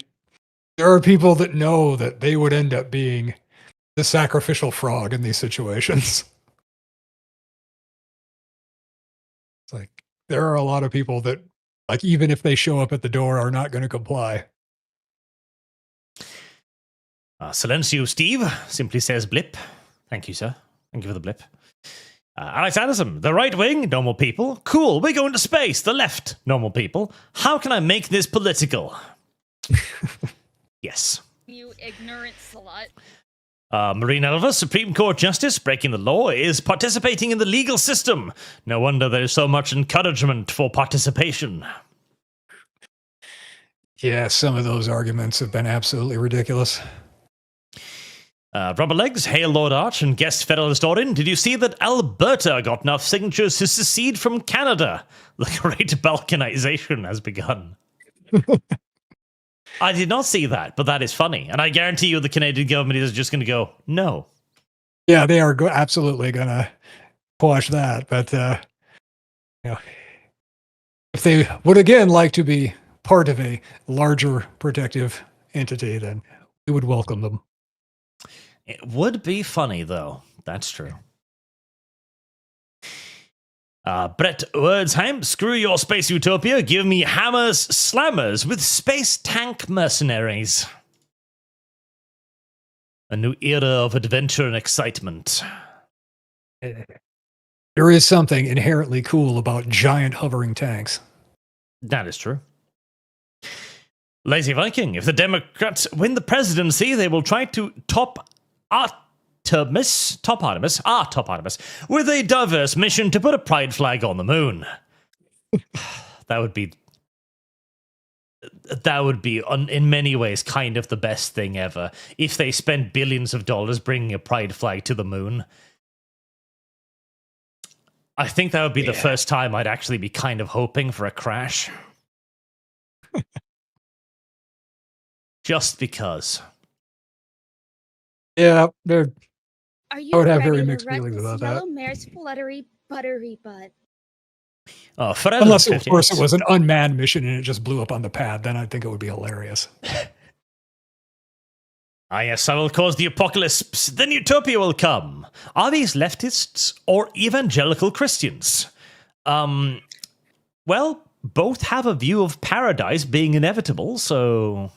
are people that know that they would end up being the sacrificial frog in these situations. there are a lot of people that, like, even if they show up at the door, are not going to comply. Silencio Steve simply says blip. Thank you, sir. Thank you for the blip. Alex Anderson, the right wing, normal people. Cool, we're going to space. The left, normal people. How can I make this political? Yes. You ignorant slut. Marine Elvis, Supreme Court Justice, breaking the law, is participating in the legal system. No wonder there's so much encouragement for participation. Yeah, some of those arguments have been absolutely ridiculous. Rubber Legs, hail Lord Arch and guest federal historian. Did you see that Alberta got enough signatures to secede from Canada? The great balkanization has begun. I did not see that, but that is funny. And I guarantee you the Canadian government is just going to go, no. Yeah, they are absolutely going to quash that. But, if they would again like to be part of a larger protective entity, then we would welcome them. It would be funny, though. That's true. Brett Wordsheim, screw your space utopia. Give me hammers, slammers with space tank mercenaries. A new era of adventure and excitement. There is something inherently cool about giant hovering tanks. That is true. Lazy Viking, if the Democrats win the presidency, they will try to top Artemis, with a diverse mission to put a pride flag on the moon. That would be in many ways kind of the best thing ever. If they spent billions of dollars bringing a pride flag to the moon, I think that would be the first time I'd actually be kind of hoping for a crash. Just because. Yeah, Are you I would have ready very to mixed wreck feelings this about that. yellow mare's fluttery buttery butt? Unless, of course, it was an unmanned mission and it just blew up on the pad, then I think it would be hilarious. Yes, I will cause the apocalypse, then utopia will come. Are these leftists or evangelical Christians? Well, both have a view of paradise being inevitable, so...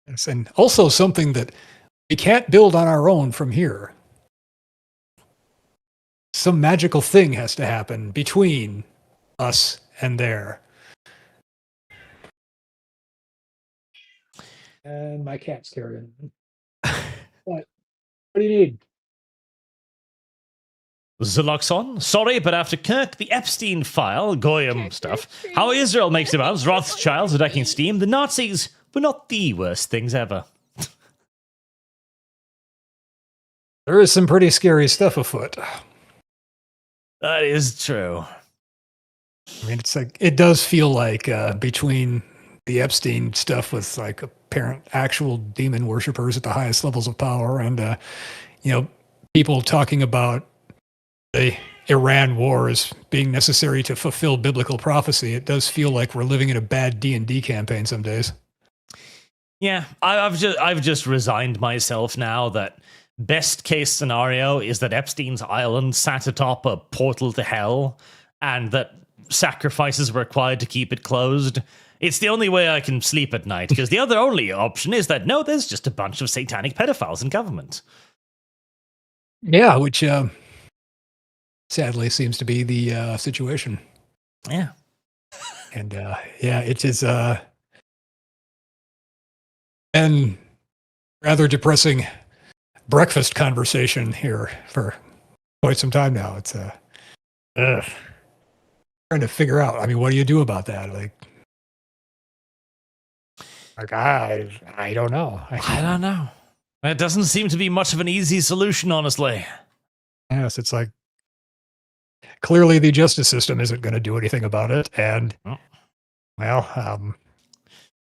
Yes, and also something that we can't build on our own from here. Some magical thing has to happen between us and there. And my cat's carrying. What do you need? Zaloxon, sorry, but after Kirk, the Epstein file, Goyim stuff, how Israel makes demands, Rothschilds attacking Steam, the Nazis were not the worst things ever. There is some pretty scary stuff afoot. That is true. I mean, it's like, it does feel like between the Epstein stuff with like apparent actual demon worshippers at the highest levels of power and, people talking about the Iran war as being necessary to fulfill biblical prophecy, it does feel like we're living in a bad D&D campaign some days. Yeah, I've just resigned myself now that best case scenario is that Epstein's island sat atop a portal to hell and that sacrifices were required to keep it closed. It's the only way I can sleep at night, because the other only option is that, no, there's just a bunch of satanic pedophiles in government. Yeah, which sadly seems to be the situation. Yeah. And it is and rather depressing breakfast conversation here for quite some time now. It's trying to figure out, I mean, what do you do about that? Like I don't know. I don't know. It doesn't seem to be much of an easy solution, honestly. Yes, it's like clearly the justice system isn't going to do anything about it, and we're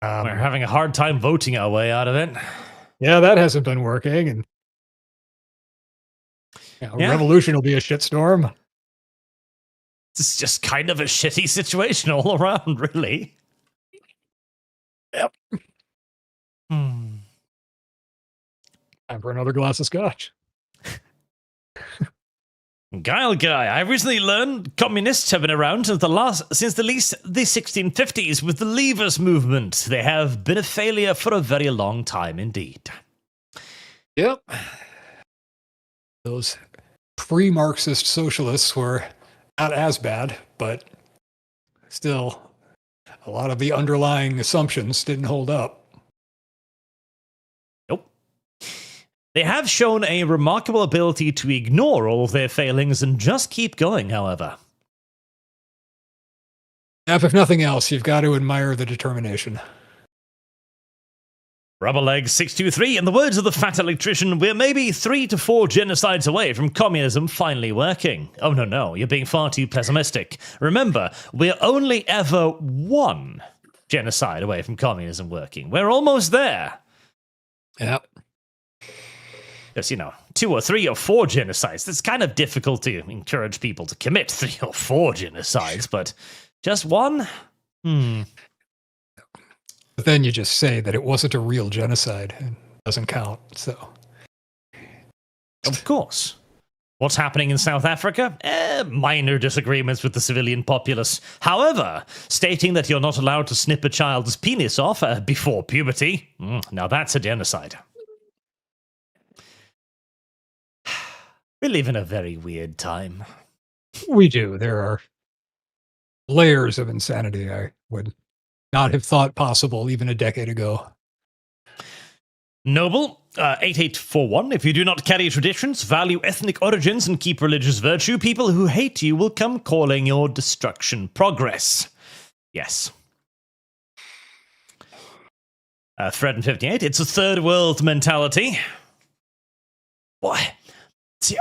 having a hard time voting our way out of it. Yeah, that hasn't been working, and revolution will be a shitstorm. It's just kind of a shitty situation all around, really. Yep. Time for another glass of scotch. Guile Guy, I recently learned communists have been around since the 1650s with the Leavers movement. They have been a failure for a very long time indeed. Yep. Those pre-Marxist socialists were not as bad, but still, a lot of the underlying assumptions didn't hold up. Nope. They have shown a remarkable ability to ignore all of their failings and just keep going, however. If nothing else, you've got to admire the determination. Rubberleg623, in the words of the fat electrician, we're maybe 3 to 4 genocides away from communism finally working. Oh, no, you're being far too pessimistic. Remember, we're only ever 1 genocide away from communism working. We're almost there. Yep. Because, 2 or 3 or 4 genocides, it's kind of difficult to encourage people to commit 3 or 4 genocides, but just 1? But then you just say that it wasn't a real genocide. It doesn't count, so. Of course. What's happening in South Africa? Minor disagreements with the civilian populace. However, stating that you're not allowed to snip a child's penis off before puberty, now that's a genocide. We live in a very weird time. We do. There are layers of insanity I would not have thought possible even a decade ago. Noble, 8841, if you do not carry traditions, value ethnic origins, and keep religious virtue, people who hate you will come calling your destruction progress. Yes. Fred58, it's a third world mentality. Why? See,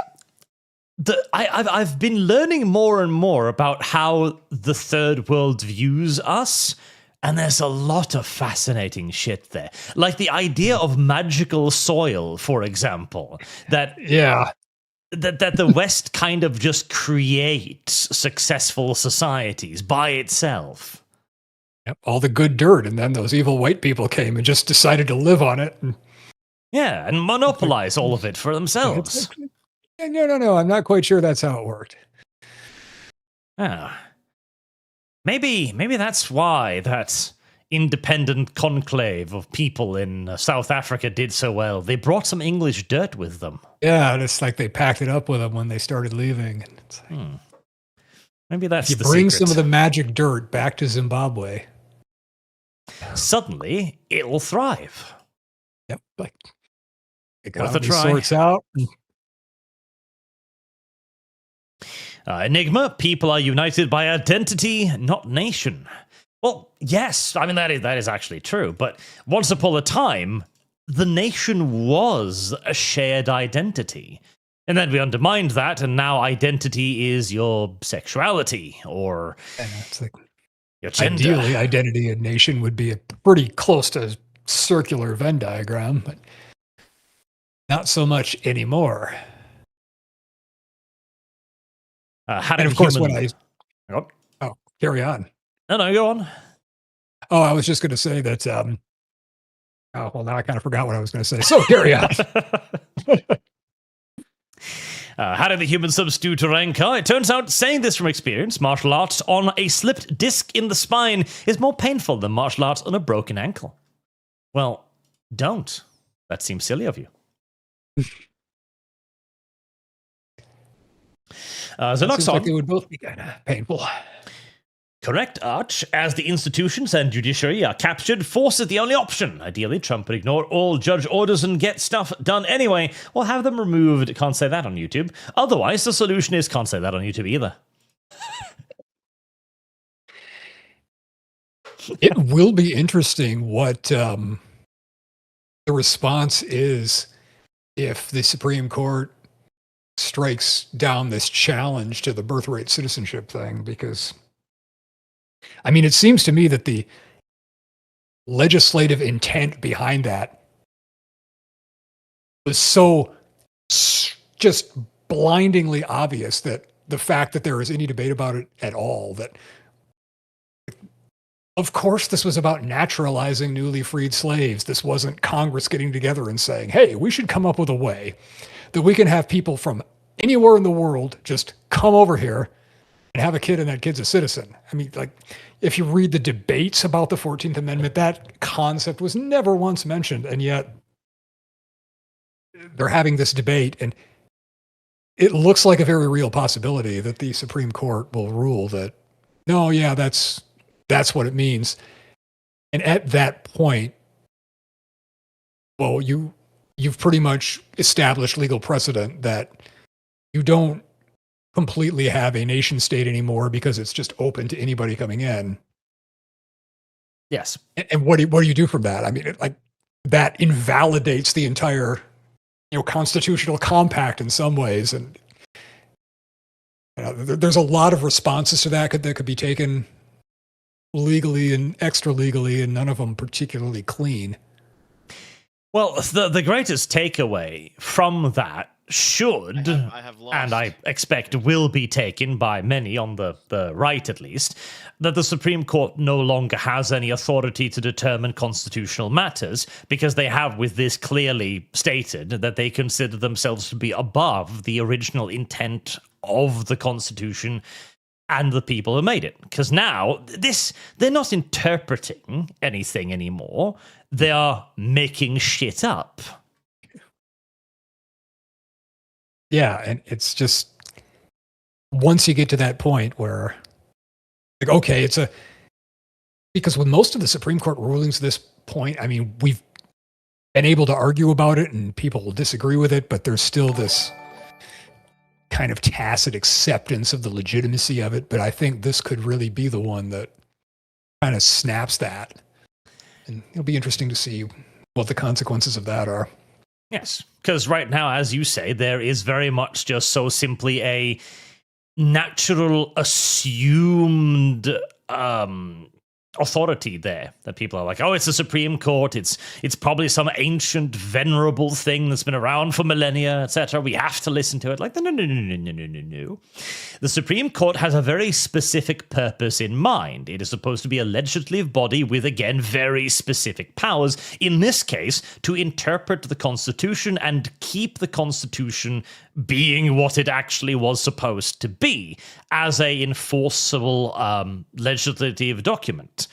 I've been learning more and more about how the third world views us, and there's a lot of fascinating shit there. Like the idea of magical soil, for example, that the West kind of just creates successful societies by itself. Yep, all the good dirt, and then those evil white people came and just decided to live on it. Yeah, and monopolize all of it for themselves. No, I'm not quite sure that's how it worked. Ah. Maybe that's why that independent conclave of people in South Africa did so well. They brought some English dirt with them. Yeah, and it's like they packed it up with them when they started leaving. And it's like, Maybe that's you the bring secret. some of the magic dirt back to Zimbabwe. Suddenly, it'll thrive. Yep, like Worth a economy try. sorts out. Enigma, people are united by identity, not nation. Well, yes, I mean, that is actually true, but once upon a time, the nation was a shared identity. And then we undermined that, and now identity is your sexuality, or It's like, your gender. ideally, identity and nation would be a pretty close to circular Venn diagram, but not so much anymore. And of course, when carry on. No, go on. Oh, I was just going to say that. Well, now I kind of forgot what I was going to say. So carry on. How did the human substitute to Rancor? It turns out, saying this from experience, martial arts on a slipped disc in the spine is more painful than martial arts on a broken ankle. Well, don't. That seems silly of you. Seems like it would both be kind of painful. Correct, Arch. As the institutions and judiciary are captured, force is the only option. Ideally, Trump would ignore all judge orders and get stuff done anyway, or have them removed. Can't say that on YouTube. Otherwise, the solution is can't say that on YouTube either. It will be interesting what the response is if the Supreme Court strikes down this challenge to the birthright citizenship thing, because I mean, it seems to me that the legislative intent behind that was so just blindingly obvious that the fact that there is any debate about it at all, that of course this was about naturalizing newly freed slaves. This wasn't Congress getting together and saying, hey, we should come up with a way that we can have people from anywhere in the world, just come over here and have a kid and that kid's a citizen. I mean, like, if you read the debates about the 14th Amendment, that concept was never once mentioned. And yet they're having this debate, and it looks like a very real possibility that the Supreme Court will rule that, no, yeah, that's what it means. And at that point, well, you've pretty much established legal precedent that you don't completely have a nation state anymore because it's just open to anybody coming in. Yes. And what do you do from that? I mean, that invalidates the entire, constitutional compact in some ways. And there's a lot of responses to that could be taken legally and extra legally, and none of them particularly clean. Well, the greatest takeaway from that should, I have lost. and I expect will be taken by many on the right at least, that the Supreme Court no longer has any authority to determine constitutional matters, because they have with this clearly stated that they consider themselves to be above the original intent of the Constitution and the people who made it. Because now, they're not interpreting anything anymore. They are making shit up. Yeah, and it's just, once you get to that point where, okay, because with most of the Supreme Court rulings at this point, I mean, we've been able to argue about it and people will disagree with it, but there's still this kind of tacit acceptance of the legitimacy of it. But I think this could really be the one that kind of snaps that. And it'll be interesting to see what the consequences of that are. Yes, because right now, as you say, there is very much just so simply a natural assumed authority there that people are like, oh, it's the Supreme Court, it's probably some ancient venerable thing that's been around for millennia, etc. We have to listen to it. Like, no. The Supreme Court has a very specific purpose in mind. It is supposed to be a legislative body with, again, very specific powers, in this case to interpret the Constitution and keep the Constitution being what it actually was supposed to be as a enforceable legislative document.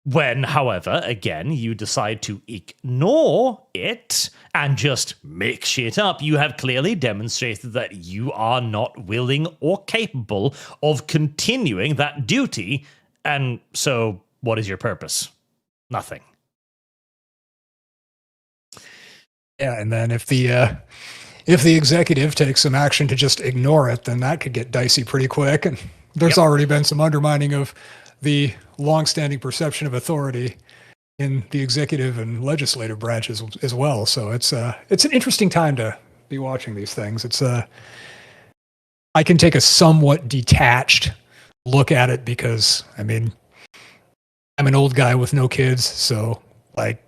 When, however, again, you decide to ignore it and just make shit up, you have clearly demonstrated that you are not willing or capable of continuing that duty. And so, what is your purpose? Nothing. Yeah, and then if the executive takes some action to just ignore it, then that could get dicey pretty quick. And there's already been some undermining of the longstanding perception of authority in the executive and legislative branches as well. So it's an interesting time to be watching these things. I can take a somewhat detached look at it because, I mean, I'm an old guy with no kids, so like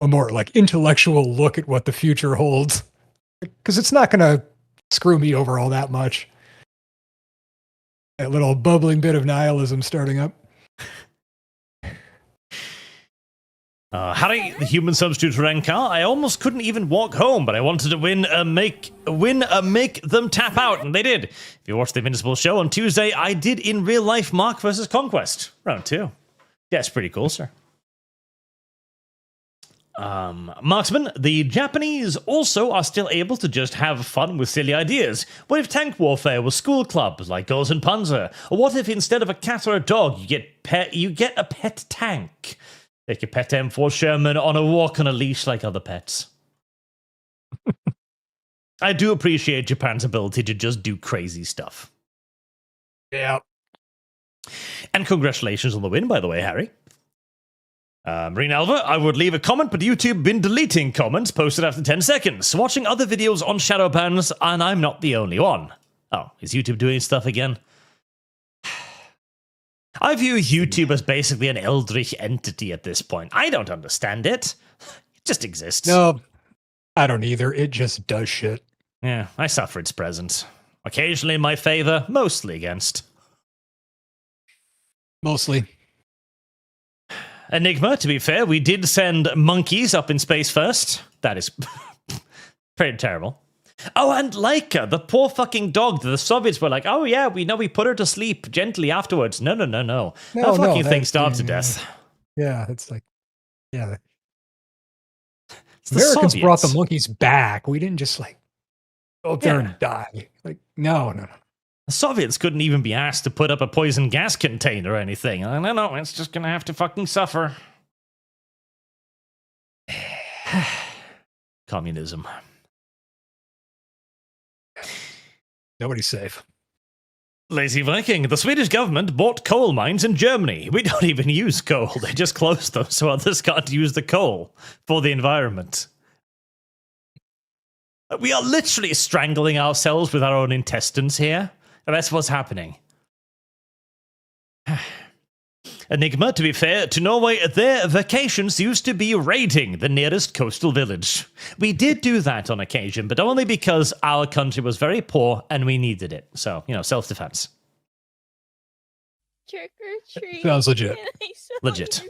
a more like intellectual look at what the future holds, because it's not going to screw me over all that much. That little bubbling bit of nihilism starting up. Harry, the human substitute for Renkar. I almost couldn't even walk home, but I wanted to make them tap out, and they did. If you watched the Invincible show on Tuesday, I did in real life Mark versus Conquest, round 2. Yeah, it's pretty cool, sir. Marksman, the Japanese also are still able to just have fun with silly ideas. What if tank warfare was school clubs like Gauss and Panzer? Or what if instead of a cat or a dog, you get a pet tank? Take your pet M4 Sherman on a walk on a leash like other pets. I do appreciate Japan's ability to just do crazy stuff. Yeah. And congratulations on the win, by the way, Harry. Marine Alva, I would leave a comment, but YouTube been deleting comments posted after 10 seconds. Watching other videos on shadow bans, and I'm not the only one. Oh, is YouTube doing stuff again? I view YouTube as basically an eldritch entity at this point. I don't understand it. It just exists. No, I don't either. It just does shit. Yeah, I suffer its presence. Occasionally in my favor, mostly against. Mostly. Enigma, to be fair, we did send monkeys up in space first. That is Pretty terrible. Oh, and Laika, the poor fucking dog. The Soviets were like, oh yeah, we put her to sleep gently afterwards. No. That fucking thing starved to death. Yeah, it's like, yeah. It's the Americans brought the Soviets. monkeys back. We didn't just like go up there and die. Like, no. The Soviets couldn't even be asked to put up a poison gas container or anything. No, it's just gonna have to fucking suffer. Communism. Nobody's safe. Lazy Viking, the Swedish government bought coal mines in Germany. We don't even use coal. They just closed them so others can't use the coal for the environment. We are literally strangling ourselves with our own intestines here. And that's what's happening. Enigma, to be fair, to Norway, their vacations used to be raiding the nearest coastal village. We did do that on occasion, but only because our country was very poor and we needed it. So, self-defense. Trick or treat. Sounds legit. Legit.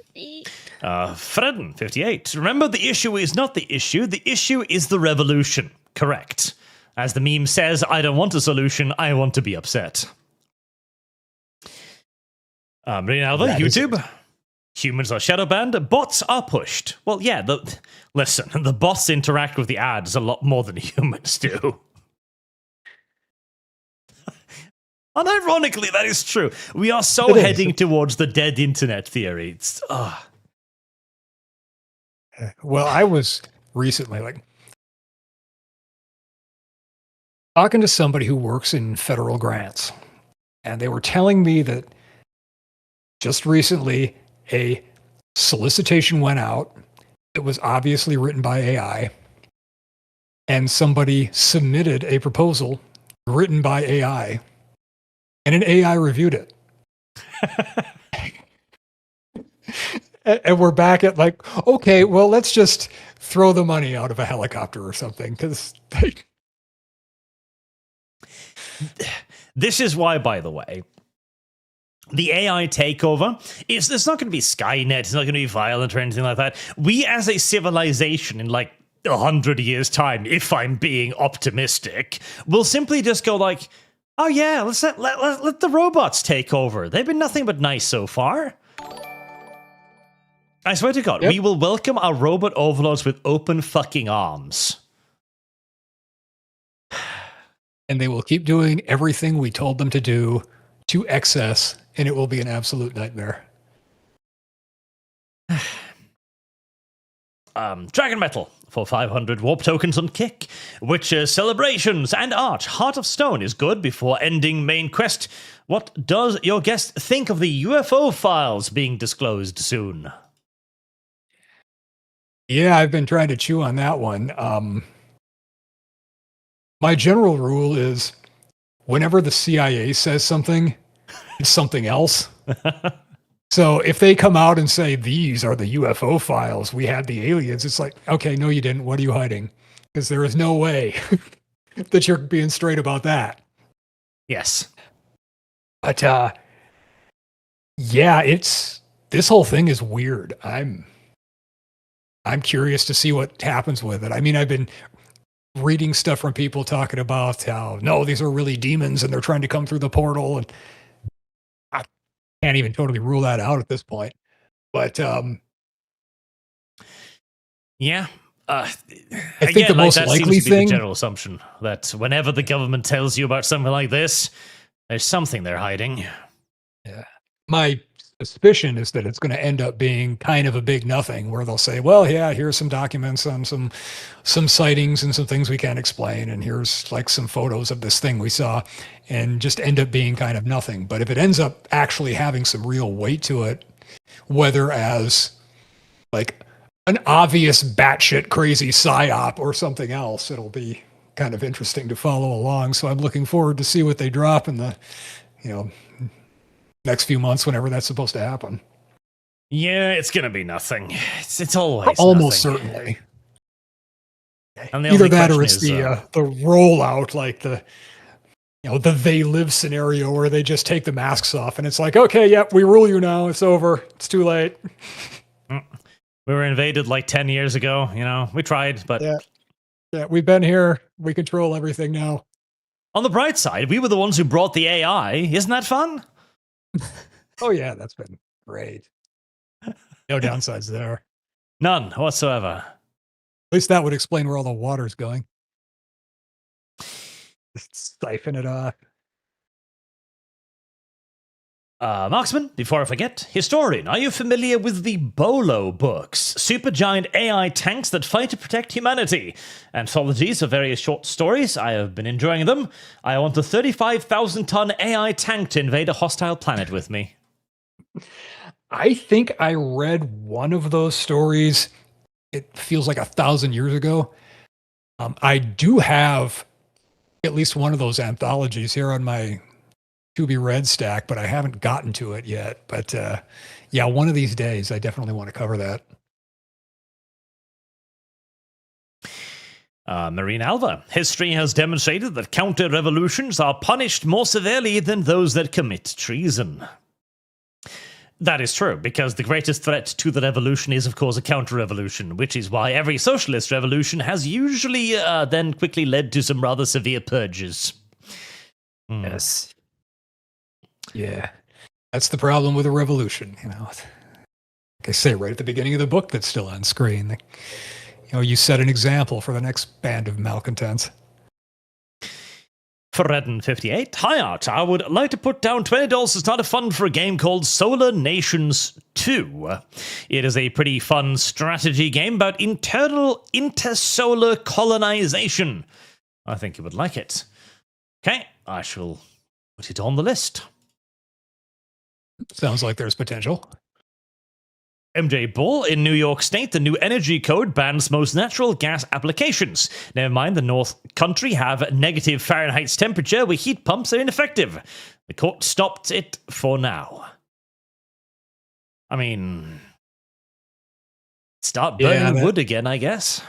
Fredden, 58. Remember, the issue is not the issue. The issue is the revolution. Correct. As the meme says, I don't want a solution. I want to be upset. Rinaldo, YouTube. Humans are shadow banned. Bots are pushed. Well, yeah, listen, the bots interact with the ads a lot more than humans do. Unironically, that is true. We are so heading towards the dead internet theory. Well, I was recently talking to somebody who works in federal grants, and they were telling me that just recently a solicitation went out. It was obviously written by AI, and somebody submitted a proposal written by AI, and an AI reviewed it. And we're back at okay, well, let's just throw the money out of a helicopter or something, because this is why, by the way, the AI takeover, it's not going to be Skynet, it's not going to be violent or anything like that. We as a civilization in 100 years' time, if I'm being optimistic, will simply just go oh yeah, let the robots take over. They've been nothing but nice so far. I swear to God, we will welcome our robot overlords with open fucking arms. And they will keep doing everything we told them to do to excess, and it will be an absolute nightmare. Dragon Metal for 500 warp tokens on Kick. Witcher celebrations and art. Heart of Stone is good before ending main quest. What does your guest think of the UFO files being disclosed soon? Yeah, I've been trying to chew on that one. My general rule is whenever the CIA says something, it's something else. So if they come out and say, these are the UFO files, we had the aliens, it's like, okay, no, you didn't. What are you hiding? Because there is no way that you're being straight about that. Yes. But yeah, this whole thing is weird. I'm curious to see what happens with it. I mean, I've been reading stuff from people talking about how, no, these are really demons and they're trying to come through the portal, and I can't even totally rule that out at this point. But yeah. I think the most likely thing, the general assumption that whenever the government tells you about something like this, there's something they're hiding. Yeah. My suspicion is that it's going to end up being kind of a big nothing, where they'll say, well, yeah, here's some documents on some sightings and some things we can't explain, and here's some photos of this thing we saw, and just end up being kind of nothing. But if it ends up actually having some real weight to it, whether as an obvious batshit crazy psyop or something else, it'll be kind of interesting to follow along. So I'm looking forward to see what they drop in the next few months, whenever that's supposed to happen. Yeah, it's gonna be nothing. It's always almost nothing. Certainly. And either that or it's the rollout, the They Live scenario, where they just take the masks off and it's like, okay, yep, we rule you now. It's over. It's too late. We were invaded 10 years ago. We tried, but Yeah, we've been here. We control everything now. On the bright side, we were the ones who brought the AI. Isn't that fun? Oh, yeah, that's been great. No downsides there. None whatsoever. At least that would explain where all the water's going. Just siphon it off. Marksman, before I forget, historian, are you familiar with the Bolo books? Supergiant AI tanks that fight to protect humanity. Anthologies of various short stories. I have been enjoying them. I want a 35,000-ton AI tank to invade a hostile planet with me. I think I read one of those stories. It feels like 1,000 years ago. I do have at least one of those anthologies here on my to be read stack, but I haven't gotten to it yet. But yeah, one of these days, I definitely want to cover that. Marine Alva. History has demonstrated that counter-revolutions are punished more severely than those that commit treason. That is true, because the greatest threat to the revolution is, of course, a counter-revolution, which is why every socialist revolution has usually then quickly led to some rather severe purges. Yes. Yeah. That's the problem with a revolution, you know. Like I say right at the beginning of the book that's still on screen. You know, you set an example for the next band of malcontents. Fredden58. Hi, Art. I would like to put down $20 to start a fund for a game called Solar Nations 2. It is a pretty fun strategy game about internal intersolar colonization. I think you would like it. Okay, I shall put it on the list. Sounds like there's potential. MJ Bull, in New York State, the new energy code bans most natural gas applications. Never mind, the North Country have negative Fahrenheit's temperature where heat pumps are ineffective. The court stopped it for now. I mean, start burning wood again, I guess.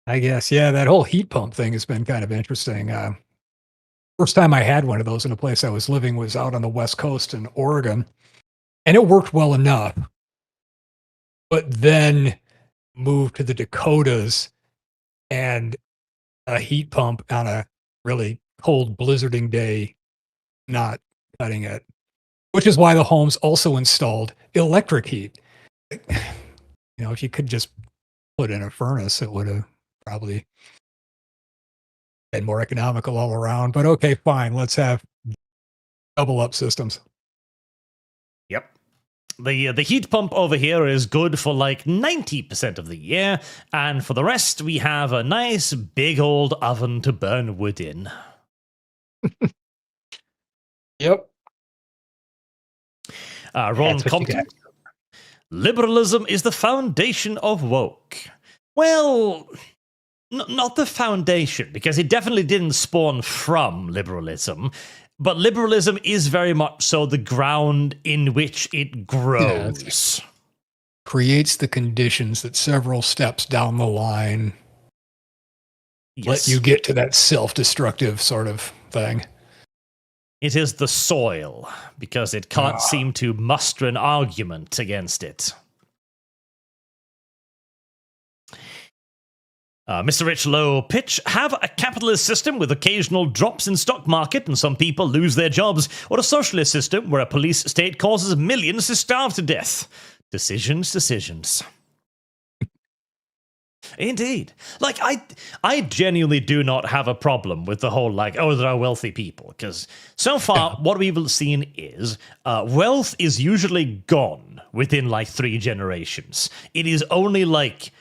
I guess, yeah, that whole heat pump thing has been kind of interesting. First time I had one of those in a place I was living was out on the West Coast in Oregon, and it worked well enough. But then moved to the Dakotas, and a heat pump on a really cold blizzarding day, not cutting it. Which is why the homes also installed electric heat. You know, if you could just put in a furnace, it would have probably been more economical all around. But okay, fine. Let's have double up systems. Yep. The heat pump over here is good for like 90% of the year, and for the rest, we have a nice big old oven to burn wood in. Yep. Ron Compton. Liberalism is the foundation of woke. Well, not the foundation, because it definitely didn't spawn from liberalism. But liberalism is very much so the ground in which it grows. Yeah, creates the conditions that several steps down the line let you get to that self-destructive sort of thing. It is the soil, because it can't seem to muster an argument against it. Mr. Rich Low Pitch, have a capitalist system with occasional drops in stock market and some people lose their jobs, or a socialist system where a police state causes millions to starve to death. Decisions. Indeed. Like, I genuinely do not have a problem with the whole, like, oh, there are wealthy people, because so far, what we've seen is wealth is usually gone within, like, 3 generations. It is only, like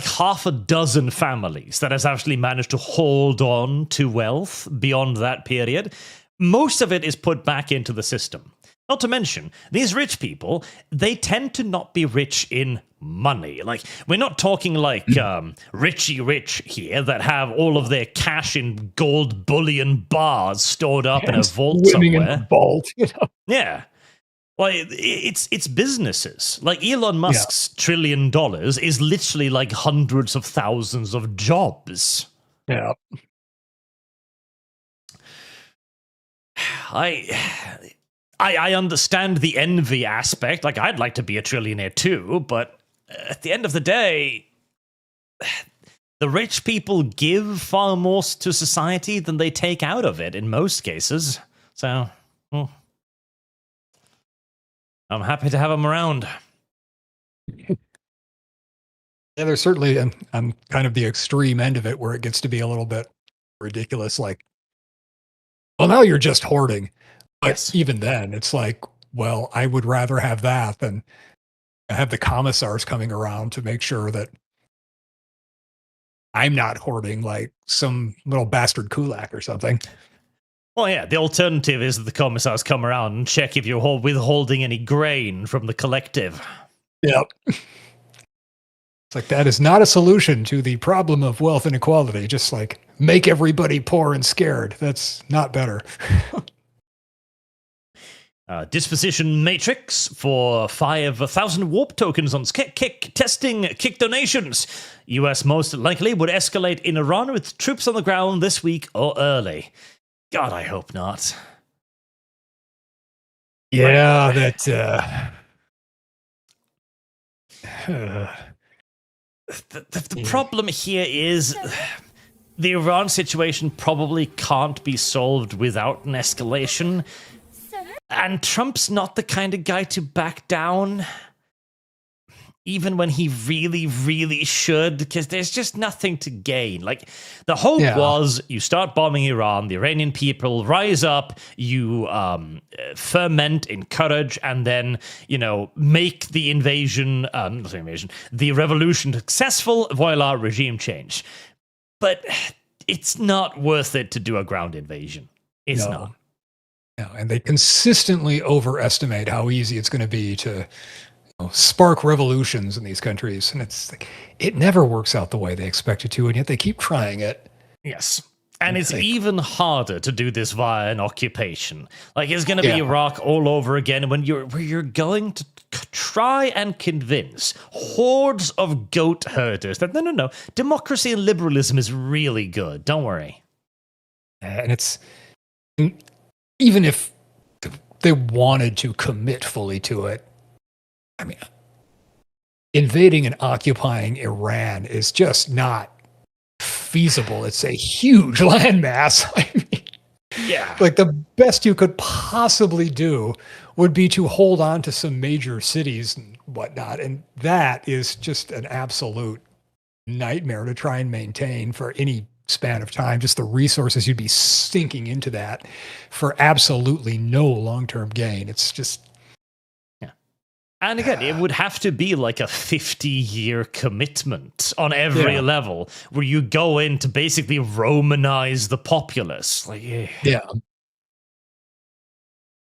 half a dozen families that has actually managed to hold on to wealth beyond that period. Most of it is put back into the system. Not to mention, these rich people, they tend to not be rich in money. Like, we're not talking like Richie Rich here that have all of their cash in gold bullion bars stored up in a vault somewhere. In a vault, you know? Yeah. Like, it's businesses. Like, Elon Musk's $1 trillion is literally like hundreds of thousands of jobs. Yeah. I understand the envy aspect. Like, I'd like to be a trillionaire too, but at the end of the day, the rich people give far more to society than they take out of it in most cases. So, I'm happy to have them around. Yeah, there's certainly, I'm kind of the extreme end of it where it gets to be a little bit ridiculous. Like, well, now you're just hoarding. But Yes. even then, it's like, well, I would rather have that than have the commissars coming around to make sure that I'm not hoarding like some little bastard kulak or something. Well, yeah, the alternative is that the commissars come around and check if you're withholding any grain from the collective. Yep. It's like, that is not a solution to the problem of wealth inequality. Just like make everybody poor and scared. That's not better. Disposition matrix for 5,000 warp tokens on kick testing kick donations. US most likely would escalate in Iran with troops on the ground this week or early. God, I hope not. Yeah, that. The problem here is the Iran situation probably can't be solved without an escalation. And Trump's not the kind of guy to back down, even when he really, really should, because there's just nothing to gain. Like, the hope was you start bombing Iran, the Iranian people rise up, you ferment, encourage, and then, make the the revolution successful, voila, regime change. But it's not worth it to do a ground invasion. It's not. No, and they consistently overestimate how easy it's going to be to spark revolutions in these countries. And it's like, it never works out the way they expect it to, and yet they keep trying it. Yes. And it's even harder to do this via an occupation. Like, it's going to be Iraq all over again where you're going to try and convince hordes of goat herders that, no, democracy and liberalism is really good. Don't worry. And it's... Even if they wanted to commit fully to it, I mean, invading and occupying Iran is just not feasible. It's a huge landmass. I mean, like, the best you could possibly do would be to hold on to some major cities and whatnot. And that is just an absolute nightmare to try and maintain for any span of time. Just the resources you'd be sinking into that for absolutely no long-term gain. It's just... And again, it would have to be like a 50-year commitment on every level where you go in to basically Romanize the populace. Like, yeah.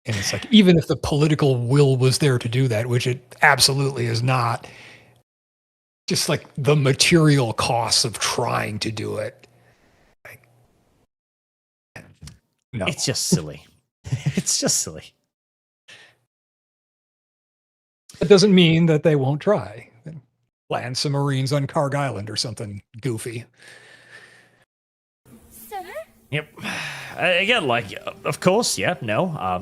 And it's like, even if the political will was there to do that, which it absolutely is not, just like the material costs of trying to do it. No. It's just silly. It's just silly. It doesn't mean that they won't try. Land some Marines on Karg Island or something goofy. Yep. Again, like, of course,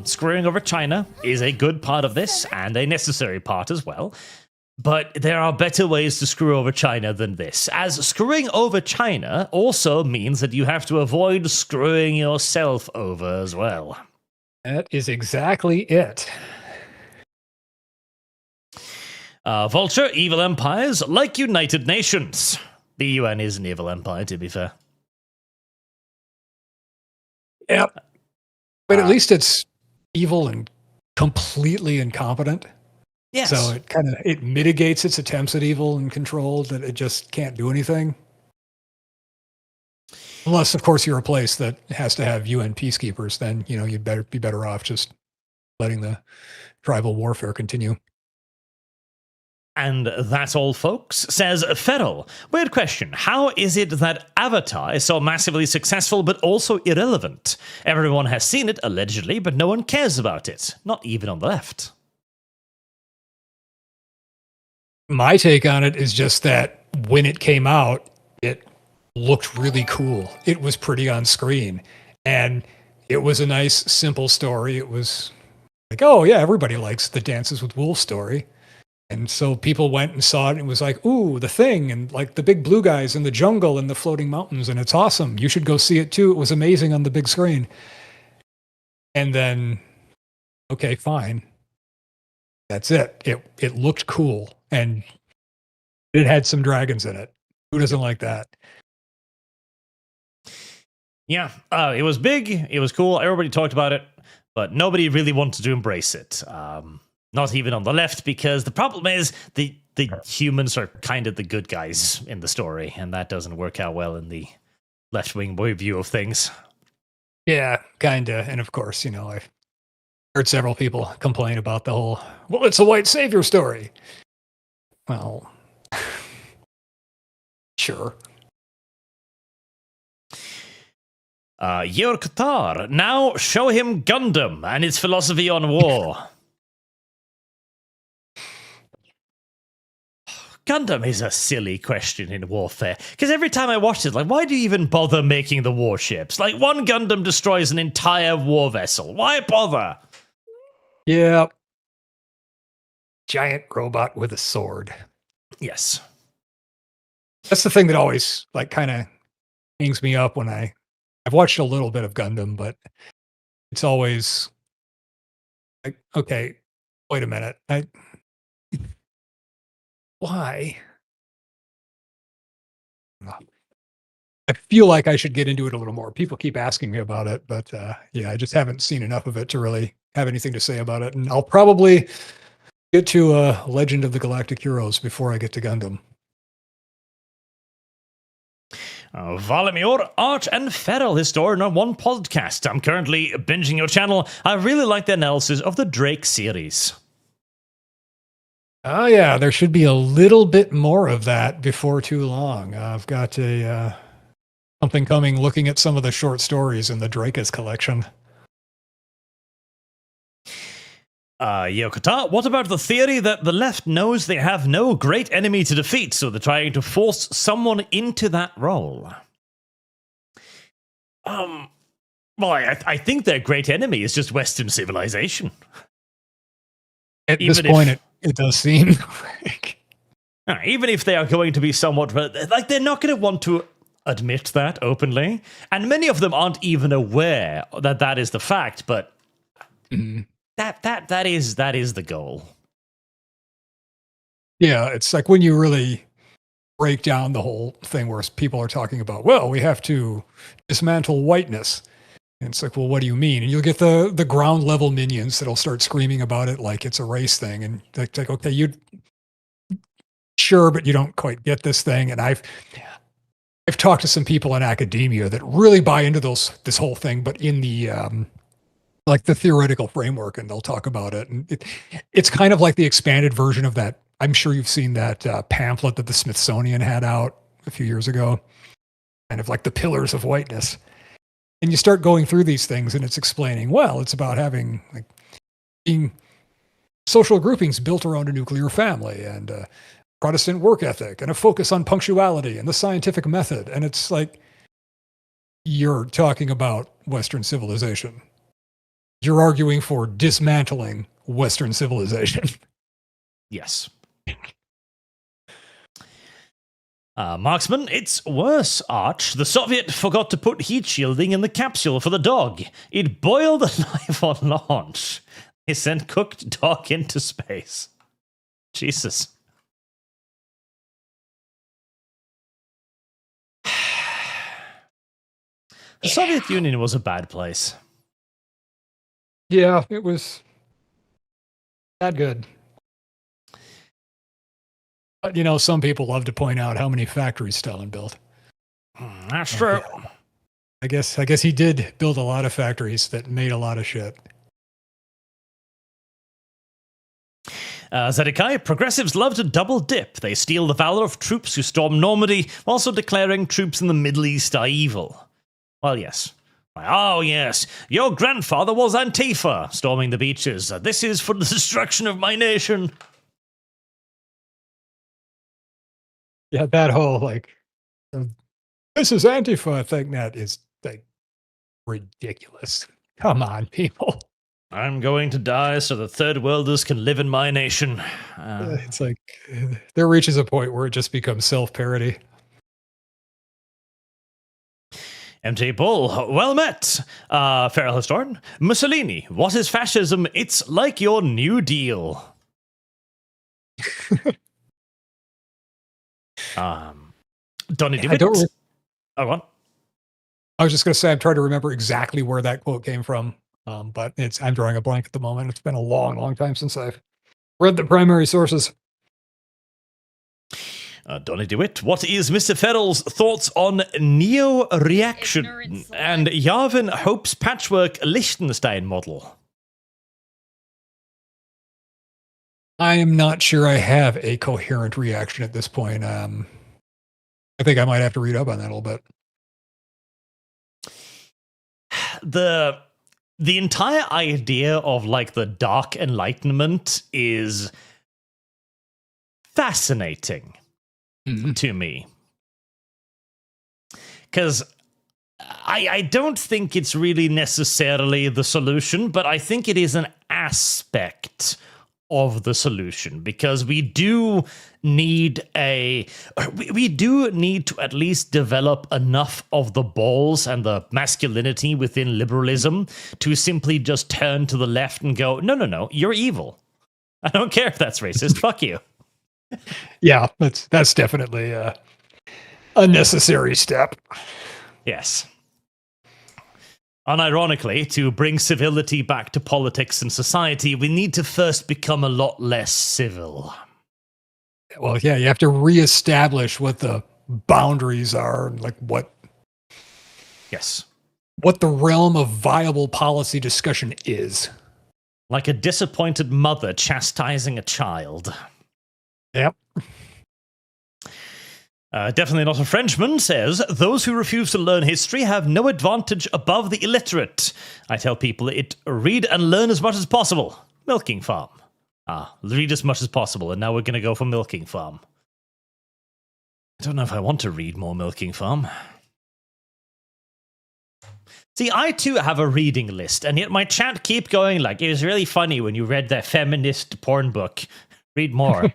screwing over China is a good part of this and a necessary part as well. But there are better ways to screw over China than this, as screwing over China also means that you have to avoid screwing yourself over as well. That is exactly it. Vulture, evil empires like United Nations. The UN is an evil empire, to be fair. Yep. But at least it's evil and completely incompetent. Yes. So it mitigates its attempts at evil and control, that it just can't do anything. Unless, of course, you're a place that has to have UN peacekeepers, then you'd be better off just letting the tribal warfare continue. And that's all, folks, says Feral. Weird question. How is it that Avatar is so massively successful but also irrelevant? Everyone has seen it, allegedly, but no one cares about it. Not even on the left. My take on it is just that when it came out, it looked really cool. It was pretty on screen. And it was a nice, simple story. It was like, oh, yeah, everybody likes the Dances with Wolves story. And so people went and saw it and was like, ooh, the thing, and like the big blue guys in the jungle and the floating mountains, and it's awesome. You should go see it too. It was amazing on the big screen. And then, okay, fine. That's it. It looked cool, and it had some dragons in it. Who doesn't like that? Yeah, it was big. It was cool. Everybody talked about it, but nobody really wanted to embrace it. Not even on the left, because the problem is the humans are kind of the good guys in the story, and that doesn't work out well in the left-wing view of things. Yeah, kind of. And of course, I've heard several people complain about the whole, well, it's a white savior story. Well, sure. Your Qatar, now show him Gundam and its philosophy on war. Gundam is a silly question in warfare, because every time I watch it, like, why do you even bother making the warships? Like, one Gundam destroys an entire war vessel. Why bother? Yeah. Giant robot with a sword. Yes. That's the thing that always, like, kind of hangs me up when I've watched a little bit of Gundam, but it's always like, okay, wait a minute. Why? I feel like I should get into it a little more. People keep asking me about it, but yeah, I just haven't seen enough of it to really have anything to say about it. And I'll probably get to Legend of the Galactic Heroes before I get to Gundam. Valimir, Arch, and Feral Historian on one podcast. I'm currently binging your channel. I really like the analysis of the Drake series. Oh yeah, there should be a little bit more of that before too long. I've got a something coming looking at some of the short stories in the Drake's collection. Yokota, what about the theory that the left knows they have no great enemy to defeat, so they're trying to force someone into that role? Well, I think their great enemy is just Western civilization. At this point, it does seem like... Even if they are going to be somewhat... Like, they're not going to want to admit that openly, and many of them aren't even aware that that is the fact, but... That is the goal. Yeah, it's like when you really break down the whole thing where people are talking about, well, we have to dismantle whiteness. And it's like, well, what do you mean? And you'll get the ground level minions that'll start screaming about it like it's a race thing. And like okay, you sure, but you don't quite get this thing. And I've talked to some people in academia that really buy into this whole thing, but in the like the theoretical framework, and they'll talk about it. And it's kind of like the expanded version of that. I'm sure you've seen that pamphlet that the Smithsonian had out a few years ago, kind of like the pillars of whiteness. And you start going through these things, and it's explaining, well, it's about having like being social groupings built around a nuclear family and a Protestant work ethic and a focus on punctuality and the scientific method. And it's like, you're talking about Western civilization. You're arguing for dismantling Western civilization. Yes. Marksman, it's worse, Arch. The Soviet forgot to put heat shielding in the capsule for the dog. It boiled alive on launch. They sent cooked dog into space. Jesus. The Soviet Union was a bad place. Yeah, it was that good. But, some people love to point out how many factories Stalin built. That's true. I guess he did build a lot of factories that made a lot of shit. Zedekiah, progressives love to double dip. They steal the valor of troops who storm Normandy, while also declaring troops in the Middle East are evil. Well, yes. Oh, yes. Your grandfather was Antifa, storming the beaches. This is for the destruction of my nation. Yeah, that whole, this is Antifa thing, that is, ridiculous. Come on, people. I'm going to die so the third worlders can live in my nation. It's like there reaches a point where it just becomes self-parody. MT Bull, well met. Feral Historian, Mussolini, what is fascism? It's like your New Deal. Donny DeWitt. Oh, what? I was just going to say, I'm trying to remember exactly where that quote came from, but I'm drawing a blank at the moment. It's been a long, long time since I've read the primary sources. Donny DeWitt, what is Mr. Ferrell's thoughts on neo-reaction and Yarvin Hope's patchwork Liechtenstein model? I am not sure I have a coherent reaction at this point. I think I might have to read up on that a little bit. The entire idea of like the Dark Enlightenment is fascinating to me, because I don't think it's really necessarily the solution, but I think it is an aspect of the solution, because we do need to at least develop enough of the balls and the masculinity within liberalism to simply just turn to the left and go, no, you're evil. I don't care if that's racist. Fuck you. Yeah, that's definitely a necessary step. Yes. Unironically, to bring civility back to politics and society, we need to first become a lot less civil. Well, yeah, you have to reestablish what the boundaries are, like what the realm of viable policy discussion is. Like a disappointed mother chastising a child. Yep. Definitely Not a Frenchman says, those who refuse to learn history have no advantage above the illiterate. I tell people read and learn as much as possible. Milking Farm. Read as much as possible, and now we're going to go for Milking Farm. I don't know if I want to read more Milking Farm. See, I too have a reading list, and yet my chat keep going like, it was really funny when you read that feminist porn book. Read more.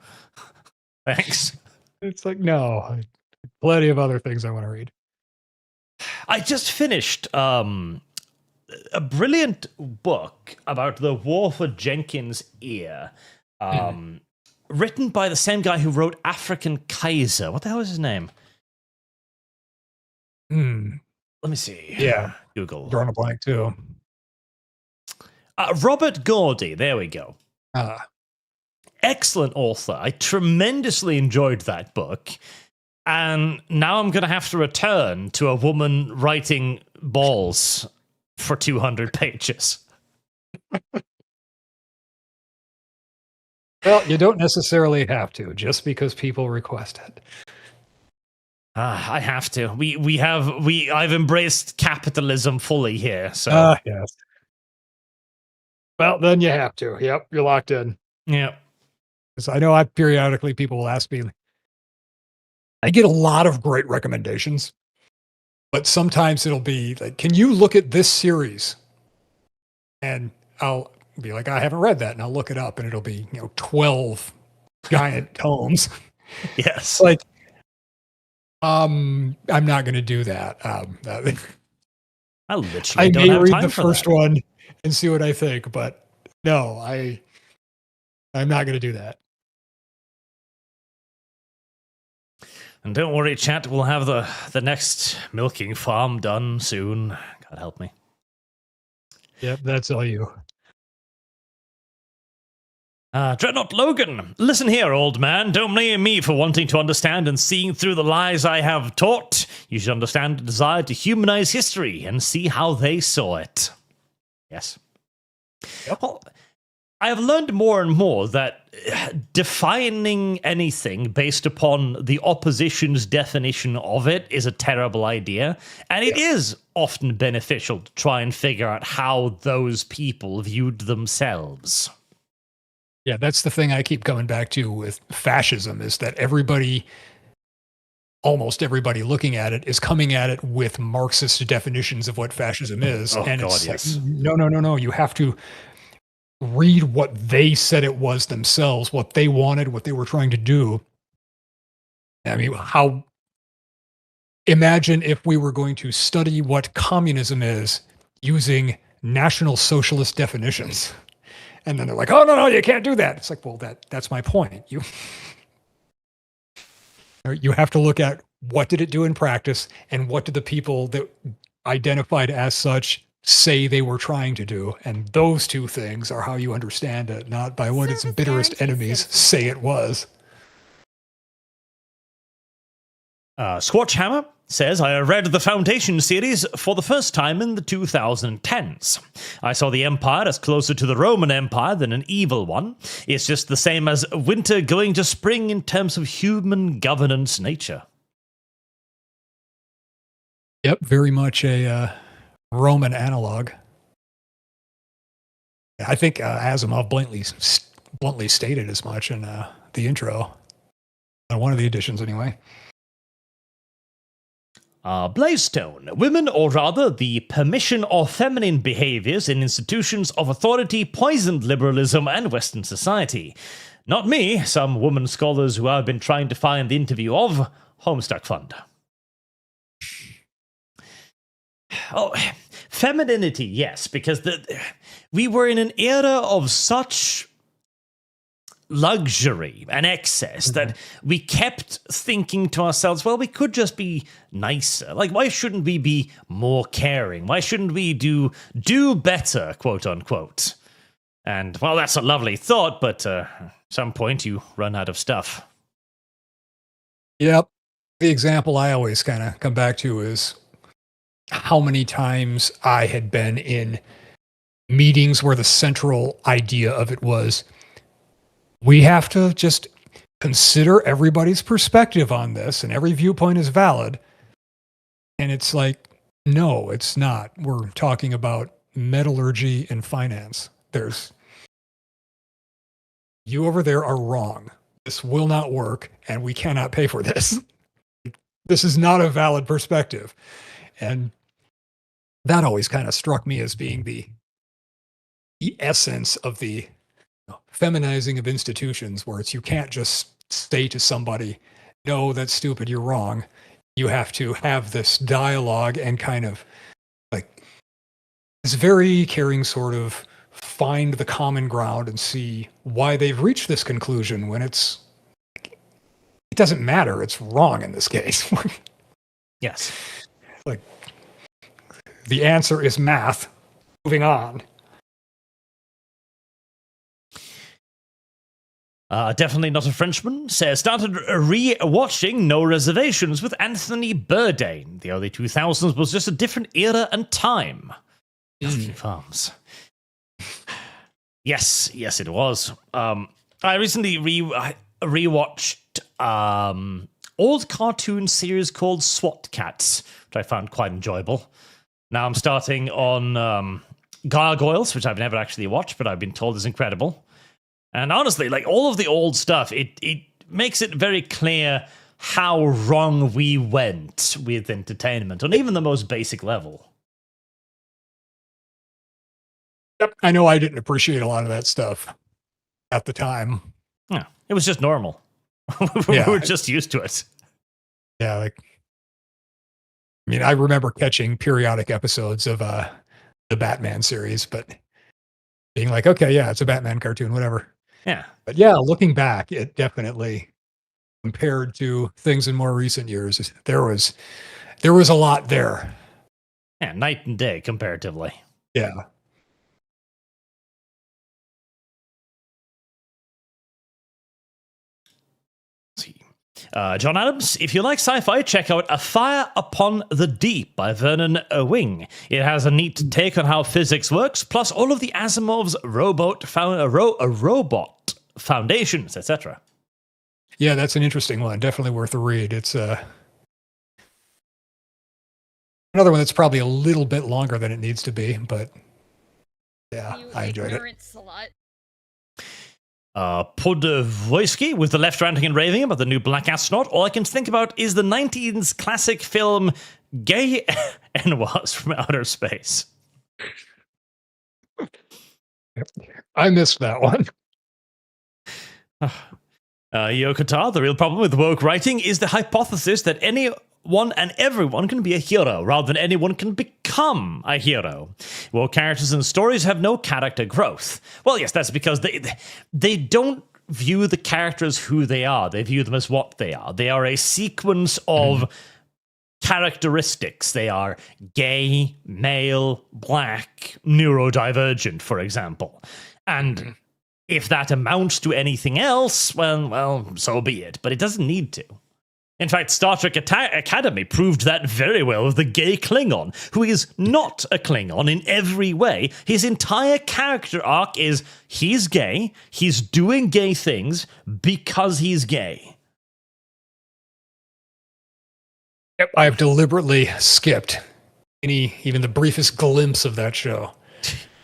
Thanks. It's like, no, plenty of other things I want to read. I just finished a brilliant book about the War for Jenkins' Ear, written by the same guy who wrote African Kaiser. What the hell is his name? Let me see. Yeah. Google. Drawing a blank, too. Robert Gordy. There we go. Excellent author. I tremendously enjoyed that book. And now I'm going to have to return to a woman writing balls for 200 pages. Well, you don't necessarily have to, just because people request it. I have to. I've embraced capitalism fully here. So yes. Well, then you have to. Yep, you're locked in. Yeah. Because I know periodically people will ask me, I get a lot of great recommendations, but sometimes it'll be like, can you look at this series? And I'll be like, I haven't read that. And I'll look it up and it'll be, 12 giant tomes. Yes. Like, I'm not going to do that. I literally may read the first one and see what I think, but no, I'm not going to do that. And don't worry, chat, we'll have the next milking farm done soon. God help me. Yep, that's all you. Dreadnought Logan, listen here, old man. Don't blame me for wanting to understand and seeing through the lies I have taught. You should understand the desire to humanize history and see how they saw it. Yes. Yep. Well, I have learned more and more that defining anything based upon the opposition's definition of it is a terrible idea, and it is often beneficial to try and figure out how those people viewed themselves. Yeah, that's the thing I keep coming back to with fascism, is that almost everybody looking at it is coming at it with Marxist definitions of what fascism is. Oh, and God, it's yes. like, no, you have to read what they said it was themselves, what they wanted, what they were trying to do. I mean, imagine if we were going to study what communism is using National Socialist definitions. And then they're like, oh, no, you can't do that. It's like, well, that's my point. You have to look at what did it do in practice and what did the people that identified as such say they were trying to do. And those two things are how you understand it, not by what its bitterest enemies say it was. Squatchhammer says, I read the Foundation series for the first time in the 2010s. I saw the Empire as closer to the Roman Empire than an evil one. It's just the same as winter going to spring in terms of human governance nature. Yep, very much a Roman analog. I think Asimov bluntly stated as much in the intro. One of the editions, anyway. Blazestone. Women, or rather the permission of feminine behaviors in institutions of authority, poisoned liberalism and Western society. Not me, some woman scholars who I've been trying to find the interview of. Homestuck Fund. Oh, femininity, yes, because we were in an era of such luxury and excess that we kept thinking to ourselves, well, we could just be nicer. Like, why shouldn't we be more caring? Why shouldn't we do better, quote unquote? And, well, that's a lovely thought, but at some point you run out of stuff. Yep. The example I always kind of come back to is how many times I had been in meetings where the central idea of it was, we have to just consider everybody's perspective on this, and every viewpoint is valid. And it's like, no, it's not. We're talking about metallurgy and finance. You over there are wrong. This will not work, and we cannot pay for this. This is not a valid perspective. And that always kind of struck me as being the essence of the feminizing of institutions, where it's, you can't just say to somebody, no, that's stupid, you're wrong. You have to have this dialogue and kind of like this very caring sort of find the common ground and see why they've reached this conclusion when it doesn't matter. It's wrong in this case. Yes. Like, the answer is math. Moving on. Definitely Not a Frenchman says, started re-watching No Reservations with Anthony Bourdain. The early 2000s was just a different era and time. Farms. Yes, it was. I recently rewatched old cartoon series called SWAT Cats, which I found quite enjoyable. Now I'm starting on Gargoyles, which I've never actually watched, but I've been told is incredible. And honestly, like all of the old stuff, it makes it very clear how wrong we went with entertainment on even the most basic level. Yep, I know I didn't appreciate a lot of that stuff at the time. Yeah, it was just normal. We were just used to it. Yeah, like, I mean, I remember catching periodic episodes of the Batman series, but being like, okay, yeah, it's a Batman cartoon, whatever. Yeah. But yeah, looking back, it definitely, compared to things in more recent years, there was a lot there. Yeah, night and day comparatively. Yeah. John Adams, if you like sci-fi, check out A Fire Upon the Deep by Vernon Wing. It has a neat take on how physics works, plus all of the Asimov's robot foundations, etc. Yeah, that's an interesting one. Definitely worth a read. It's another one that's probably a little bit longer than it needs to be, but yeah, I enjoyed it. Podvoisky with the left ranting and raving about the new Black Astronaut. All I can think about is the 19s classic film Gay N-Was from Outer Space. I missed that one. Yokota, the real problem with woke writing is the hypothesis that anyone and everyone can be a hero, rather than anyone can become a hero. Woke characters and stories have no character growth. Well, yes, that's because they don't view the characters who they are. They view them as what they are. They are a sequence of characteristics. They are gay, male, black, neurodivergent, for example. And if that amounts to anything else, well, so be it. But it doesn't need to. In fact, Star Trek Academy proved that very well with the gay Klingon, who is not a Klingon in every way. His entire character arc is he's gay, he's doing gay things because he's gay. Yep, I've deliberately skipped even the briefest glimpse of that show.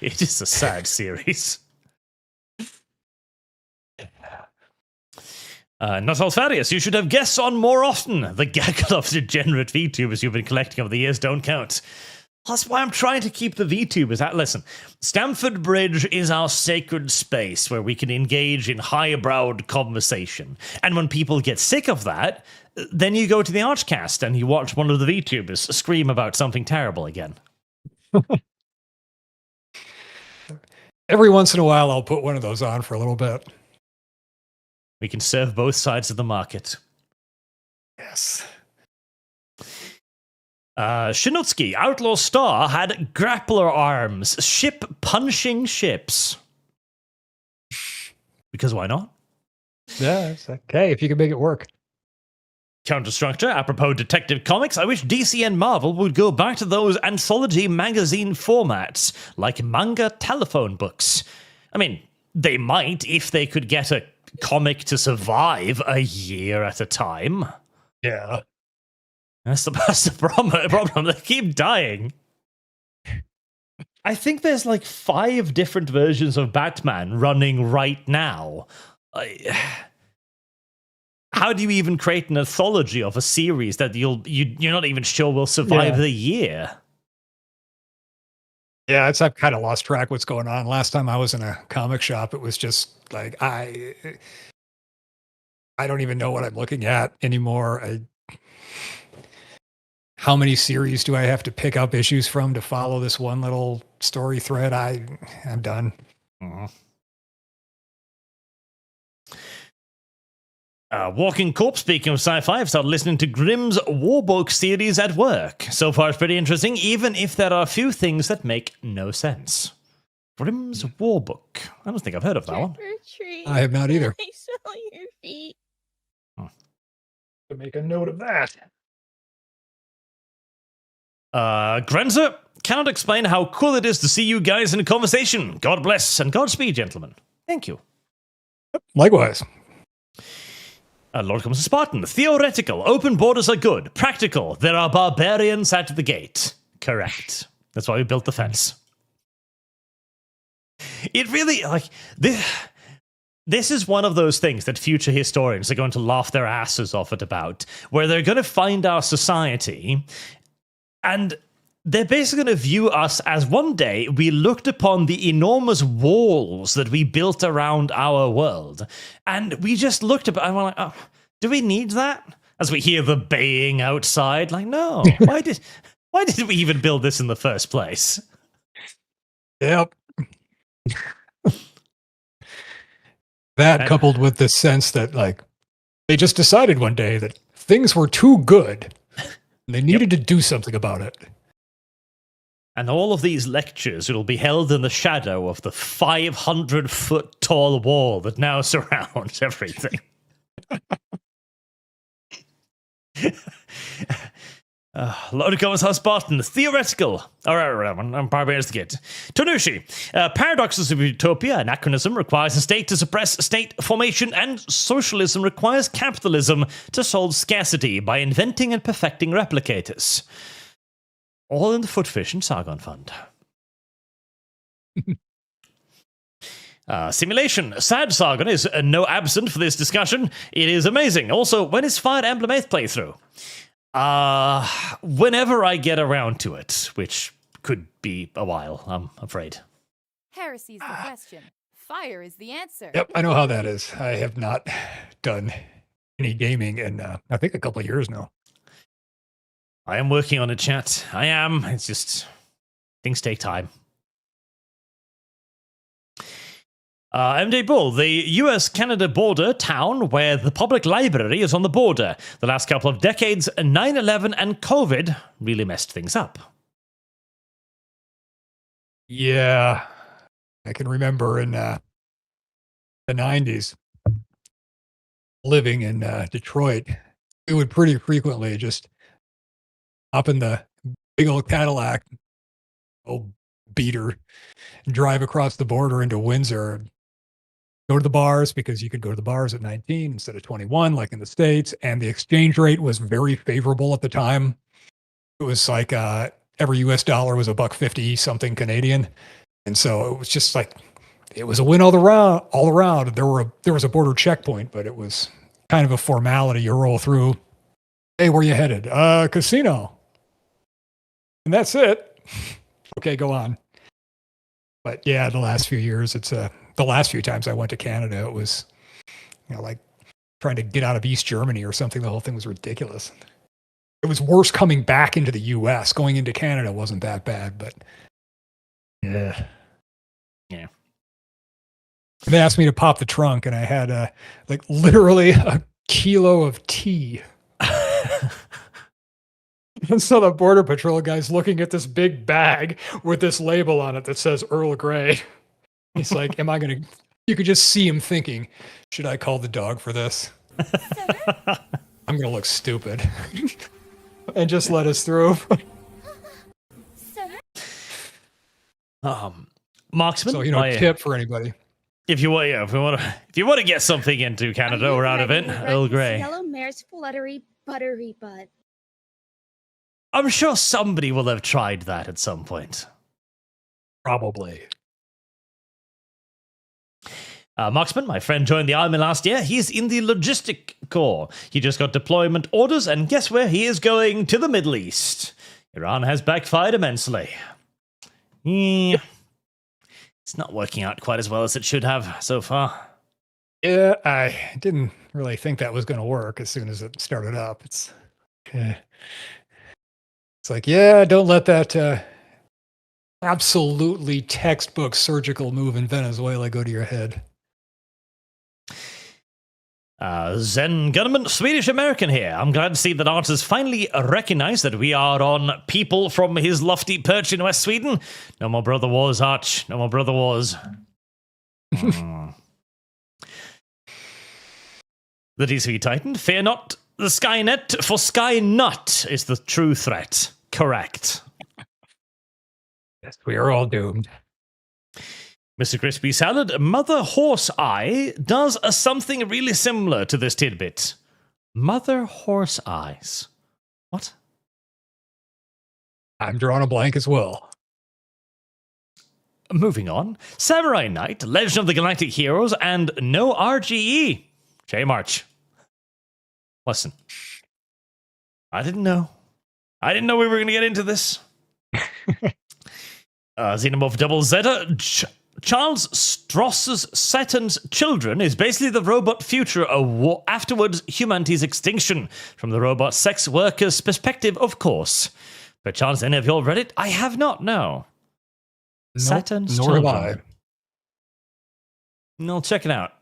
It is a sad series. Not Alfarius, you should have guests on more often. The gaggle of degenerate VTubers you've been collecting over the years don't count. That's why I'm trying to keep the VTubers out. Listen, Stamford Bridge is our sacred space where we can engage in high-browed conversation. And when people get sick of that, then you go to the ArchCast and you watch one of the VTubers scream about something terrible again. Every once in a while, I'll put one of those on for a little bit. We can serve both sides of the market. Yes. Shinotsuki, Outlaw Star had grappler arms, ship punching ships. Because why not? Yeah, it's okay if you can make it work. Counterstructure, apropos Detective Comics, I wish DC and Marvel would go back to those anthology magazine formats, like manga telephone books. I mean, they might if they could get a comic to survive a year at a time. Yeah. That's the problem. They keep dying. I think there's like 5 different versions of Batman running right now. How do you even create an anthology of a series that you're not even sure will survive the year? Yeah, I've kind of lost track what's going on. Last time I was in a comic shop, it was just like I don't even know what I'm looking at anymore. How many series do I have to pick up issues from to follow this one little story thread? I'm done. Walking Corpse, speaking of sci-fi, I've started listening to Grimm's Warbook series at work. So far it's pretty interesting, even if there are a few things that make no sense. Grimm's Warbook. I don't think I've heard of that one. I have not either. I saw your feet. To make a note of that. Grenzer, cannot explain how cool it is to see you guys in a conversation. God bless and Godspeed, gentlemen. Thank you. Likewise. Lord comes to Spartan. Theoretical. Open borders are good. Practical. There are barbarians at the gate. Correct. That's why we built the fence. It really, like, this is one of those things that future historians are going to laugh their asses off at about, where they're going to find our society, and they're basically going to view us as one day we looked upon the enormous walls that we built around our world, and we just looked at it and we're like, oh, do we need that? As we hear the baying outside, like, no, why did we even build this in the first place? Yep. That coupled with the sense that, like, they just decided one day that things were too good and they needed to do something about it. And all of these lectures will be held in the shadow of the 500-foot tall wall that now surrounds everything. Lord Gomes House Spartan, theoretical. I'm barbarians to get. Tonushi, paradoxes of utopia, anachronism requires a state to suppress state formation, and socialism requires capitalism to solve scarcity by inventing and perfecting replicators. All in the Footfish and Sargon Fund. Simulation. Sad Sargon is no absent for this discussion. It is amazing. Also, when is Fire Emblem 8th playthrough? Whenever I get around to it, which could be a while, I'm afraid. Heresy is the question. Fire is the answer. Yep, I know how that is. I have not done any gaming in, I think, a couple of years now. I am working on it, chat. I am. It's just things take time. MD Bull, the US-Canada border town where the public library is on the border. The last couple of decades, 9/11 and COVID really messed things up. Yeah, I can remember in the 90s living in Detroit, we would pretty frequently just hop in the big old Cadillac, old beater, and drive across the border into Windsor, go to the bars because you could go to the bars at 19 instead of 21, like in the States. And the exchange rate was very favorable at the time. It was like every US dollar was $1.50 something Canadian. And so it was just like, it was a win all around. There was a border checkpoint, but it was kind of a formality. You roll through. Hey, where you headed? Casino. And that's it. Okay, go on. But yeah, the last few years, the last few times I went to Canada, it was, like trying to get out of East Germany or something. The whole thing was ridiculous. It was worse coming back into the US. Going into Canada wasn't that bad, but yeah. They asked me to pop the trunk, and I had literally a kilo of tea. And so the Border Patrol guy's looking at this big bag with this label on it that says Earl Grey. He's like, you could just see him thinking, should I call the dog for this? I'm going to look stupid. And just let us through. Marksman. So, tip for anybody. If you want to get something into Canada or out of it, Earl Grey. Yellow mare's fluttery buttery butt. I'm sure somebody will have tried that at some point. Probably. Marksman, my friend, joined the army last year. He's in the logistic corps. He just got deployment orders, and guess where he is going? To the Middle East. Iran has backfired immensely. Yeah. It's not working out quite as well as it should have so far. Yeah, I didn't really think that was going to work as soon as it started up. It's like, don't let that absolutely textbook surgical move in Venezuela go to your head. Zen Gunman, Swedish-American here. I'm glad to see that Art has finally recognized that we are on people from his lofty perch in West Sweden. No more brother wars, Arch. No more brother wars. The DC Titan, fear not the Skynet, for Skynut is the true threat. Correct. Yes, we are all doomed. Mr. Crispy Salad, Mother Horse Eye does something really similar to this tidbit. Mother Horse Eyes. What? I'm drawing a blank as well. Moving on. Samurai Knight, Legend of the Galactic Heroes, and no RGE. J-March. Listen. I didn't know. I didn't know we were going to get into this. Xenomorph Double Zeta. Charles Stross's Saturn's Children is basically the robot future afterwards humanity's extinction. From the robot sex worker's perspective, of course. Perchance any of you all read it? I have not, no. Nope, Saturn's nor Children. have I. No, check it out.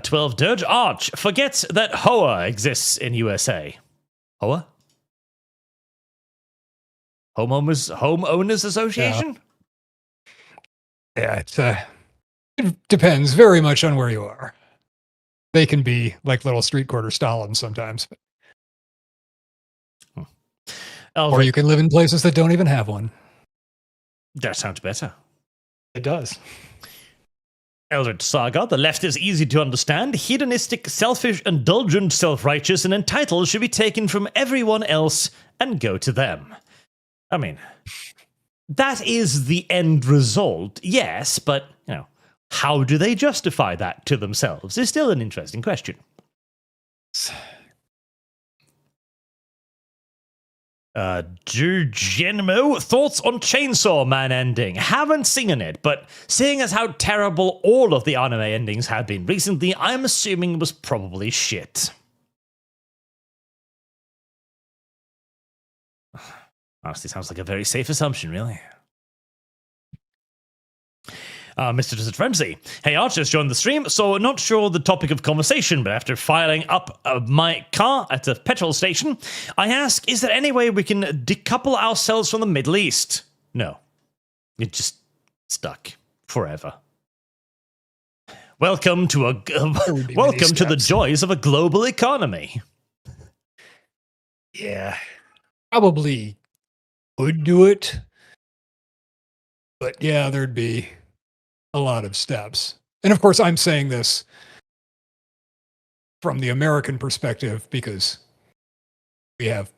12 Dirge Arch forgets that HOA exists in USA. HOA? Homeowners Association? Yeah, it depends very much on where you are. They can be like little street corner Stalins sometimes. Or you can live in places that don't even have one. That sounds better. It does. Eldritch Saga, the left is easy to understand. Hedonistic, selfish, indulgent, self-righteous, and entitled should be taken from everyone else and go to them. I mean, that is the end result, yes, but, how do they justify that to themselves is still an interesting question. Genmo, thoughts on Chainsaw Man ending? Haven't seen it, but seeing as how terrible all of the anime endings have been recently, I'm assuming it was probably shit. Honestly, sounds like a very safe assumption, really. Mr. Desert Frenzy. Hey, Arch just joined the stream, so not sure the topic of conversation, but after filing up my car at a petrol station, I ask, is there any way we can decouple ourselves from the Middle East? No. It just stuck forever. Welcome to the joys of a global economy. Yeah. Probably would do it. But yeah, there'd be a lot of steps. And of course, I'm saying this from the American perspective because we have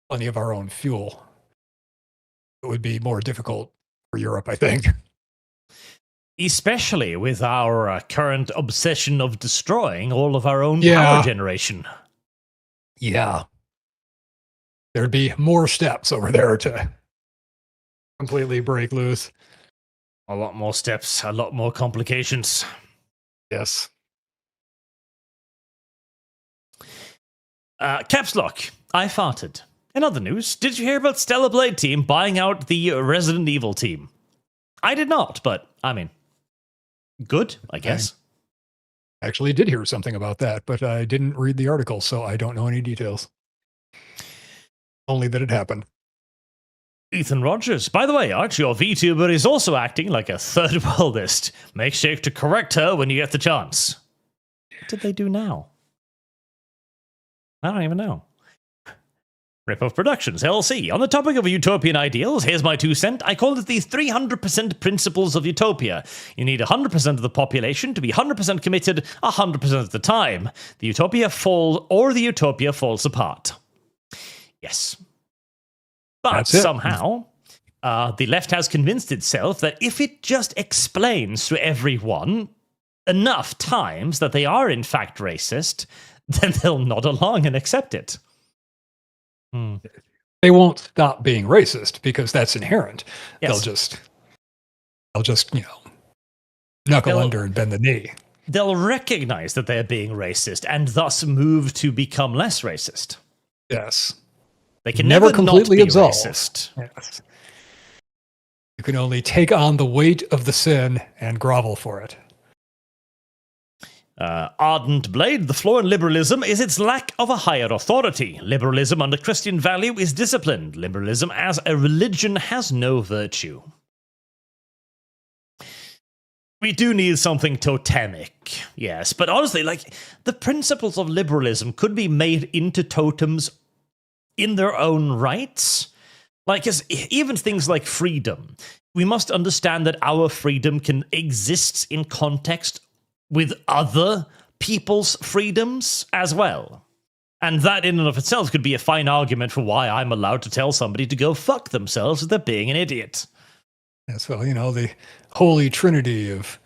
plenty of our own fuel. It would be more difficult for Europe, I think. Especially with our current obsession of destroying all of our own power generation. Yeah. There'd be more steps over there to completely break loose. A lot more steps, a lot more complications. Yes. Caps Lock, I farted. In other news, did you hear about Stellar Blade team buying out the Resident Evil team? I did not, but, I mean, good, I guess. I actually did hear something about that, but I didn't read the article, so I don't know any details. Only that it happened. Ethan Rogers. By the way, Arch, your VTuber is also acting like a third worldist. Make sure to correct her when you get the chance. What did they do now? I don't even know. Ripoff Productions, LLC. On the topic of utopian ideals, here's my 2 cents. I call it the 300% principles of utopia. You need 100% of the population to be 100% committed 100% of the time. The utopia falls apart. Yes. But somehow, the left has convinced itself that if it just explains to everyone enough times that they are in fact racist, then they'll nod along and accept it. They won't stop being racist because that's inherent. Yes. They'll just, knuckle under and bend the knee. They'll recognize that they're being racist and thus move to become less racist. Yes. They can never completely not be absolve. Racist. Yes. You can only take on the weight of the sin and grovel for it. Ardent Blade, the flaw in liberalism is its lack of a higher authority. Liberalism under Christian value is disciplined. Liberalism as a religion has no virtue. We do need something totemic, yes, but honestly, the principles of liberalism could be made into totems in their own rights. Even things like freedom. We must understand that our freedom can exist in context with other people's freedoms as well. And that in and of itself could be a fine argument for why I'm allowed to tell somebody to go fuck themselves if they're being an idiot. Yes, well, the holy trinity of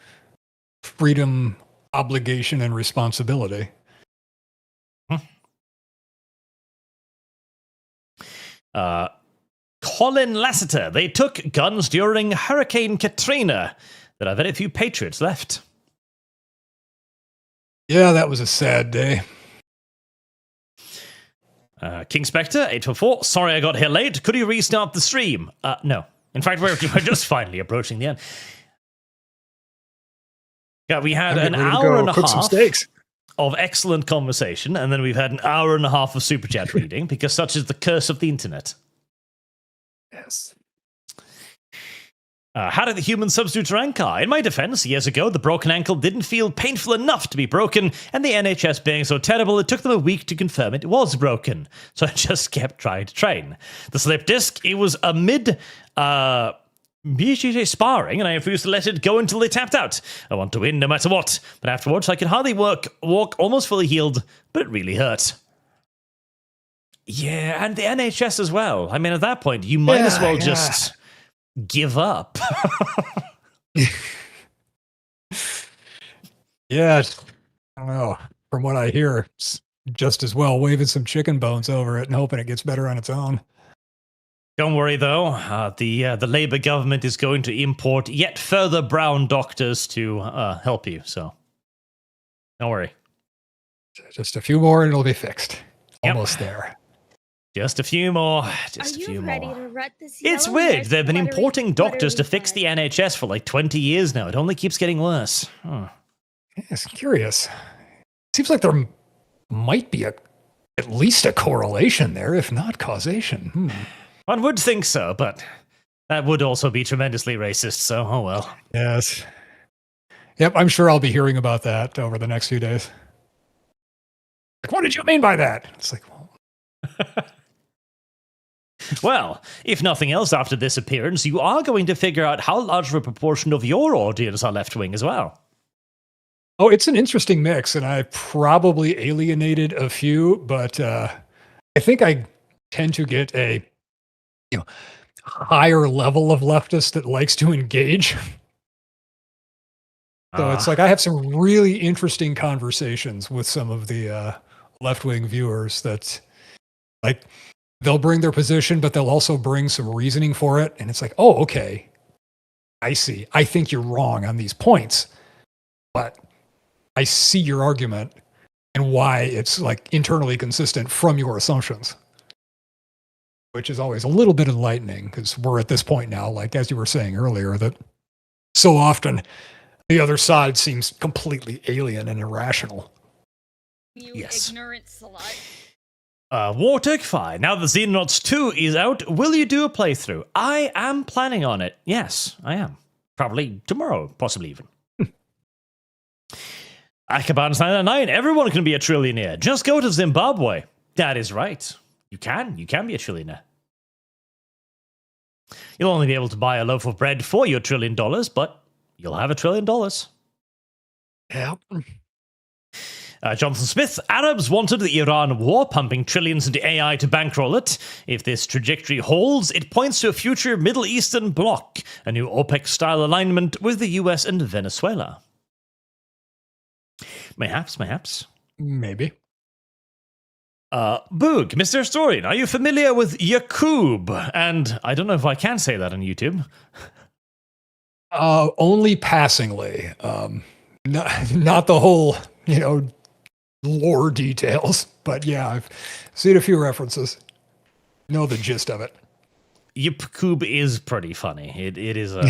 freedom, obligation, and responsibility. Colin Lasseter. They took guns during Hurricane Katrina. There are very few patriots left. Yeah, that was a sad day. King Spectre, 844. Sorry I got here late. Could you restart the stream? No. In fact, we're just finally approaching the end. Yeah, we had an hour and a half of excellent conversation, and then we've had an hour and a half of super chat reading, because such is the curse of the internet. Yes. How did the human substitute Rankar? In my defense, years ago, the broken ankle didn't feel painful enough to be broken, and the NHS being so terrible, it took them a week to confirm it was broken. So I just kept trying to train. The slip disc, it was amid BJJ sparring, and I refused to let it go until they tapped out. I want to win no matter what, but afterwards I could hardly walk almost fully healed, but it really hurt. Yeah, and the NHS as well. I mean, at that point, you might as well just give up. Yeah, I don't know. From what I hear, it's just as well waving some chicken bones over it and hoping it gets better on its own. Don't worry, though. The Labour government is going to import yet further brown doctors to help you, so don't worry. Just a few more and it'll be fixed. Almost there. Just a few more. Just a few more. To rut this It's weird. They've been importing doctors to fix the NHS for like 20 years now. It only keeps getting worse. Huh. It's curious. Seems like there might be at least a correlation there, if not causation. One would think so, but that would also be tremendously racist, so oh well. Yes. Yep, I'm sure I'll be hearing about that over the next few days. Like, what did you mean by that? It's like, well... Well, if nothing else after this appearance, you are going to figure out how large of a proportion of your audience are left-wing as well. Oh, it's an interesting mix, and I probably alienated a few, but I think I tend to get a higher level of leftist that likes to engage. So it's like I have some really interesting conversations with some of the left-wing viewers that, like, they'll bring their position, but they'll also bring some reasoning for it. And it's like, oh, okay, I see. I think you're wrong on these points, but I see your argument and why it's like internally consistent from your assumptions, which is always a little bit enlightening because we're at this point now, like, as you were saying earlier, that so often the other side seems completely alien and irrational. You ignorant slut. Wartech, now that Xenonauts 2 is out, will you do a playthrough? I am planning on it. Yes, I am. Probably tomorrow, possibly even. Akaban's999, everyone can be a trillionaire. Just go to Zimbabwe. That is right. You can be a trillionaire. You'll only be able to buy a loaf of bread for your $1 trillion, but you'll have $1 trillion. Yep. Jonathan Smith, Arabs wanted the Iran war, pumping trillions into AI to bankroll it. If this trajectory holds, it points to a future Middle Eastern bloc, a new OPEC-style alignment with the US and Venezuela. Mayhaps. Maybe. Boog, Mr. Historian, are you familiar with Yakub? And I don't know if I can say that on YouTube. Only passingly. Not the whole, lore details, but yeah, I've seen a few references. Know the gist of it. Yakub is pretty funny. It is a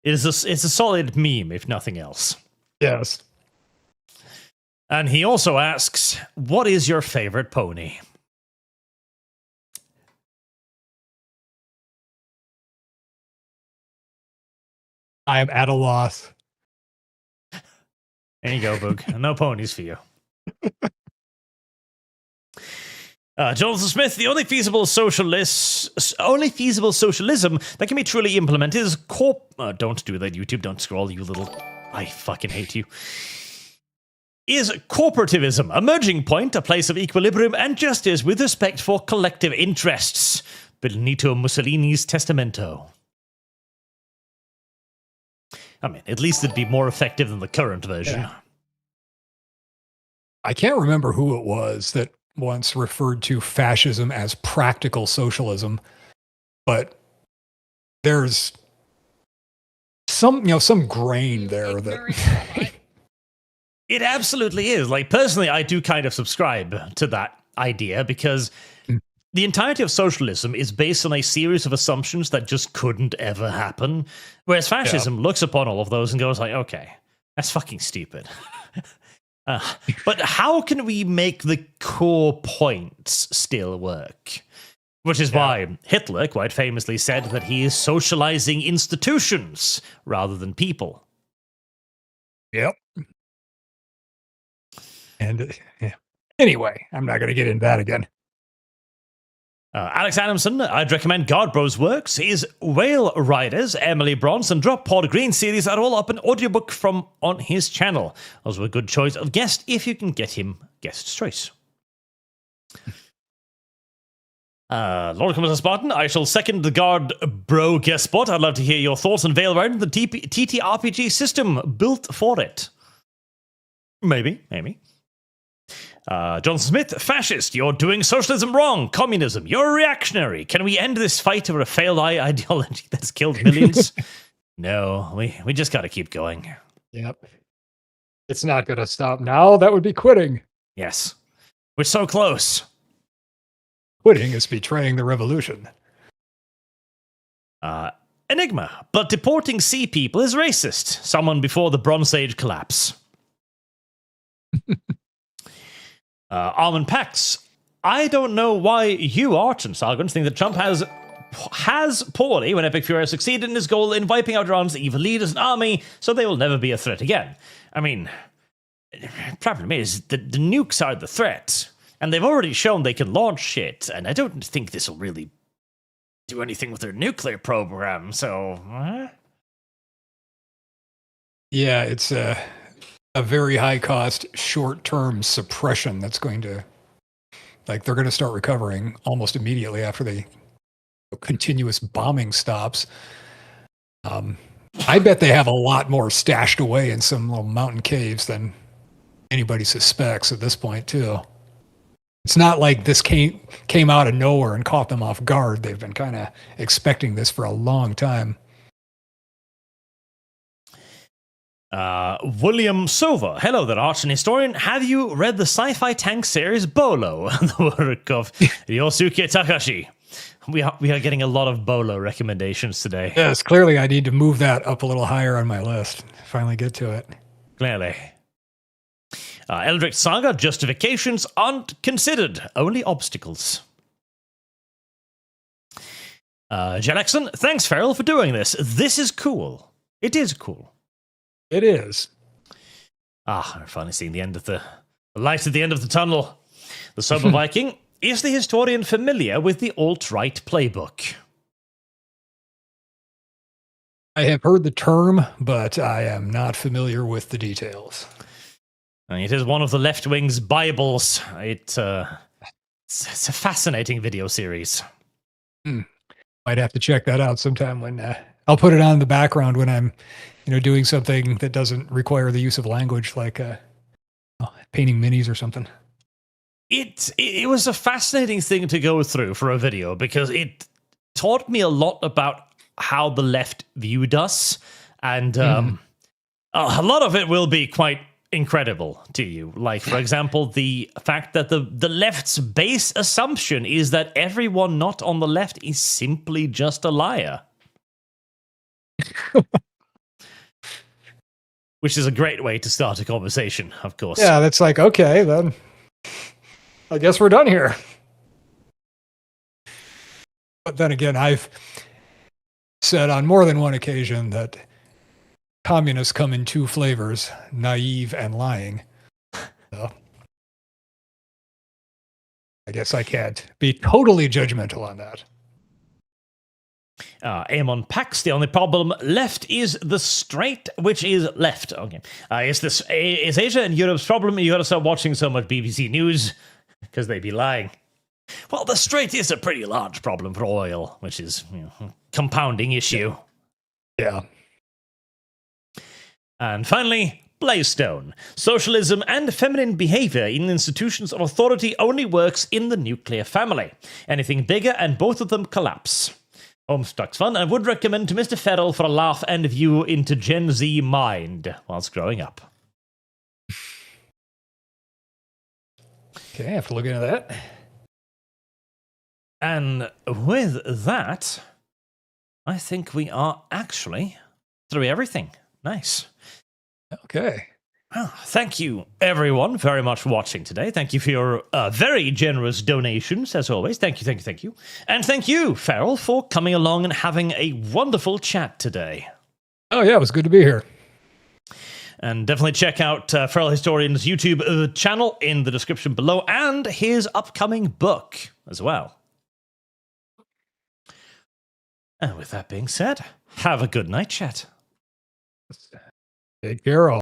it's a solid meme, if nothing else. Yes. And he also asks, what is your favorite pony? I am at a loss. There you go, Boog. No ponies for you. Jonathan Smith, the only feasible socialism that can be truly implemented is don't do that, YouTube. Don't scroll, you little... I fucking hate you. Is corporativism, a merging point, a place of equilibrium and justice with respect for collective interests. Benito Mussolini's Testamento. I mean, at least it'd be more effective than the current version. Yeah. I can't remember who it was that once referred to fascism as practical socialism, but there's some grain there that... It absolutely is. Like, personally, I do kind of subscribe to that idea because the entirety of socialism is based on a series of assumptions that just couldn't ever happen. Whereas fascism looks upon all of those and goes like, okay, that's fucking stupid. But how can we make the core points still work? Which is why Hitler quite famously said that he is socializing institutions rather than people. Yep. And anyway, I'm not going to get into that again. Alex Adamson, I'd recommend Godbro's works. His Whale Riders, Emily Bronze, and Drop Pod Green series are all up in audiobook from on his channel. Also a good choice of guest if you can get him guest choice. Lord Commodore Spartan, I shall second the Godbro guest spot. I'd love to hear your thoughts on Veil Riding, the TTRPG system built for it. Maybe. John Smith, fascist, you're doing socialism wrong. Communism, you're a reactionary. Can we end this fight over a failed ideology that's killed millions? No, we just got to keep going. Yep. It's not going to stop now. That would be quitting. Yes. We're so close. Quitting is betraying the revolution. Enigma, but deporting sea people is racist. Someone before the Bronze Age collapse. Armin Pax, I don't know why you, Arch and Sargons, think that Trump has poorly when Epic Fury succeeded in his goal in wiping out Iran's evil leaders and army, so they will never be a threat again. I mean, the problem is that the nukes are the threat, and they've already shown they can launch shit, and I don't think this will really do anything with their nuclear program, so... Yeah, it's a very high-cost, short-term suppression that's going to... Like, they're going to start recovering almost immediately after the continuous bombing stops. I bet they have a lot more stashed away in some little mountain caves than anybody suspects at this point, too. It's not like this came out of nowhere and caught them off guard. They've been kind of expecting this for a long time. William Sova. Hello there, Arch and Historian. Have you read the sci-fi tank series Bolo, the work of Yosuke Takashi? We are getting a lot of Bolo recommendations today. Yes, clearly I need to move that up a little higher on my list. Finally get to it. Clearly. Eldritch Saga, justifications aren't considered, only obstacles. Jackson, thanks, Farrell, for doing this. This is cool. It is cool. It is. We're finally seeing the end of the light at the end of the tunnel. The Sober Viking, is the historian familiar with the alt-right playbook? I have heard the term, but I am not familiar with the details. It is one of the left wing's Bibles. It's a fascinating video series. Might have to check that out sometime when I'll put it on in the background when I'm, doing something that doesn't require the use of language, like painting minis or something. It was a fascinating thing to go through for a video because it taught me a lot about how the left viewed us, and a lot of it will be quite incredible to you. Like, for example, the fact that the left's base assumption is that everyone not on the left is simply just a liar. Which is a great way to start a conversation, of course. Yeah, that's like, okay, then I guess we're done here. But then again, I've said on more than one occasion that communists come in two flavors, naive and lying. So I guess I can't be totally judgmental on that. Amon Pax, the only problem left is the straight, which is left. Okay. Is Asia and Europe's problem? You gotta stop watching so much BBC News, because they be lying. Well, the straight is a pretty large problem for oil, which is a compounding issue. Yeah. And finally, Blaystone. Socialism and feminine behavior in institutions of authority only works in the nuclear family. Anything bigger and both of them collapse. Homestuck's fun, and would recommend to Mr. Ferrell for a laugh and view into Gen Z mind whilst growing up. Okay, I have to look into that. And with that, I think we are actually through everything. Nice. Okay. Well, thank you, everyone, very much for watching today. Thank you for your very generous donations, as always. Thank you. And thank you, Farrell, for coming along and having a wonderful chat today. Oh, yeah, it was good to be here. And definitely check out Feral Historian's YouTube channel in the description below, and his upcoming book as well. And with that being said, have a good night, chat. Take care, all.